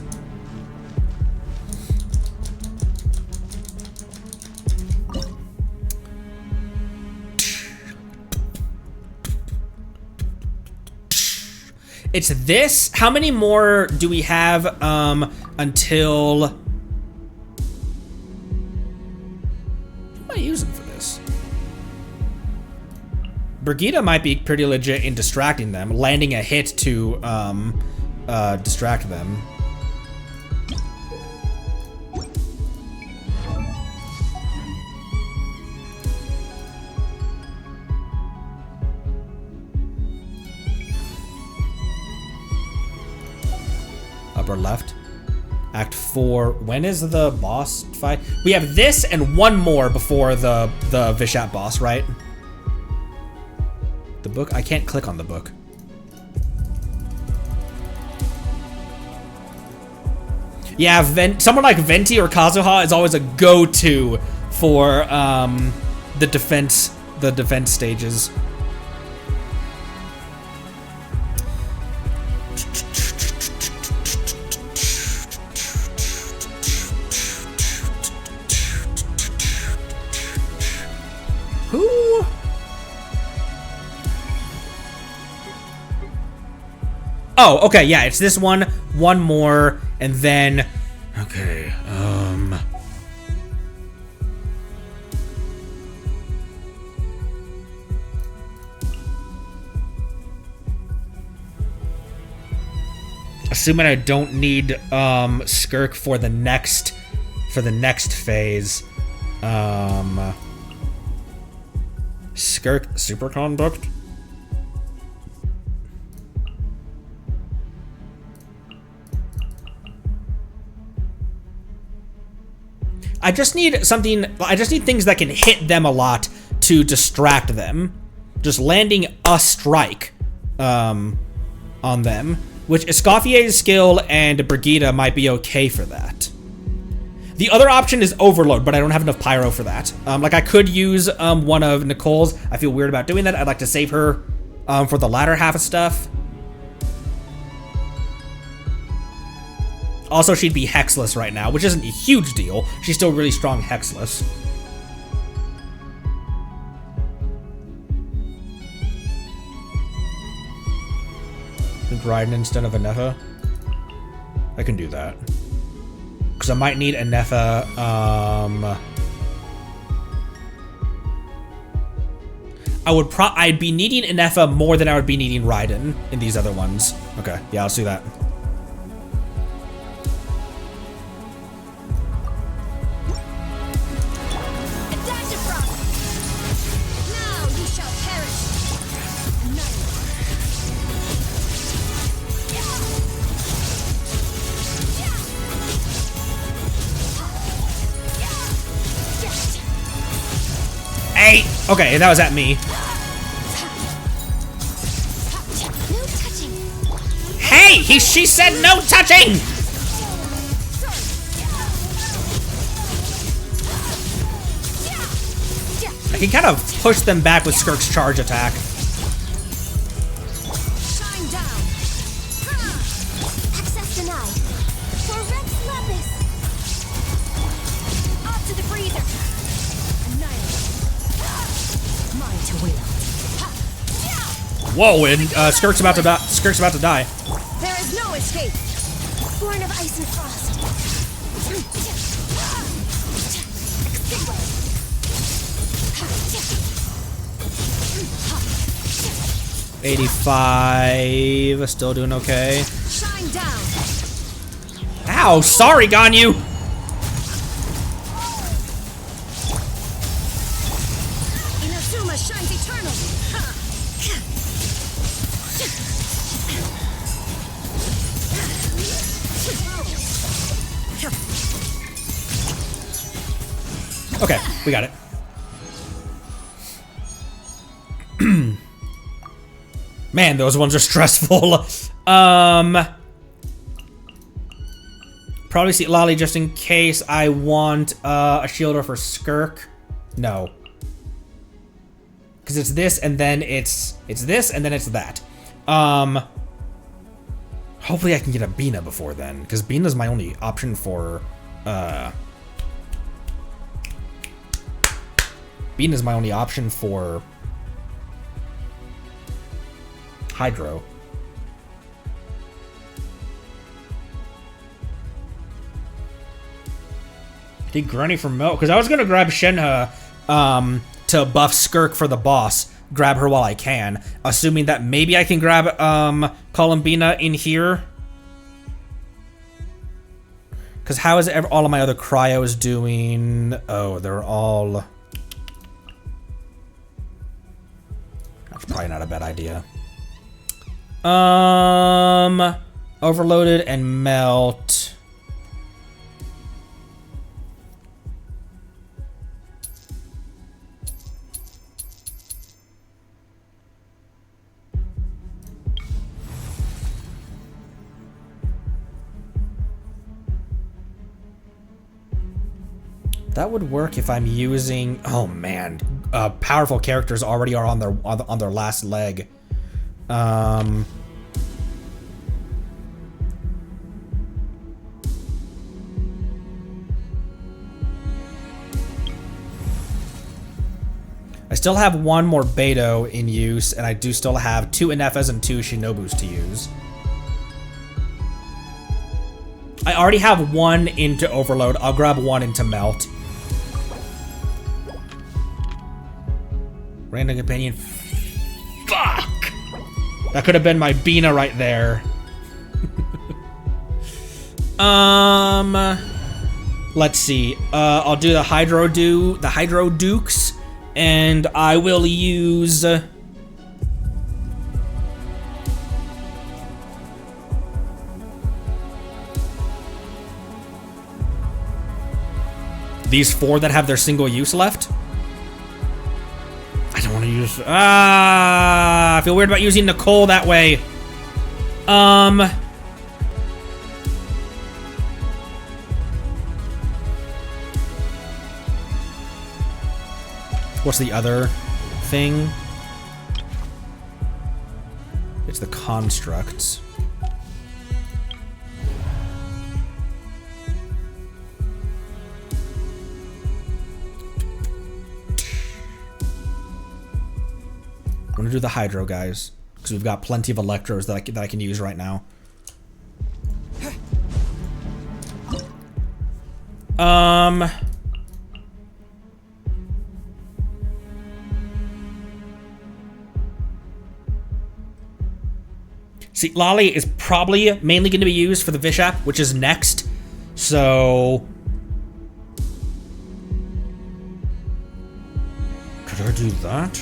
It's this. How many more do we have until... What am I using for this? Brigitte might be pretty legit in distracting them, landing a hit to distract them. Upper left. Act 4. When is the boss fight? We have this and one more before the Vishap boss, right? The book? I can't click on the book. Yeah, someone like Venti or Kazuha is always a go-to for the defense stages. Oh, okay, yeah, it's this one. One more, and then... Okay, assuming I don't need Skirk for the next phase. Skirk Superconduct? I just need things that can hit them a lot to distract them. Just landing a strike on them. Which Escoffier's skill and Brigida might be okay for that. The other option is Overload, but I don't have enough Pyro for that. Like I could use one of Nicole's. I feel weird about doing that. I'd like to save her for the latter half of stuff. Also, she'd be Hexless right now, which isn't a huge deal. She's still really strong Hexless. Raiden instead of Anefa. I can do that. Because I might need Anefa, I'd be needing Anefa more than I would be needing Raiden in these other ones. Okay, yeah, let's do that. Hey! Okay, that was at me. No touching. Hey! She said no touching! I can kind of push them back with Skirk's charge attack. Shine down. Access denied. For Rex Lapis. Up to the breather. Whoa, and Skirk's about to die. Skirk's about to die. There is no escape. Born of ice and frost. 85. Still doing okay. Shine down. Ow, sorry, Ganyu. Inazuma shines eternal. Okay, we got it. Man, those ones are stressful. Probably see Lolly just in case I want a shielder for Skirk. No. Because it's this and then it's this and then it's that. Hopefully I can get a Bina before then, because Bina's my only option for Bina's my only option for Hydro. Did Granny from Melt? Because I was gonna grab Shenhe to buff Skirk for the boss. Grab her while I can, assuming that maybe I can grab Columbina in here. Because how is all of my other cryos doing? Oh, they're all... That's probably not a bad idea. Overloaded and Melt. That would work if I'm using... Oh man, powerful characters already are on their last leg. I still have one more Beto in use, and I do still have 2 Inefas and 2 Shinobus to use. I already have one into Overload. I'll grab one into Melt. Random companion. Fuck! That could have been my Bina right there. Let's see. I'll do the Hydro Dukes, and I will use these 4 that have their single use left. I don't want to use... I feel weird about using Nicole that way. What's the other thing? It's the constructs. I'm gonna do the Hydro guys because we've got plenty of Electros that I can use right now. See, Lolly is probably mainly going to be used for the Vishap, which is next. So could I do that?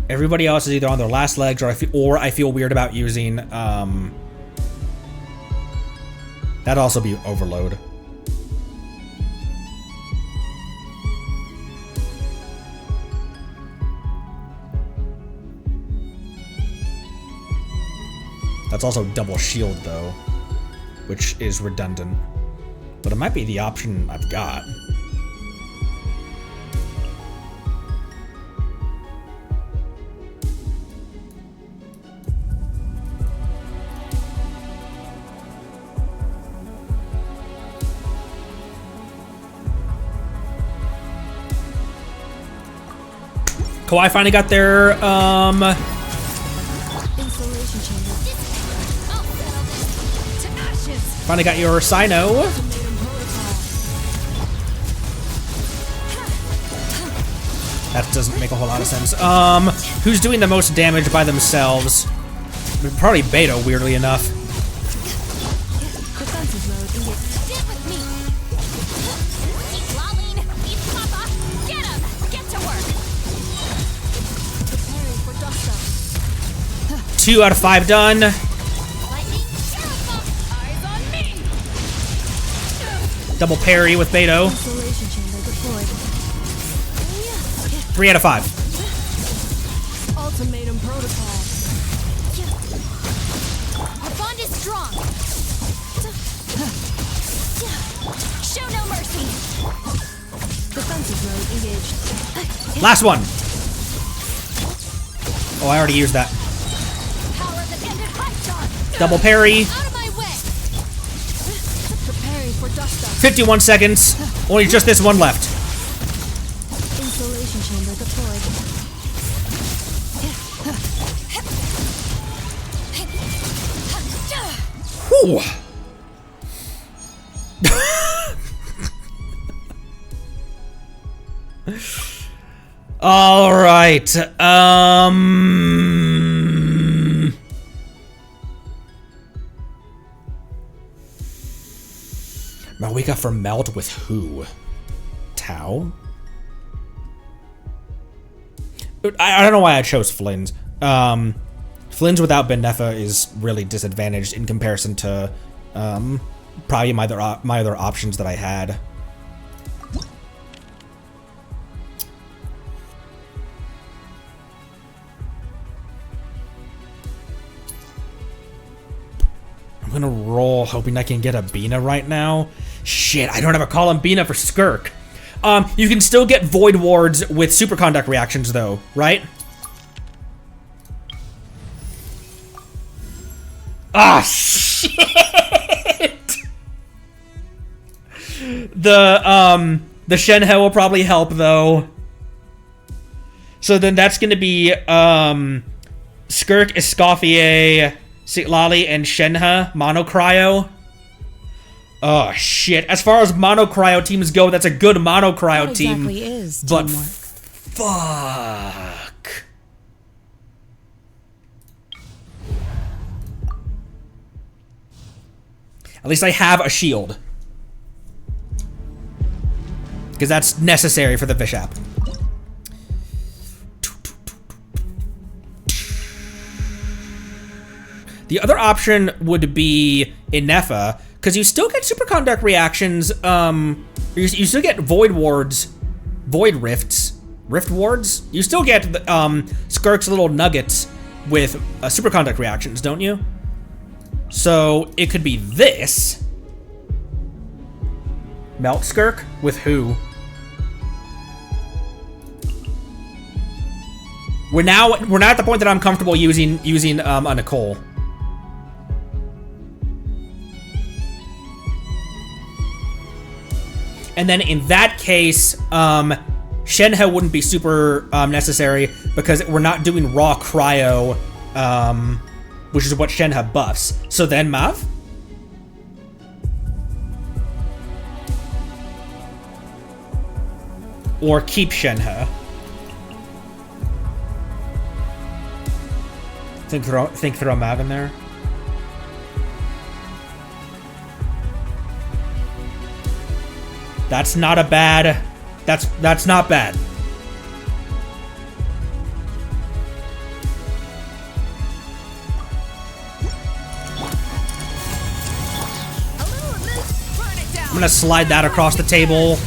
Everybody else is either on their last legs, or I feel weird about using. That'd also be Overload. That's also double shield though, which is redundant. But it might be the option I've got. Kawaii finally got their Installation chamber. To ashes. finally got your Sino. That doesn't make a whole lot of sense. Who's doing the most damage by themselves? Probably Beta, weirdly enough. Defensive mode engaged. Get with me. Lolling, eat Papa. Get him. Get to work. Preparing for dust up. 2 out of 5 done. Lightning, terrible. Eyes on me. Double parry with Beto. Installation chamber deployed. 3 out of 5. Ultimatum protocol. Our bond is strong. Show no mercy. Defensive mode engaged. Last one. Oh, I already used that. Power of the ended Python. Double parry. Out of my way. Preparing for dust up. 51 seconds. Only just this one left. Installation chamber deployed. Whew. All right. Malwika for Melt with who? Tau? I don't know why I chose Flynn's. Flynn's without Benefa is really disadvantaged in comparison to probably my other options that I had. I'm gonna roll hoping I can get a Bina right now. Shit, I don't have a column Bina for Skirk. You can still get Void Wards with Superconduct reactions though, right? Ah, shit! The Shenhe will probably help though. So then that's gonna be Skirk, Escoffier, Lali and Shenhe, monocryo. Oh, shit. As far as monocryo teams go, that's a good monocryo What team. exactly is But teamwork? fuck. At least I have a shield. Because that's necessary for the fish app. The other option would be Inefa, because you still get superconduct reactions, you still get void wards, void rifts, rift wards. You still get Skirk's little nuggets with superconduct reactions, don't you? So it could be this. Melt Skirk with who? We're now at the point that I'm comfortable using a Nicole. And then in that case, Shenhe wouldn't be super necessary because we're not doing raw cryo, which is what Shenhe buffs. So then Mav? Or keep Shenhe. Think throw Mav in there. That's not a bad. That's not bad. I'm gonna slide that across the table.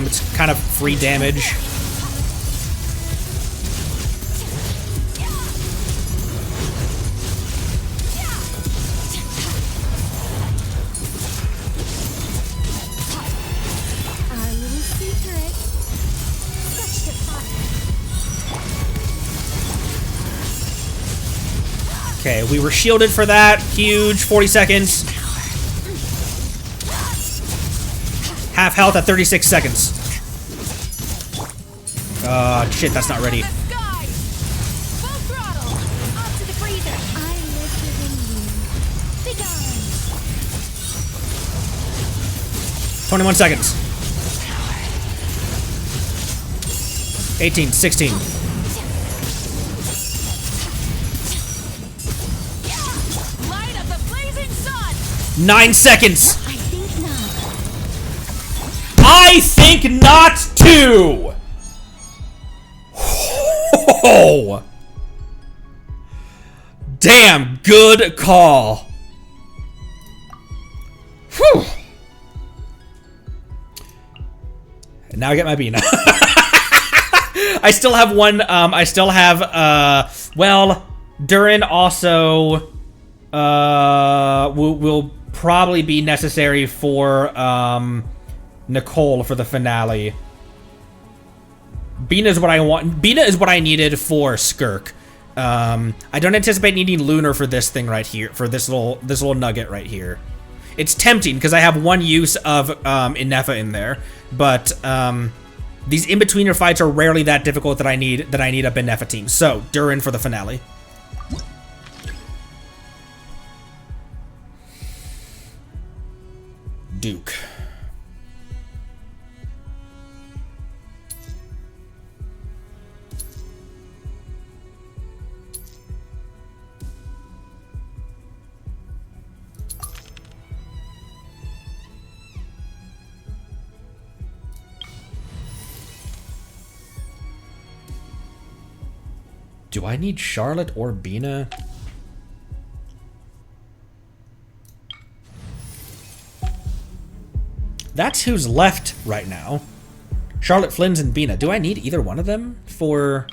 It's kind of free damage. Okay, we were shielded for that. Huge. 40 seconds. Half health at 36 seconds. Shit, that's not ready. 21 seconds. 18, 16. Light up the blazing sun. 9 seconds. I think not. I think not too. Oh. Damn, good call. Whew. And now I get my Bina. I still have one, well, Durin also, will probably be necessary for, Nicole for the finale. Bina is what I want. Bina is what I needed for Skirk. I don't anticipate needing Lunar for this thing right here, for this little nugget right here. It's tempting because I have one use of Inefa in there, but these in-betweener fights are rarely that difficult that I need a Inefa team. So Durin for the finale. Duke. Do I need Charlotte or Bina? That's who's left right now. Charlotte, Flynn's, and Bina. Do I need either one of them for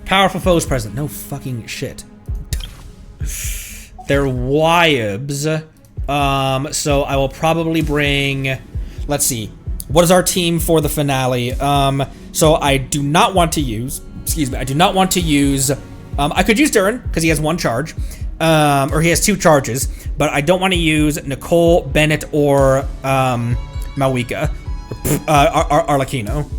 powerful foes present? No fucking shit. They're Wyebs. So I will probably bring... Let's see. What is our team for the finale? So I do not want to use... Excuse me. I do not want to use... I could use Durin, because he has one charge. Or he has 2 charges. But I don't want to use Nicole, Bennett, or Mawika. Arlecchino.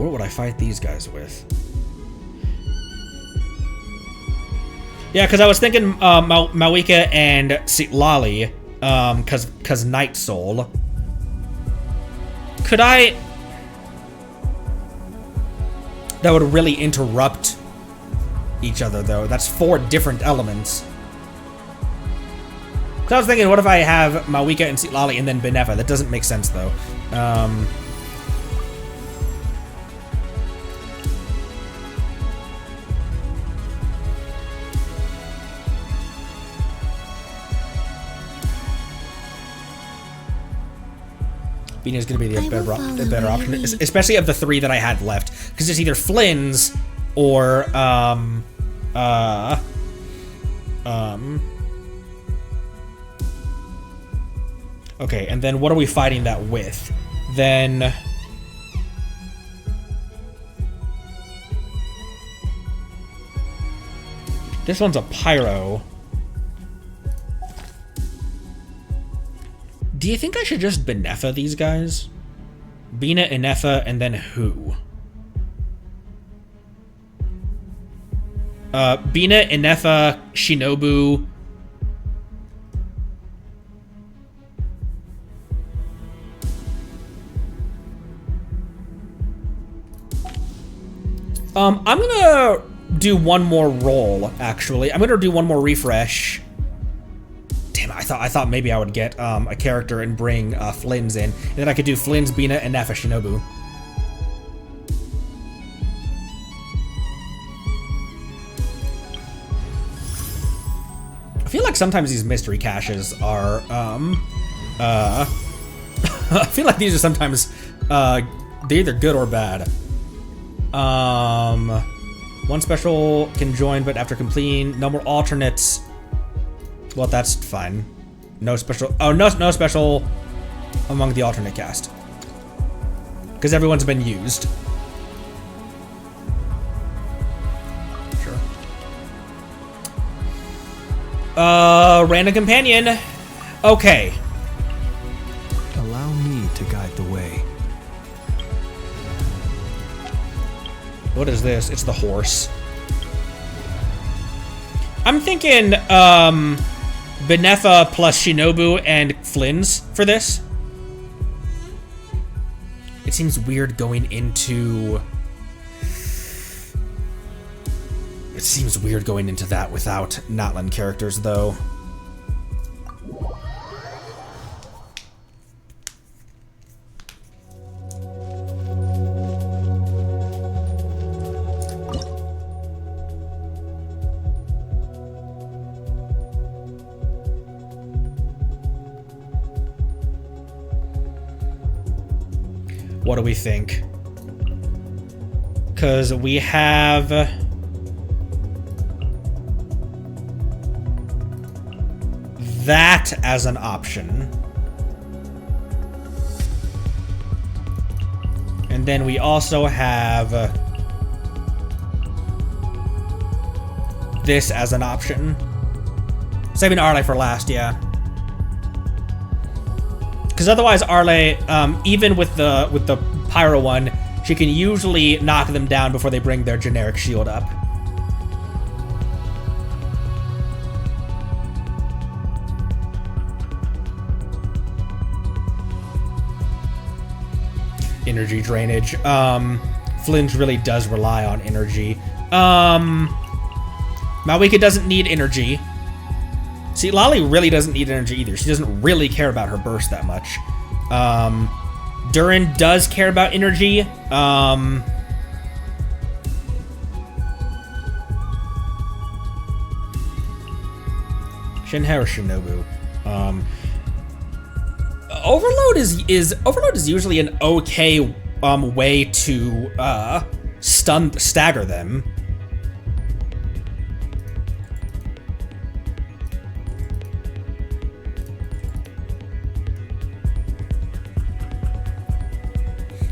what would I fight these guys with? Yeah, because I was thinking Mawika and Lali, because Night Soul. Could I... That would really interrupt each other, though. That's 4 different elements. So I was thinking, what if I have Mawika and Lali and then Benefa? That doesn't make sense, though. Bina's gonna be the better option, especially of the 3 that I had left, because it's either Flynn's or okay, and then what are we fighting that with? Then this one's a pyro. Do you think I should just Benefa these guys? Bina, Inefa, and then who? Bina, Inefa, Shinobu. I'm gonna do one more roll, actually. I'm gonna do one more refresh. Damn, I thought maybe I would get a character and bring Flynn's in, and then I could do Flynn's, Bina, and Nefa Shinobu. I feel like sometimes these mystery caches are I feel like these are sometimes they're either good or bad. One special can join, but after completing, no more alternates. Well, that's fine. No special. Oh, no special among the alternate cast, because everyone's been used. Sure. Random companion. Okay. Allow me to guide the way. What is this? It's the horse. I'm thinking, Benefa plus Shinobu and Flynn's for this. It seems weird going into... It seems weird going into that without Natlan characters, though. What do we think? Because we have... that as an option. And then we also have... this as an option. Saving Arle for last, yeah. Because otherwise, Arle, even with the Pyro one, she can usually knock them down before they bring their generic shield up. Energy drainage. Flinge really does rely on energy. Mawika doesn't need energy. See, Lali really doesn't need energy either. She doesn't really care about her burst that much. Durin does care about energy. Shinhei or Shinobu. Overload is usually an okay way to stagger them.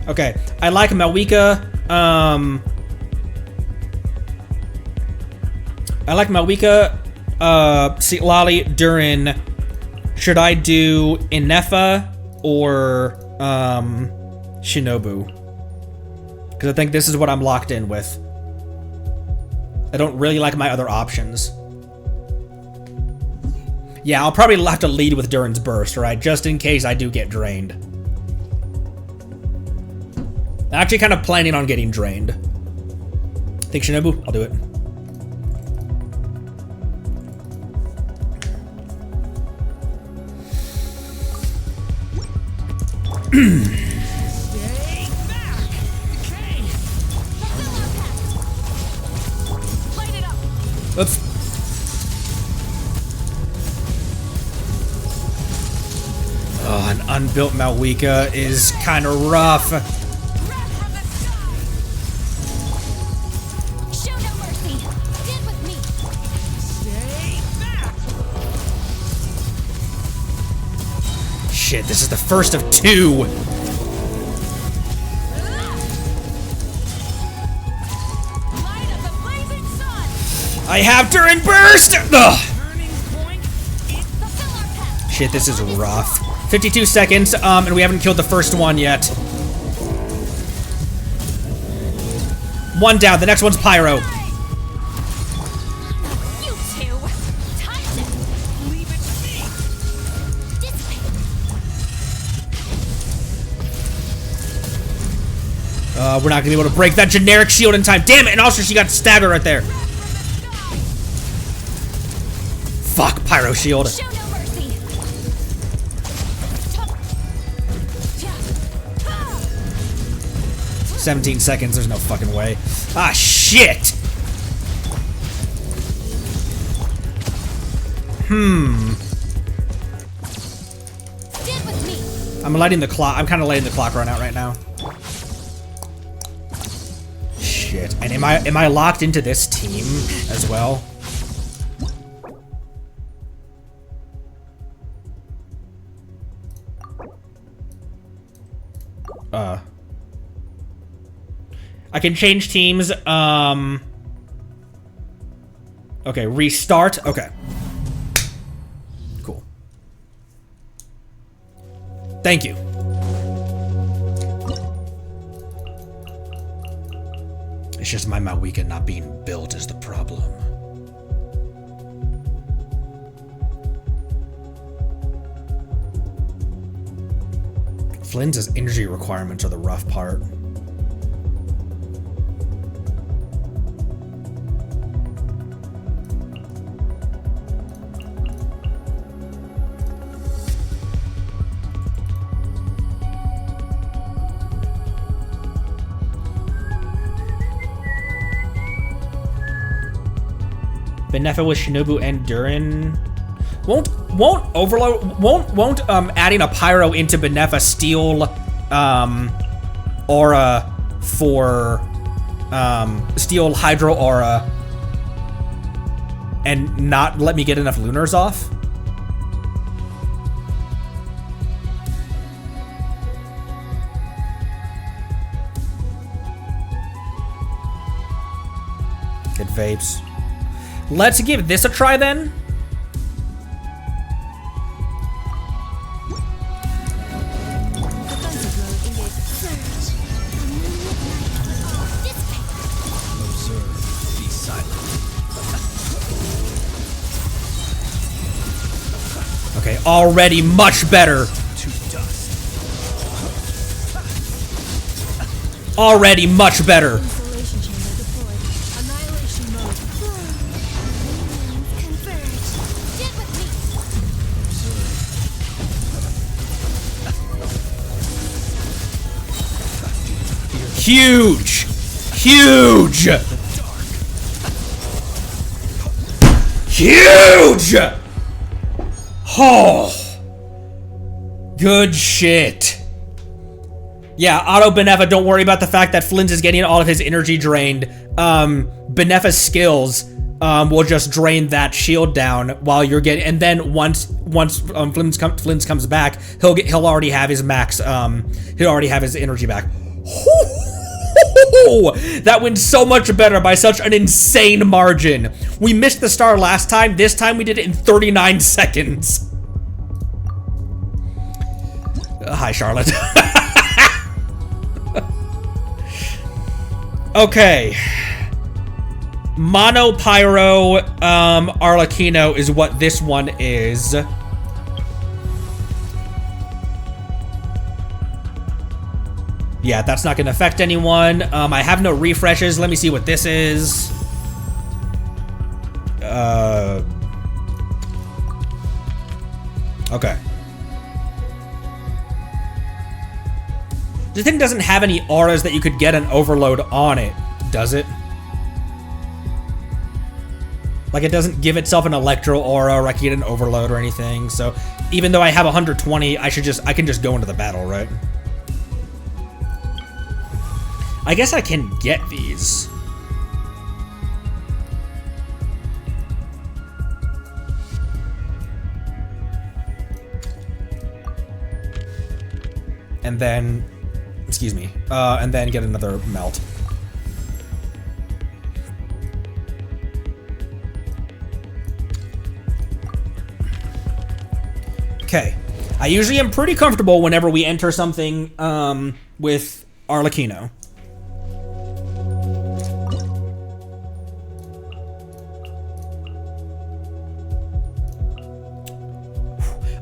Okay, I like Mawika. I like Mawika, Lali, Durin. Should I do Inefa or Shinobu? Because I think this is what I'm locked in with. I don't really like my other options. Yeah, I'll probably have to lead with Durin's Burst, right? Just in case I do get drained. I'm actually kind of planning on getting drained. Think Shinobu? I'll do it. Stay back. Okay. Light it up. Oops. Oh, an unbuilt Malwika is kind of rough. Show no mercy. Stand with me. Stay back. Shit, this is the first of 2. Light of the blazing sun. I have Durin Burst! Ugh. Turning point. Fulfill our path. Shit, this is rough. 52 seconds, and we haven't killed the first one yet. One down, the next one's Pyro. You two. Time to Leave it to me. We're not gonna be able to break that generic shield in time. Damn it, and also she got stagger right there. Fuck, Pyro shield. Show no mercy. 17 seconds, there's no fucking way. Ah, shit! Stand with me. I'm letting the clock, I'm kind of letting the clock run out right now. Shit, and am I locked into this team as well? I can change teams, okay, restart, okay. Cool. Thank you. It's just my Malwika not being built is the problem. Flynn's energy requirements are the rough part. Benefa with Shinobu and Durin. Won't adding a Pyro into Benefa steal aura for steal Hydro aura and not let me get enough lunars off? Get vapes. Let's give this a try then. Observe. Be silent. Okay, already much better. To dust. Already much better. Isolation chamber deployed. Annihilation mode. Converge. Stand with me. Huge! Huge! Huge! Oh! Good shit. Yeah, Auto Benefa, don't worry about the fact that Flint is getting all of his energy drained. Benefa's skills will just drain that shield down while you're getting, and then once Flint comes back, he'll already have his max. He'll already have his energy back. That went so much better by such an insane margin. We missed the star last time. This time we did it in 39 seconds. Hi, Charlotte. Okay. Mono Pyro Arlecchino is what this one is. Yeah, that's not gonna affect anyone. I have no refreshes. Let me see what this is. Okay. The thing doesn't have any auras that you could get an overload on it, does it? Like, it doesn't give itself an electro aura or I can get an overload or anything. So even though I have 120, I can just go into the battle, right? I guess I can get these. And then, excuse me, and then get another melt. Okay. I usually am pretty comfortable whenever we enter something with Arlecchino.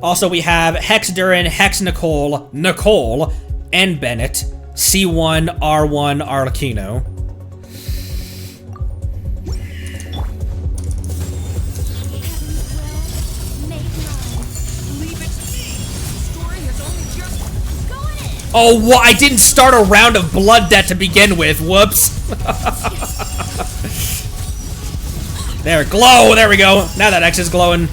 Also, we have Hex Durin, Hex Nicole, and Bennett. C1, R1, Arlecchino. Oh, what? I didn't start a round of blood debt to begin with. Whoops. There, glow. There we go. Now that X is glowing.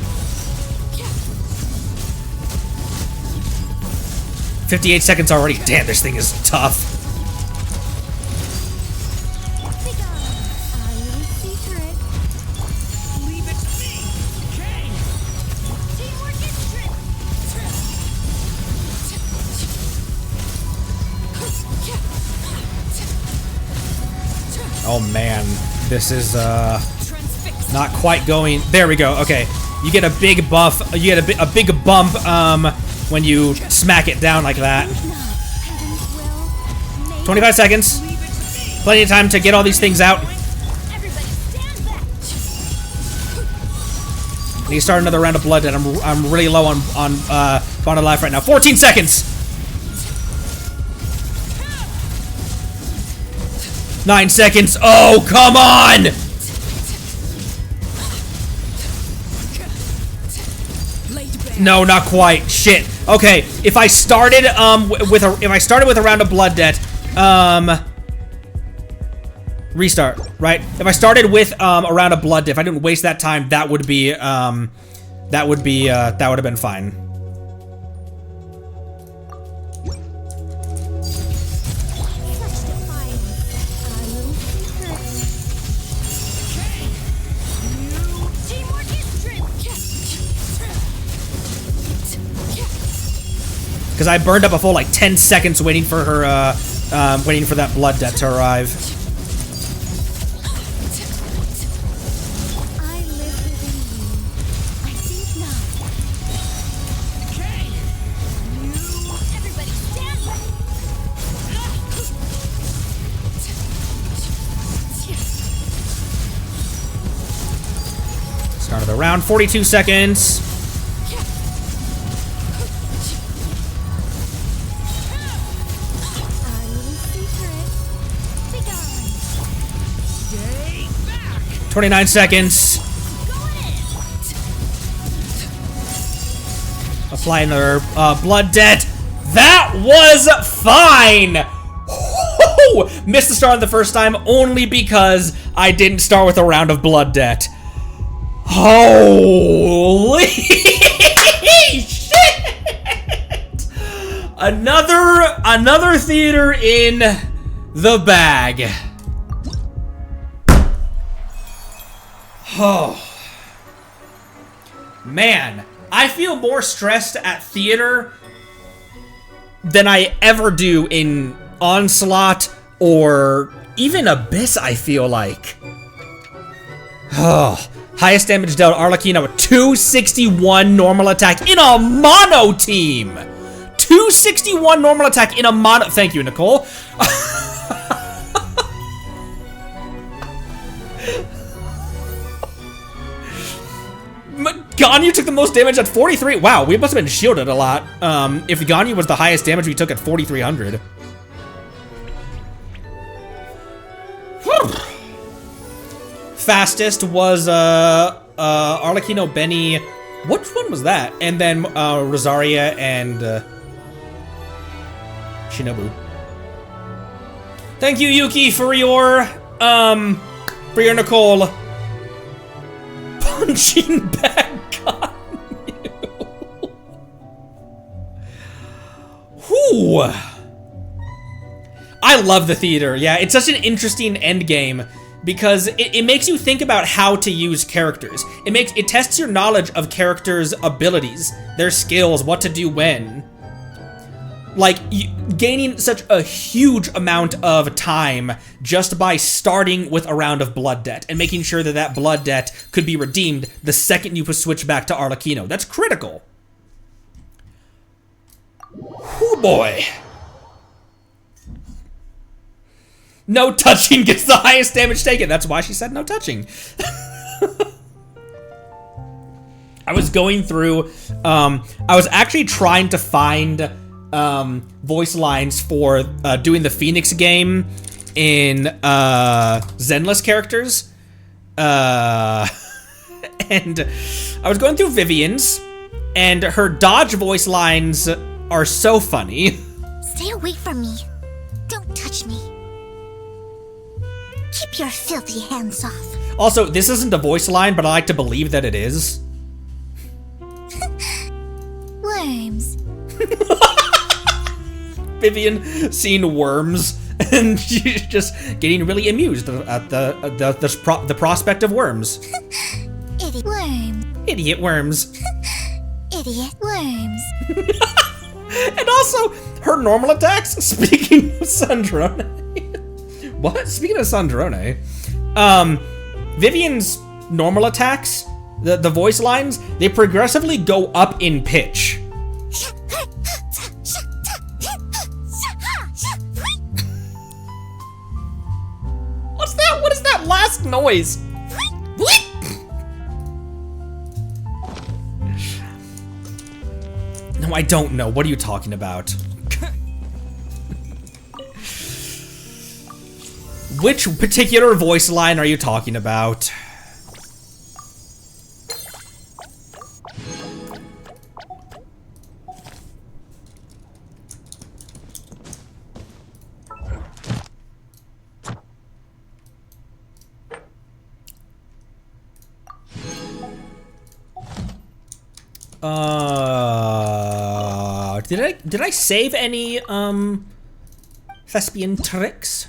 58 seconds already. Damn, this thing is tough. Oh man, this is not quite going. There we go. Okay, you get a big buff. You get a big bump when you smack it down like that. 25 seconds. Plenty of time to get all these things out. I need to start another round of blood, and I'm really low on bottom life right now. 14 seconds. 9 seconds. Oh, come on! No, not quite. Shit. Okay, if I started with a round of blood debt, restart, right? If I started with a round of blood debt, if I didn't waste that time, that would have been fine. Because I burned up a full like 10 seconds waiting for her, waiting for that blood debt to arrive. I live within you. I think not. Okay. Everybody stand back. Start of the round, 42 seconds. Our little secret. Be gone. 29 seconds. Apply another blood debt. That was fine. Missed the start on the first time only because I didn't start with a round of blood debt. Holy shit! Another theater in the bag. Oh. Man, I feel more stressed at theater than I ever do in Onslaught or even Abyss, I feel like. Oh. Highest damage dealt, Arlecchino with 261 normal attack in a mono team! 261 normal attack in a mono- Thank you, Nicole. Ganyu took the most damage at 43. Wow, we must have been shielded a lot. If Ganyu was the highest damage we took at 4,300. Fastest was Arlecchino, Benny. Which one was that? And then Rosaria and Shinobu. Thank you, Yuki, for your Nicole punching back on you. Whew. I love the theater. Yeah, it's such an interesting end game because it makes you think about how to use characters. It tests your knowledge of characters' abilities, their skills, what to do when. Like, gaining such a huge amount of time just by starting with a round of blood debt and making sure that that blood debt could be redeemed the second you switch back to Arlecchino. That's critical. Oh boy. No touching gets the highest damage taken. That's why she said no touching. I was going through, I was actually trying to find voice lines for doing the Phoenix game in Zenless characters. And I was going through Vivian's, and her dodge voice lines are so funny. Stay away from me. Don't touch me. Keep your filthy hands off. Also, this isn't a voice line, but I like to believe that it is. Worms. Vivian seeing worms, and she's just getting really amused at the prospect of worms. Idiot worms. Idiot worms. Idiot worms. And also, her normal attacks, speaking of Sandrone. What? Speaking of Sandrone, Vivian's normal attacks, the voice lines, they progressively go up in pitch. What's that? What is that last noise? No, I don't know. What are you talking about? Which particular voice line are you talking about? Did I save any thespian tricks?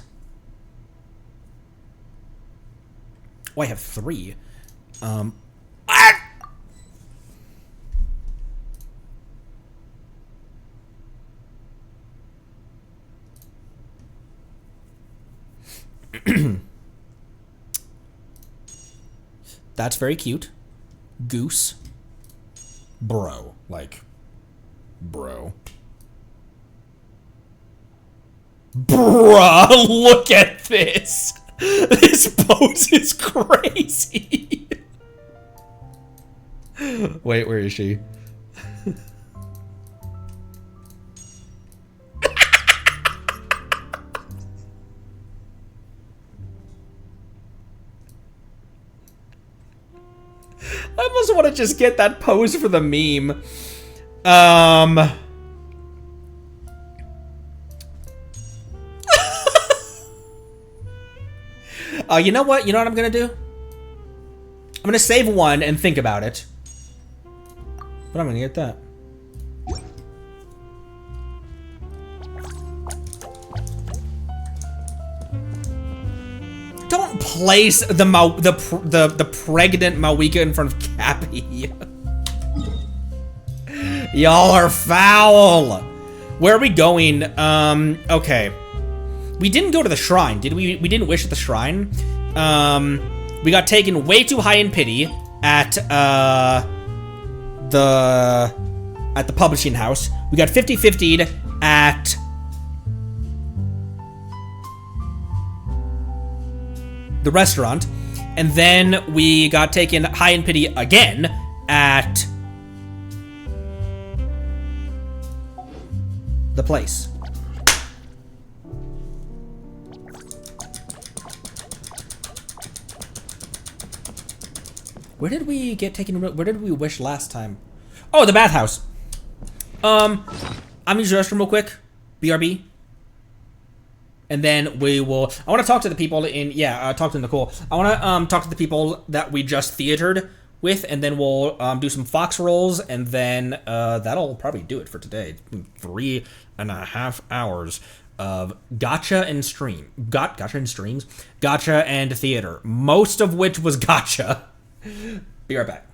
Oh, I have 3. That's very cute. Goose. Bro. Like, bro. Bruh, look at this. This pose is crazy. Wait, where is she? I almost want to just get that pose for the meme. You know what? You know what I'm gonna do? I'm gonna save one and think about it. But I'm gonna get that. Don't place the pregnant Mawika in front of Cappy. Y'all are foul. Where are we going? Okay. We didn't go to the shrine, did we? We didn't wish at the shrine. We got taken way too high in pity at the publishing house. We got 50-50'd at the restaurant, and then we got taken high in pity again at the place. Where did we get taken? Where did we wish last time? Oh, the bathhouse. I'm gonna use the restroom real quick. BRB. And then we will. I want to talk to the people in. Yeah, talk to Nicole. I want to talk to the people that we just theatered with, and then we'll do some Fox rolls, and then that'll probably do it for today. 3.5 hours of gotcha and stream. Gotcha and streams. Gotcha and theater. Most of which was gotcha. Be right back.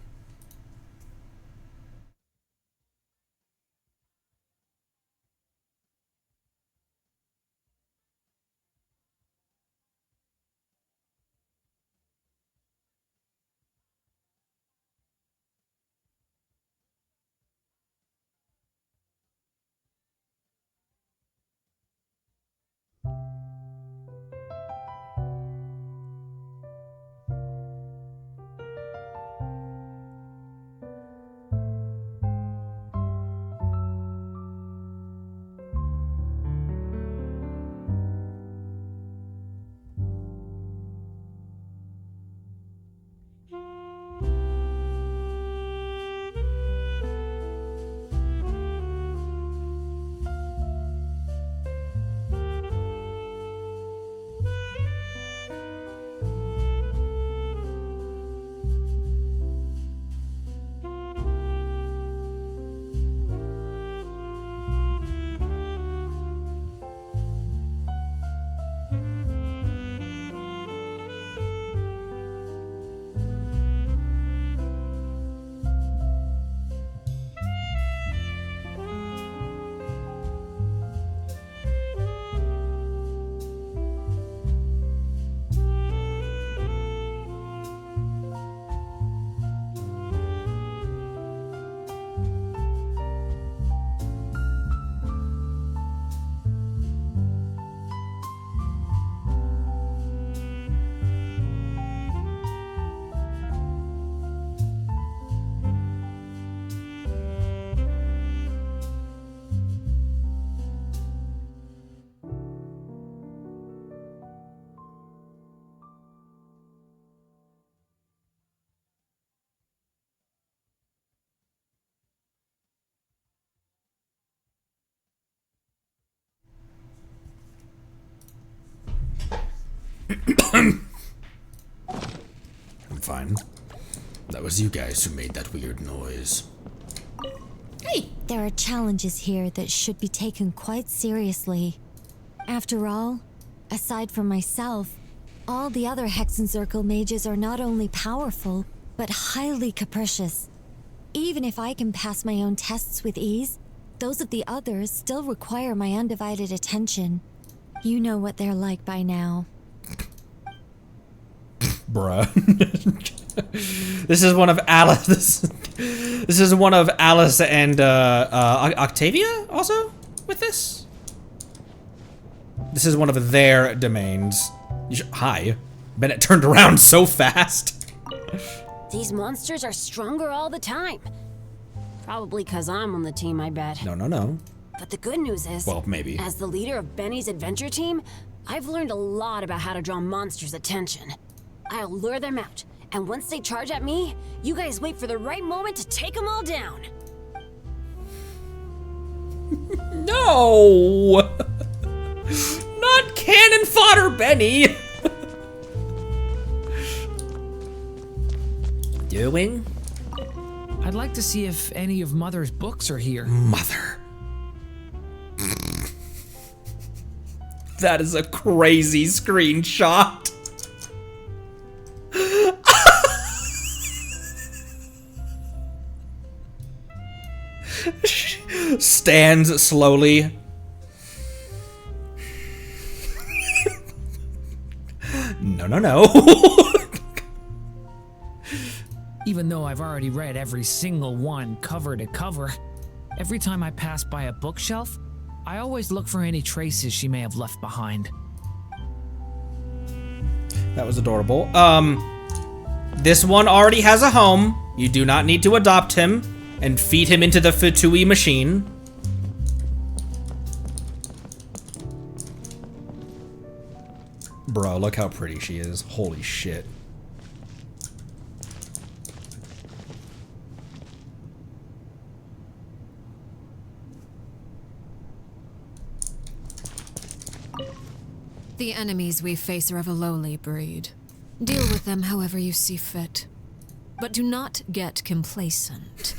I'm fine. That was you guys who made that weird noise. Hey! There are challenges here that should be taken quite seriously. After all, aside from myself, all the other Hexenzirkel mages are not only powerful, but highly capricious. Even if I can pass my own tests with ease, those of the others still require my undivided attention. You know what they're like by now. Bruh. This is one of Alice. This is one of Alice and Octavia also with this. This is one of their domains. Hi, Bennett turned around so fast. These monsters are stronger all the time. Probably because I'm on the team, I bet. No. But the good news is, well, maybe. As the leader of Benny's adventure team, I've learned a lot about how to draw monsters' attention. I'll lure them out, and once they charge at me, you guys wait for the right moment to take them all down. No! Not cannon fodder, Benny! Doing? I'd like to see if any of Mother's books are here. Mother. That is a crazy screenshot. Stands slowly. No. Even though I've already read every single one cover to cover, every time I pass by a bookshelf, I always look for any traces she may have left behind. That was adorable. This one already has a home. You do not need to adopt him and feed him into the Fatui machine. Bro, look how pretty she is. Holy shit. The enemies we face are of a lowly breed. Deal with them however you see fit. But do not get complacent.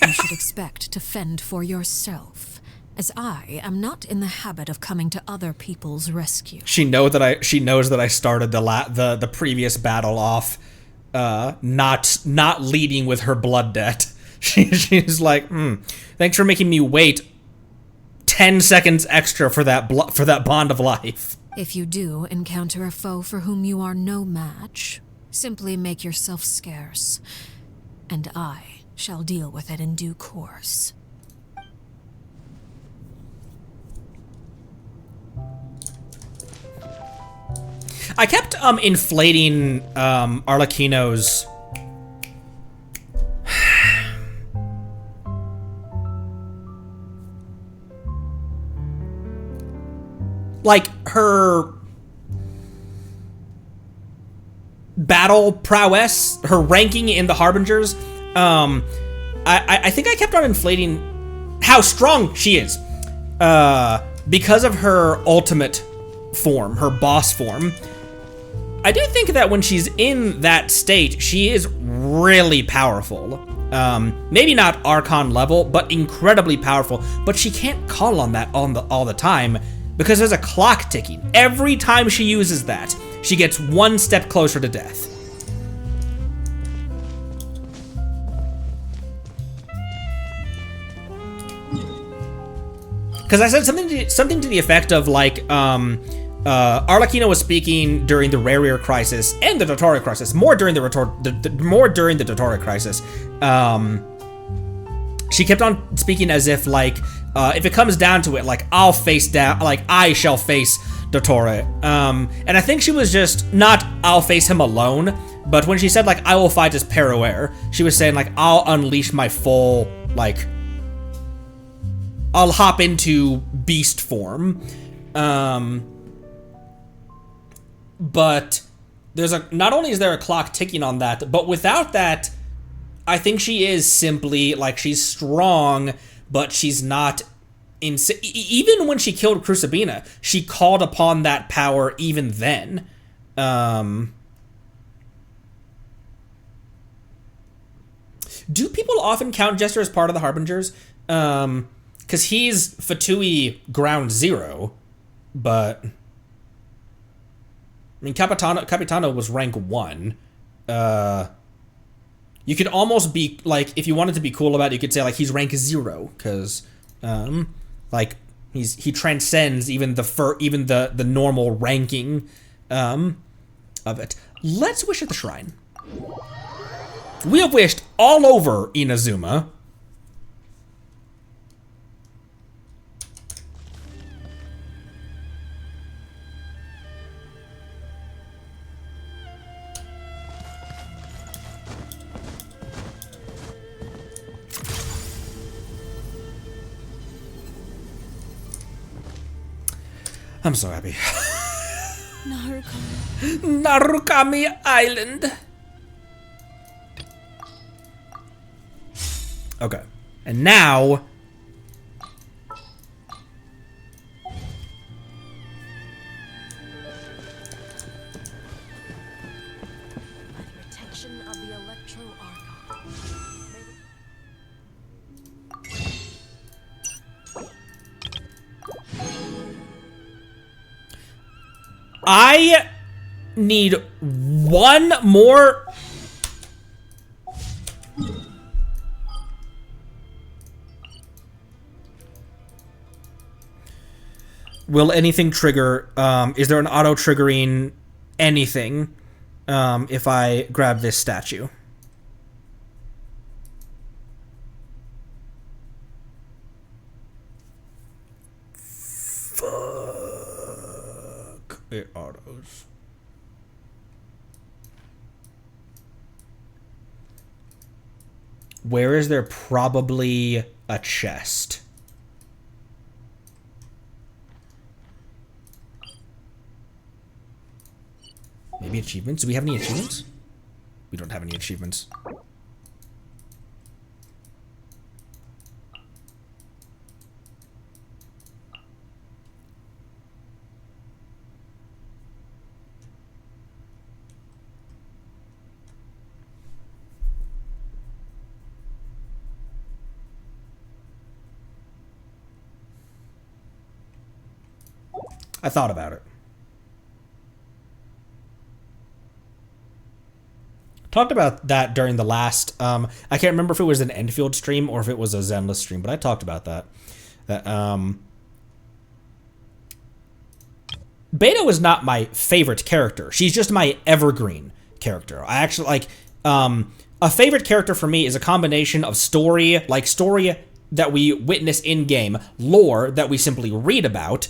You should expect to fend for yourself, as I am not in the habit of coming to other people's rescue. She knows that I started the previous battle off not leading with her blood debt. She's like, thanks for making me wait 10 seconds extra for that bond of life. If you do encounter a foe for whom you are no match, simply make yourself scarce, and I shall deal with it in due course. I kept inflating Arlecchino's like her battle prowess, her ranking in the Harbingers. I think I kept on inflating how strong she is because of her ultimate form, her boss form. I do think that when she's in that state, she is really powerful. Maybe not Archon level, but incredibly powerful. But she can't call on that all the time because there's a clock ticking. Every time she uses that, she gets one step closer to death. Because I said something to the effect of like, Arlecchino was speaking during the Rarier crisis and the Dottore crisis, more during the Dottore crisis. She kept on speaking as if like, if it comes down to it, like I shall face Dottore. And I think she was just not I'll face him alone, but when she said like I will fight as Perouer, she was saying like I'll unleash my full like I'll hop into beast form. But not only is there a clock ticking on that, but without that, I think she is simply like she's strong, but she's not even when she killed Crucibina, she called upon that power even then. Do people often count Jester as part of the Harbingers? Because he's Fatui ground 0, but I mean, Capitano was rank 1. You could almost be, like, if you wanted to be cool about it, you could say, like, he's rank 0, because, like, he transcends even the normal ranking, of it. Let's wish at the shrine. We have wished all over Inazuma. I'm so happy. Narukami Island. Okay. And now... Protection of the Electro Archon. I need one more... Will anything trigger? Is there an auto-triggering anything if I grab this statue? Fuck. It autos. where is there probably a chest? Maybe achievements? Do we have any achievements? We don't have any achievements. I thought about it. Talked about that during the last, I can't remember if it was an Enfield stream or if it was a Zenless stream, but I talked about that. Beto is not my favorite character. She's just my evergreen character. I actually like, a favorite character for me is a combination of story, like story that we witness in-game, lore that we simply read about,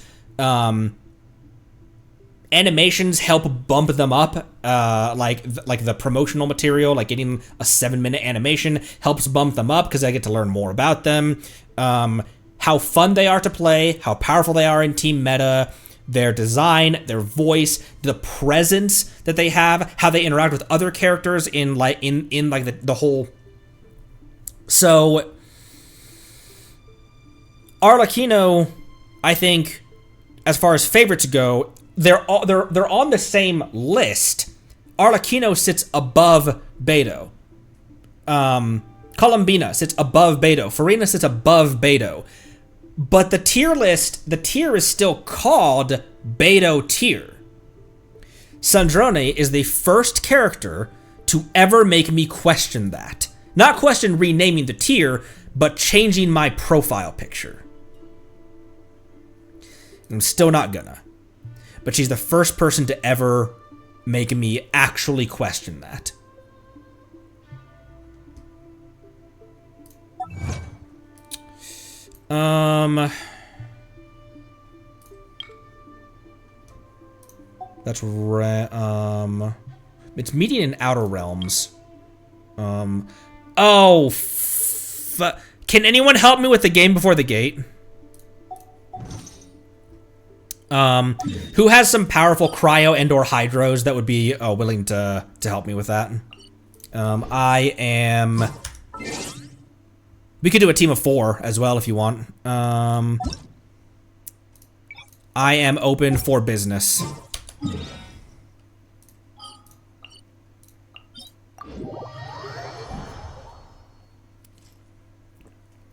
animations help bump them up, like the promotional material, like getting a 7-minute animation helps bump them up because I get to learn more about them. How fun they are to play, how powerful they are in team meta, their design, their voice, the presence that they have, how they interact with other characters in the whole. So Arlecchino, I think, as far as favorites go, they're on the same list. Arlecchino sits above Beto. Columbina sits above Beto. Farina sits above Beto. But the tier is still called Beto tier. Sandrone is the first character to ever make me question that. Not question renaming the tier, but changing my profile picture. I'm still not gonna. But she's the first person to ever make me actually question that. That's it's Median and Outer Realms. Can anyone help me with the game before the gate? Who has some powerful cryo and or hydros that would be willing to help me with that? I am. We could do a team of 4 as well if you want. I am open for business.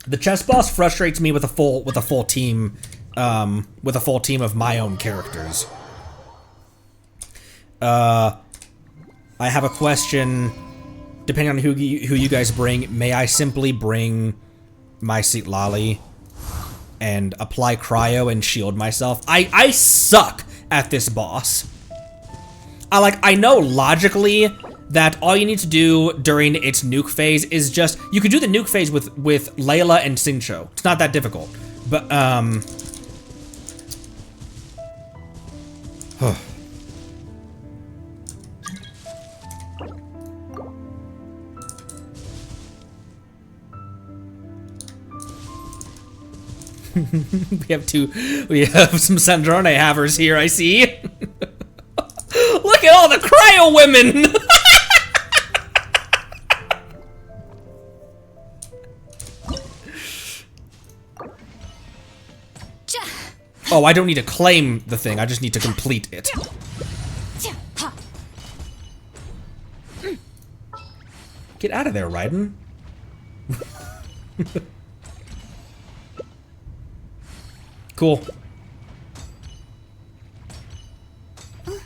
The chess boss frustrates me with a full team. With a full team of my own characters. I have a question. Depending on who you guys bring, may I simply bring my Citlali and apply cryo and shield myself? I suck at this boss. I know logically that all you need to do during its nuke phase is just, you could do the nuke phase with Layla and Sincho. It's not that difficult. But we have some Sandrone havers here, I see. Look at all the cryo women! Oh, I don't need to claim the thing, I just need to complete it. Get out of there, Raiden. Cool.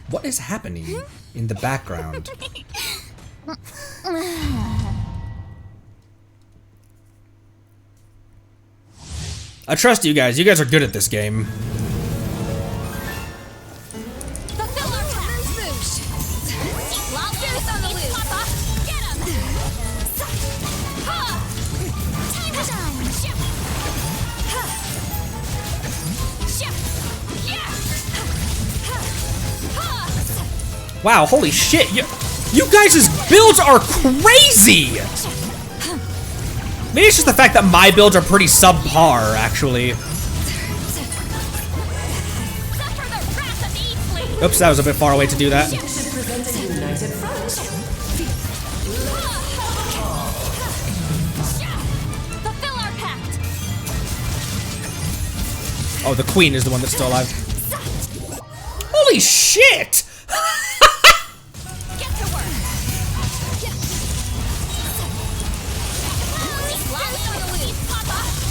What is happening in the background? I trust you guys. You guys are good at this game. Wow, holy shit. You guys' builds are crazy! Maybe it's just the fact that my builds are pretty subpar, actually. Oops, that was a bit far away to do that. Oh, the queen is the one that's still alive. Holy shit!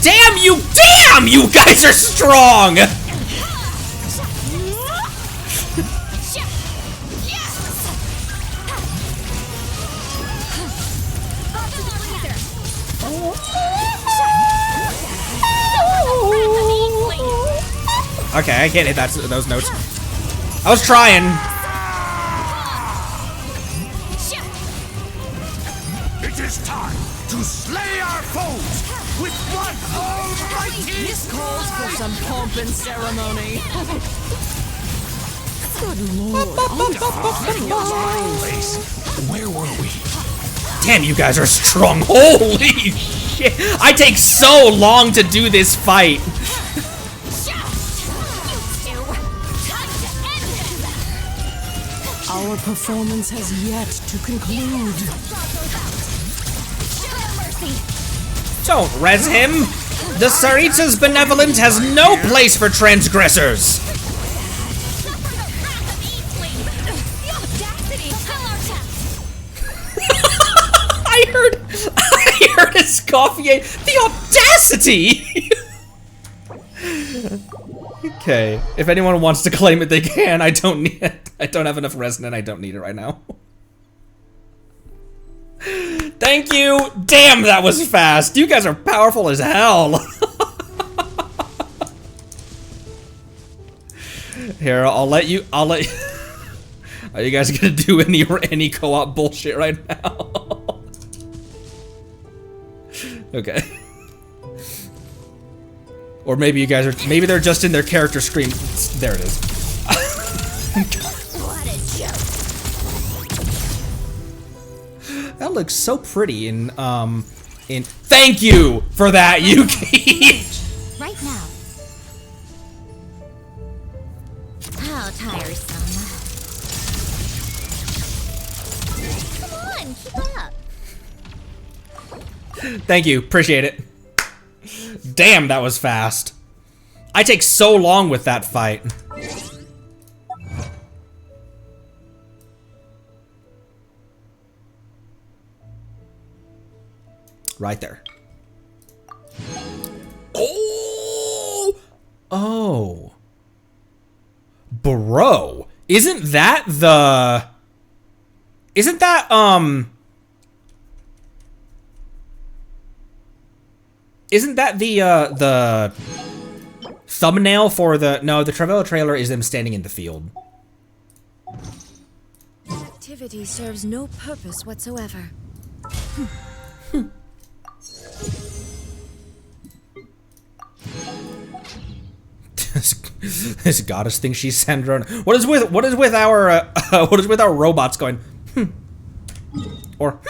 Damn you! Damn! You guys are strong! Okay, I can't hit those notes. I was trying. It is time to slay our foes with one almighty. This calls for some pomp and ceremony. Good lord. Where were we? Damn, you guys are strong. Holy shit. I take so long to do this fight. Our performance has yet to conclude. Don't res him. The Sarita's benevolence has no place for transgressors. I heard Escoffier. The audacity. Okay, if anyone wants to claim it, they can. I don't need it. I don't have enough resonant. I don't need it right now. Thank you. Damn, that was fast. You guys are powerful as hell. Here, I'll let you. Are you guys gonna do any co-op bullshit right now? Okay. Or maybe you guys are. Maybe they're just in their character screen. There it is. What a joke. That looks so pretty in Thank you for that, Yuki. Right now. How tiresome. Come on, keep up. Thank you, appreciate it. Damn, that was fast. I take so long with that fight. Right there. Oh! Oh. Bro. Isn't that the... Isn't that, Isn't that the thumbnail for the... No, the Travello trailer is them standing in the field. Activity serves no purpose whatsoever. This goddess thinks she's Sandra. What is with our robots going? Or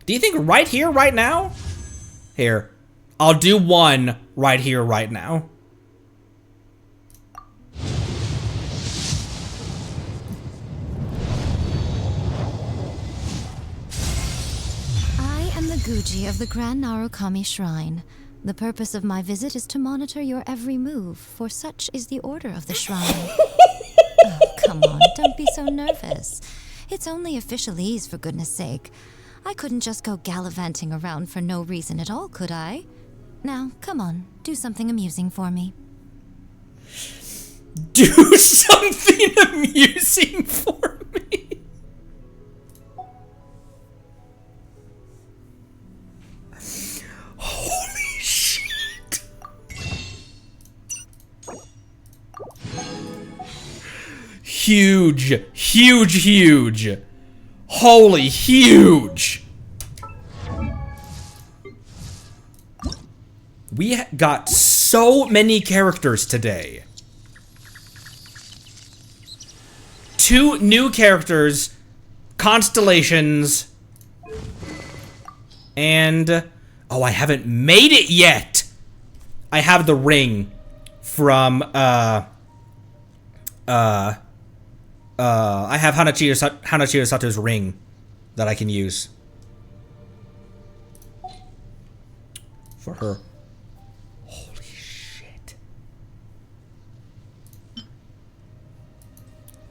Do you think right here, right now? Here, I'll do one right here, right now. I am the Guji of the Grand Narukami Shrine. The purpose of my visit is to monitor your every move, for such is the order of the shrine. Oh, come on, don't be so nervous. It's only officialese, for goodness sake. I couldn't just go gallivanting around for no reason at all, could I? Now, come on, do something amusing for me. Do something amusing for me? Holy shit. Huge, huge, huge. Holy huge. We got so many characters today. 2 new characters constellations. And... oh, I haven't made it yet! I have the ring from, I have Hanachiyo Sato's ring that I can use. For her. Holy shit.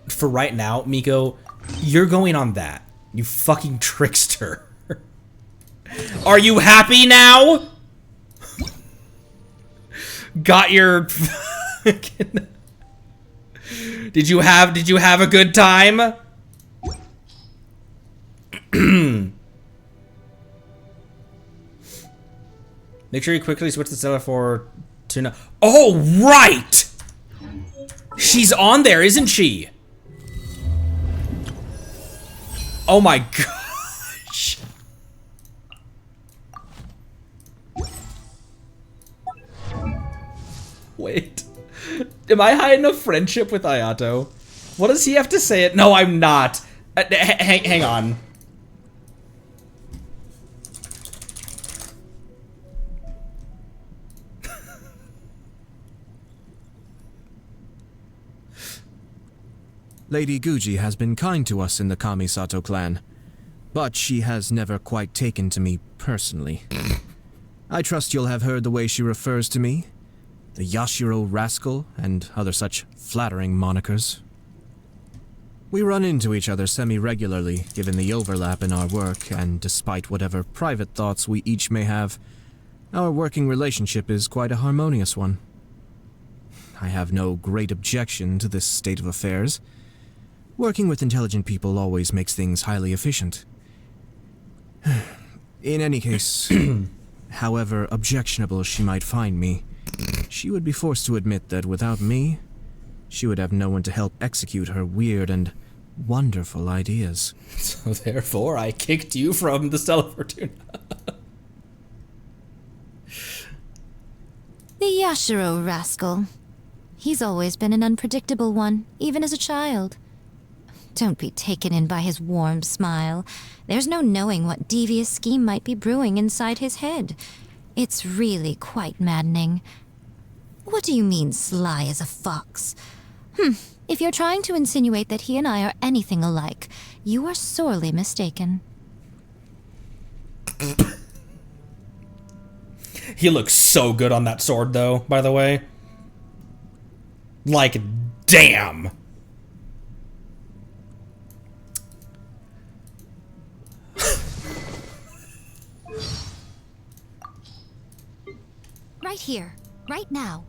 For right now, Miko, you're going on that. You fucking trickster. Are you happy now? Got your... Did you have a good time? Make sure you quickly switch the seller for tuna. Oh, right! She's on there, isn't she? Oh my gosh. Wait. Am I high enough friendship with Ayato? What does he have to say? No, I'm not. Hang on. Lady Guji has been kind to us in the Kamisato clan, but she has never quite taken to me personally. I trust you'll have heard the way she refers to me, the Yashiro rascal, and other such flattering monikers. We run into each other semi-regularly, given the overlap in our work, and despite whatever private thoughts we each may have, our working relationship is quite a harmonious one. I have no great objection to this state of affairs. Working with intelligent people always makes things highly efficient. In any case, however objectionable she might find me, she would be forced to admit that without me, she would have no one to help execute her weird and wonderful ideas. So therefore, I kicked you from the Stella Fortuna. The Yashiro rascal. He's always been an unpredictable one, even as a child. Don't be taken in by his warm smile. There's no knowing what devious scheme might be brewing inside his head. It's really quite maddening. What do you mean, sly as a fox? If you're trying to insinuate that he and I are anything alike, you are sorely mistaken. He looks so good on that sword, though, by the way. Like, damn! Right here, right now.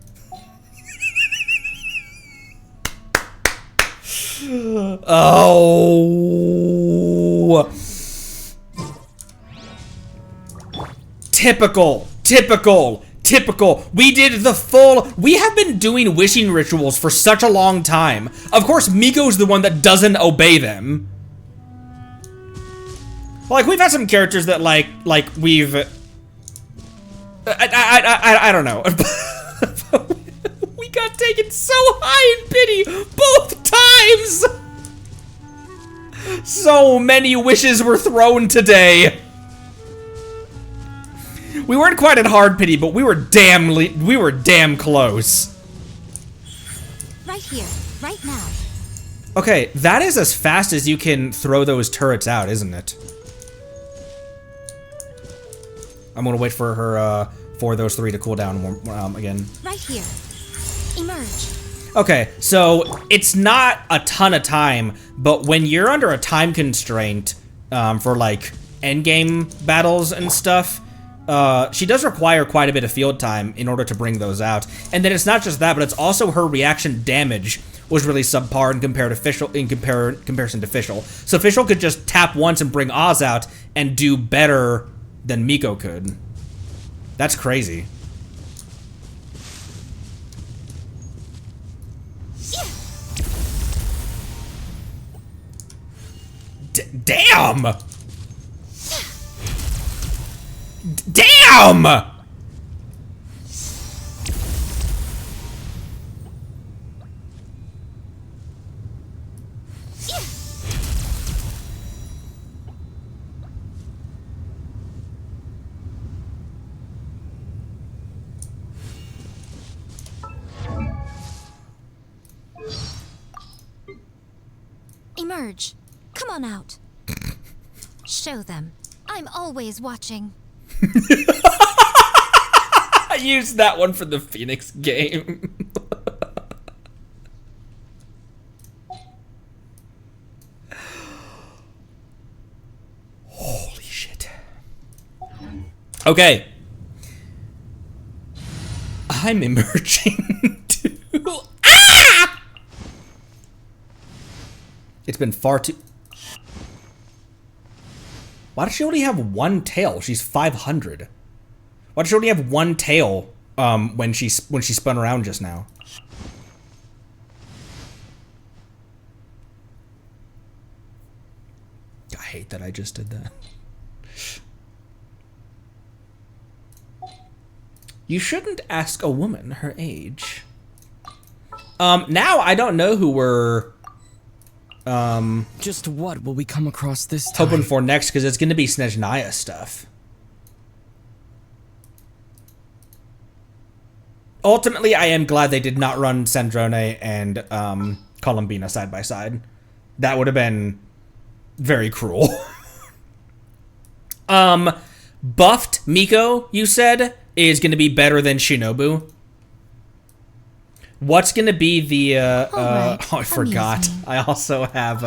Oh. Typical. We did the full... We have been doing wishing rituals for such a long time. Of course, Miko's the one that doesn't obey them. Like, we've had some characters that, like we've... I don't know. We got taken so high in pity both times! So many wishes were thrown today. We weren't quite at hard pity, but we were damn close. Right here, right now. Okay, that is as fast as you can throw those turrets out, isn't it? I'm gonna wait for her, for those three to cool down again. Right here. Emerge. Okay, so it's not a ton of time, but when you're under a time constraint, for like endgame battles and stuff, she does require quite a bit of field time in order to bring those out. And then it's not just that, but it's also her reaction damage was really subpar in comparison to Fischl. So Fischl could just tap once and bring Oz out and do better than Miko could. That's crazy. Damn! Damn! emerge. Come on out. Show them. I'm always watching. I used that one for the Phoenix game. Holy shit. Okay. I'm emerging too. Ah! It's been far too... Why does she only have one tail? She's 500. Why does she only have one tail when she spun around just now? I hate that I just did that. You shouldn't ask a woman her age. Now I don't know who we're just what will we come across this time? Hoping for next, because it's gonna be Snezhnaya stuff. Ultimately, I am glad they did not run Sandrone and Columbina side by side. That would have been very cruel. Buffed Miko, you said, is going to be better than Shinobu. What's going to be the... right, oh, I forgot. I also have...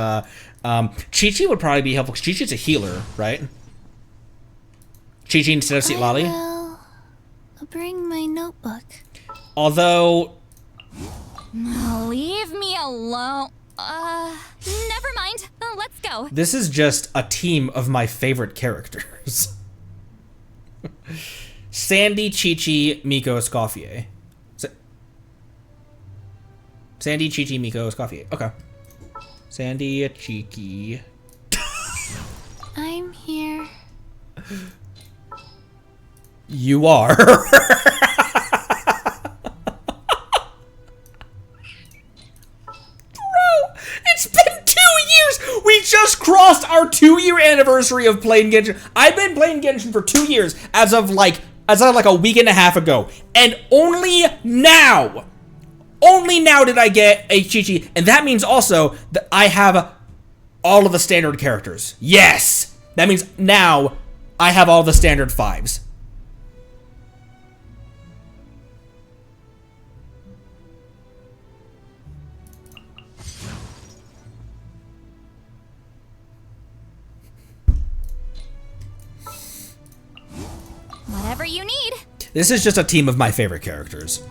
Chi-Chi would probably be helpful, because Chi-Chi's a healer, right? Chi-Chi instead of Citlali? I'll bring my notebook. Although... Leave me alone. Never mind. Let's go. This is just a team of my favorite characters. Sandy, Chi-Chi, Miko, Escoffier. Sandy, Chi-Chi, Miko, Escoffier. Okay. Sandy, Chi-Chi. I'm here. You are. It's been 2 years! We just crossed our 2-year anniversary of playing Genshin. I've been playing Genshin for 2 years as of like a week and a half ago. And only now did I get a Chi-Chi. And that means also that I have all of the standard characters. Yes! That means now I have all the standard 5s. Whatever you need. This is just a team of my favorite characters.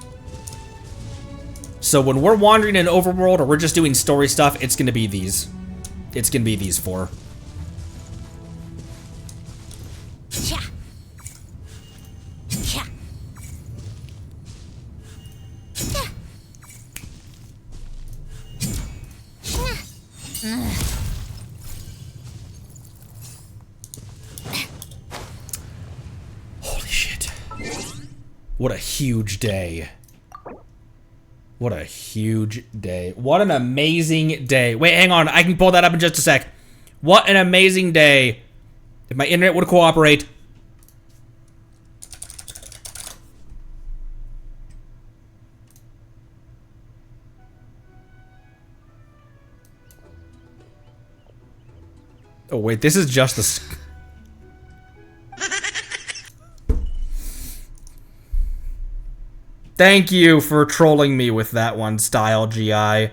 So when we're wandering in Overworld or we're just doing story stuff, it's gonna be these. It's gonna be these 4. Cha. Cha. Cha. Holy shit. What a huge day. What a huge day. What an amazing day. Wait, hang on. I can pull that up in just a sec. What an amazing day. If my internet would cooperate. Oh, wait. This is just the... Thank you for trolling me with that one, Style GI.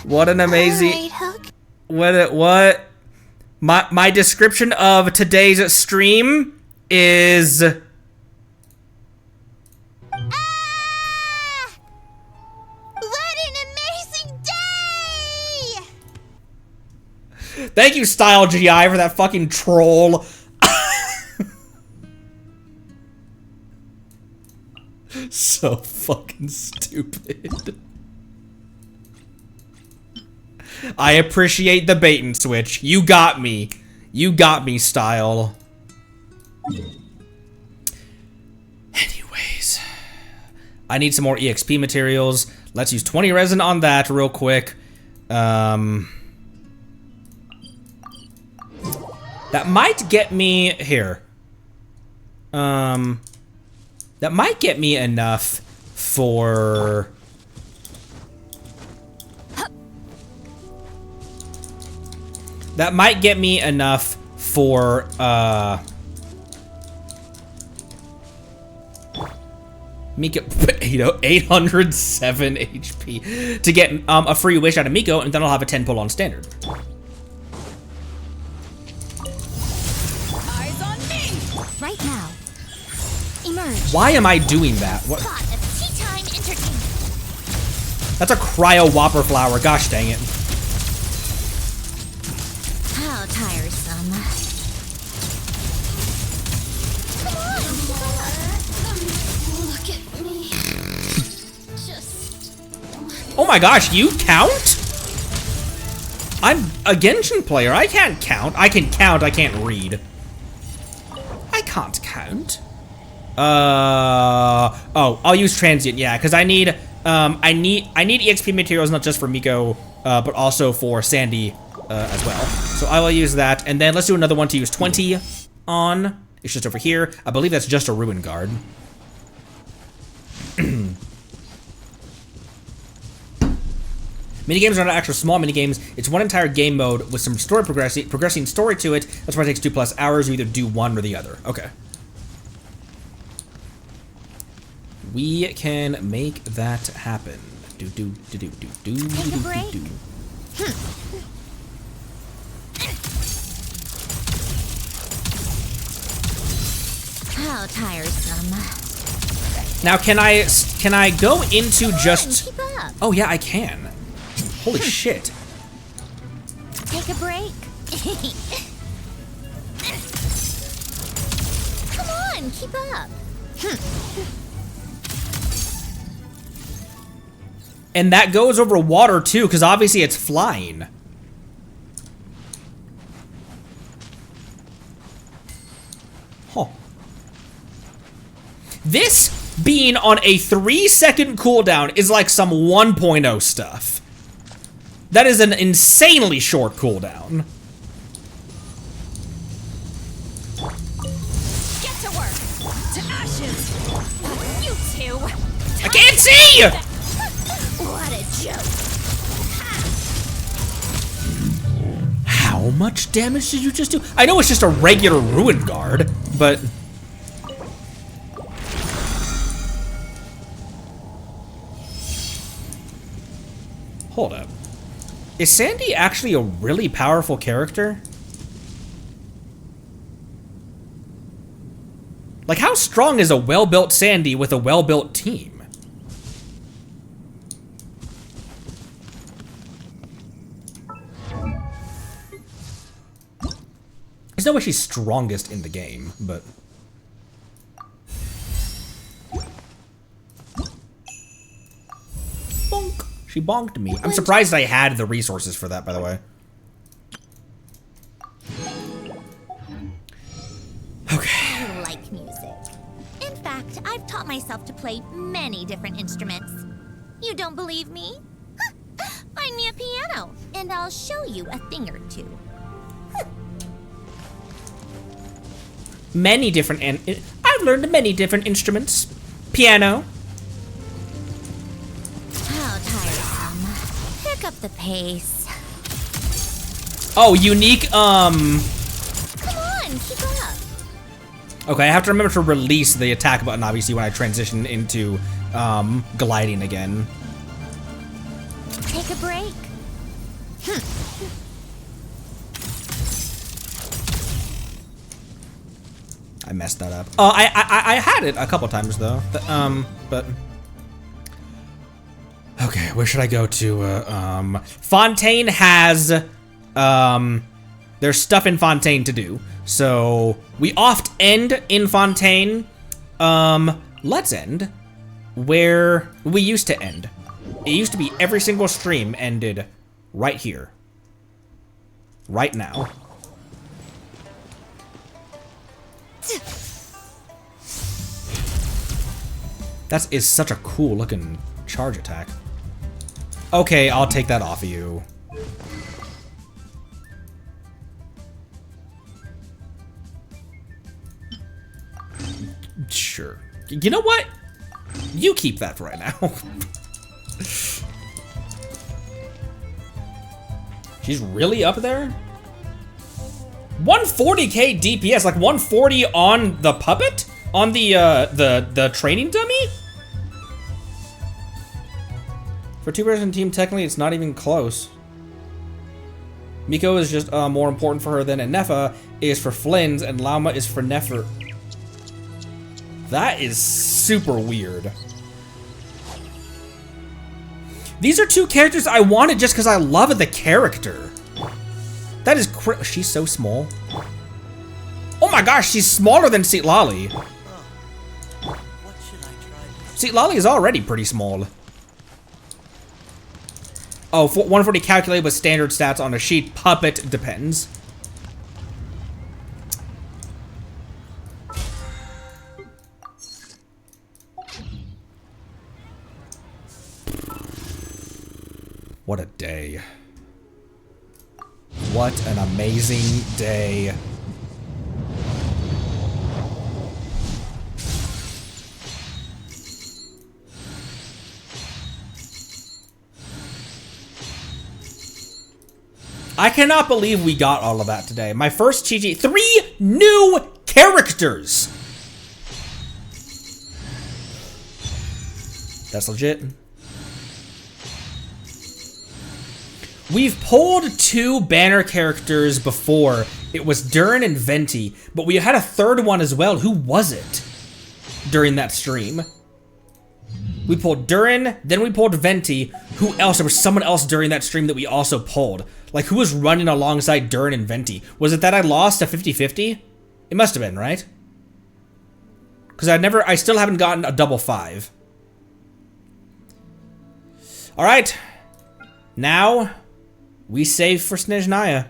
What an amazing... What? My description of today's stream is... Thank you, Style GI, for that fucking troll. So fucking stupid. I appreciate the bait and switch. You got me. You got me, Style. Anyways. I need some more EXP materials. Let's use 20 resin on that real quick. That might get me here. That might get me enough for... That might get me enough for, Miko, 807 HP to get a free wish out of Miko, and then I'll have a 10 pull on standard. Eyes on me! Right now. Emerge. Why am I doing that? What? Spot of tea time entertainment. That's a cryo whopper flower. Gosh dang it. How tiresome. Come on, look at me. Just... Oh my gosh, you count? I'm a Genshin player. I can't count. I can count, I can't read. I can't count. Oh, I'll use transient, yeah, because I need EXP materials not just for Miko, but also for Sandy as well. So I will use that, and then let's do another one to use 20 on. It's just over here. I believe that's just a Ruin Guard. Minigames are not actual small minigames. It's one entire game mode with some story progressing story to it. That's why it takes 2+ hours. You either do one or the other. Okay. We can make that happen. Take a break. How tiresome. Now, can I go into just... Keep up. Oh yeah, I can. Holy shit. Take a break. Come on, keep up. And that goes over water too, because obviously it's flying. Huh. This being on a 3-second cooldown is like some 1.0 stuff. That is an insanely short cooldown. Get to work! To ashes! You two! I can't see! What a joke. How much damage did you just do? I know it's just a regular Ruin Guard, but... Hold up. Is Sandy actually a really powerful character? Like, how strong is a well-built Sandy with a well-built team? There's no way she's strongest in the game, but... Bonk. She bonked me. I'm surprised I had the resources for that, by the way. Okay. I like music. In fact, I've taught myself to play many different instruments. You don't believe me? Find me a piano, and I'll show you a thing or two. Many different... I've learned many different instruments. Piano. How tiresome. Pick up the pace. Oh, unique, Come on, keep up. Okay, I have to remember to release the attack button, obviously, when I transition into, gliding again. Take a break. I messed that up. I had it a couple times, though. But... Okay, where should I go to? Fontaine has, there's stuff in Fontaine to do. So, we oft end in Fontaine. Let's end where we used to end. It used to be every single stream ended right here. Right now. That is such a cool looking charge attack. Okay, I'll take that off of you. Sure. You know what? You keep that for right now. She's really up there? 140k DPS, like 140 on the puppet? On the training dummy? For two-person team, technically it's not even close. Miko is just more important for her than Nefa is for Flynn's, and Lauma is for Nefer. That is super weird. These are two characters I wanted just because I love the character. That is she's so small. Oh my gosh, she's smaller than Citlali. Citlali is already pretty small. Oh, 140 calculated with standard stats on a sheet. Puppet depends. What a day. What an amazing day. I cannot believe we got all of that today. My first GG. 3 new characters! That's legit. We've pulled 2 banner characters before. It was Durin and Venti, but we had a third one as well. Who was it during that stream? We pulled Durin, then we pulled Venti. Who else? There was someone else during that stream that we also pulled. Like, who was running alongside Durin and Venti? Was it that I lost a 50-50? It must have been, right? Because I still haven't gotten a double 5. Alright. Now, we save for Snezhnaya.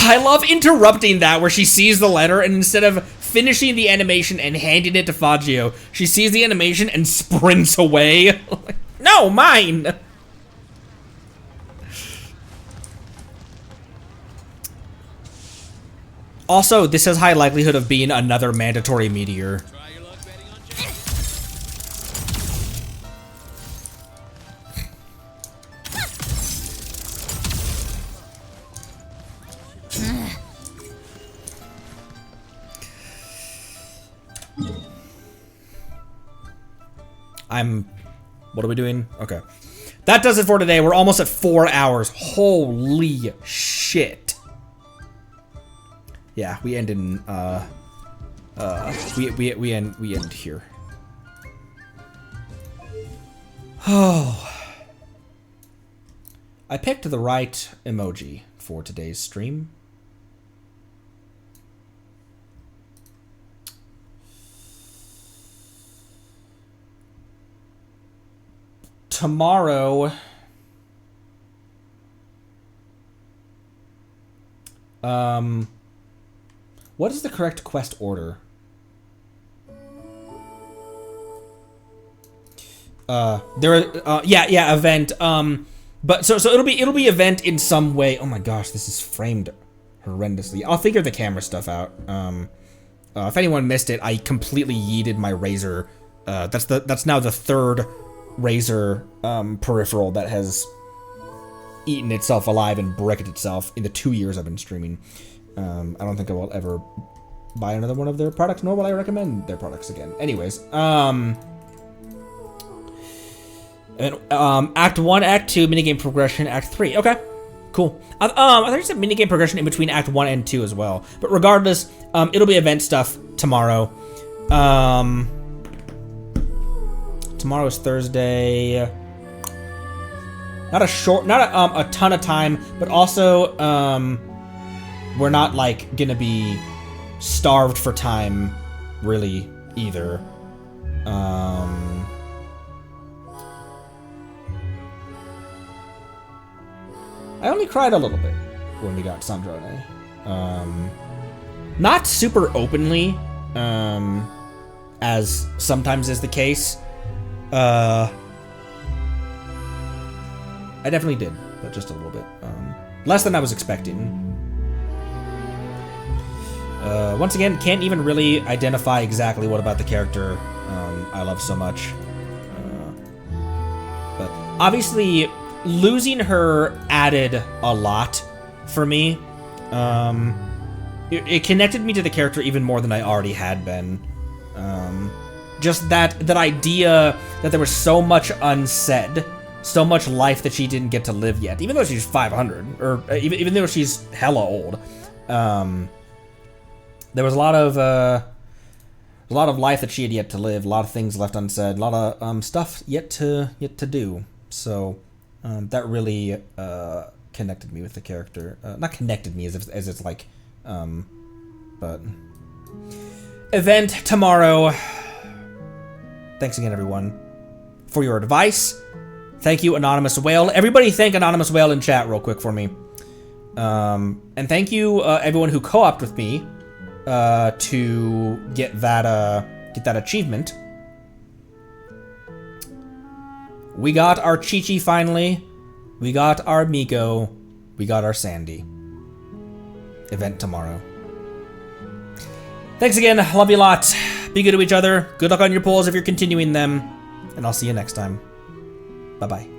I love interrupting that where she sees the letter and instead of finishing the animation and handing it to Fagio, she sees the animation and sprints away. No, mine! Also, this has high likelihood of being another mandatory meteor. What are we doing? Okay. That does it for today. We're almost at 4 hours. Holy shit. Yeah, we end in, we end here. Oh. I picked the right emoji for today's stream. Tomorrow, what is the correct quest order? Yeah, event. But so it'll be event in some way. Oh my gosh, this is framed horrendously. I'll figure the camera stuff out. If anyone missed it, I completely yeeted my Razer. That's now the third Razer peripheral that has eaten itself alive and bricked itself in the 2 years I've been streaming. I don't think I will ever buy another one of their products, nor will I recommend their products again. Anyways, Act 1, Act 2, minigame progression, Act 3. Okay, cool. I thought you said minigame progression in between Act 1 and 2 as well. But regardless, it'll be event stuff tomorrow. Tomorrow is Thursday. Not a ton of time, but also we're not like gonna be starved for time really either. I only cried a little bit when we got Sandrone. Not super openly, as sometimes is the case. I definitely did, but just a little bit. Less than I was expecting. Once again, can't even really identify exactly what about the character I love so much. But obviously, losing her added a lot for me. It connected me to the character even more than I already had been. Just that idea that there was so much unsaid, so much life that she didn't get to live yet, even though she's 500, or even though she's hella old. There was a lot of life that she had yet to live, a lot of things left unsaid, a lot of stuff yet to do. So that really connected me with the character. Not connected me as it's like, but event tomorrow. Thanks again, everyone, for your advice. Thank you, Anonymous Whale. Everybody thank Anonymous Whale in chat real quick for me. And thank you, everyone who co-opted with me to get that achievement. We got our Chi-Chi finally. We got our Miko. We got our Sandy. Event tomorrow. Thanks again. Love you a lot. Be good to each other. Good luck on your polls if you're continuing them. And I'll see you next time. Bye-bye.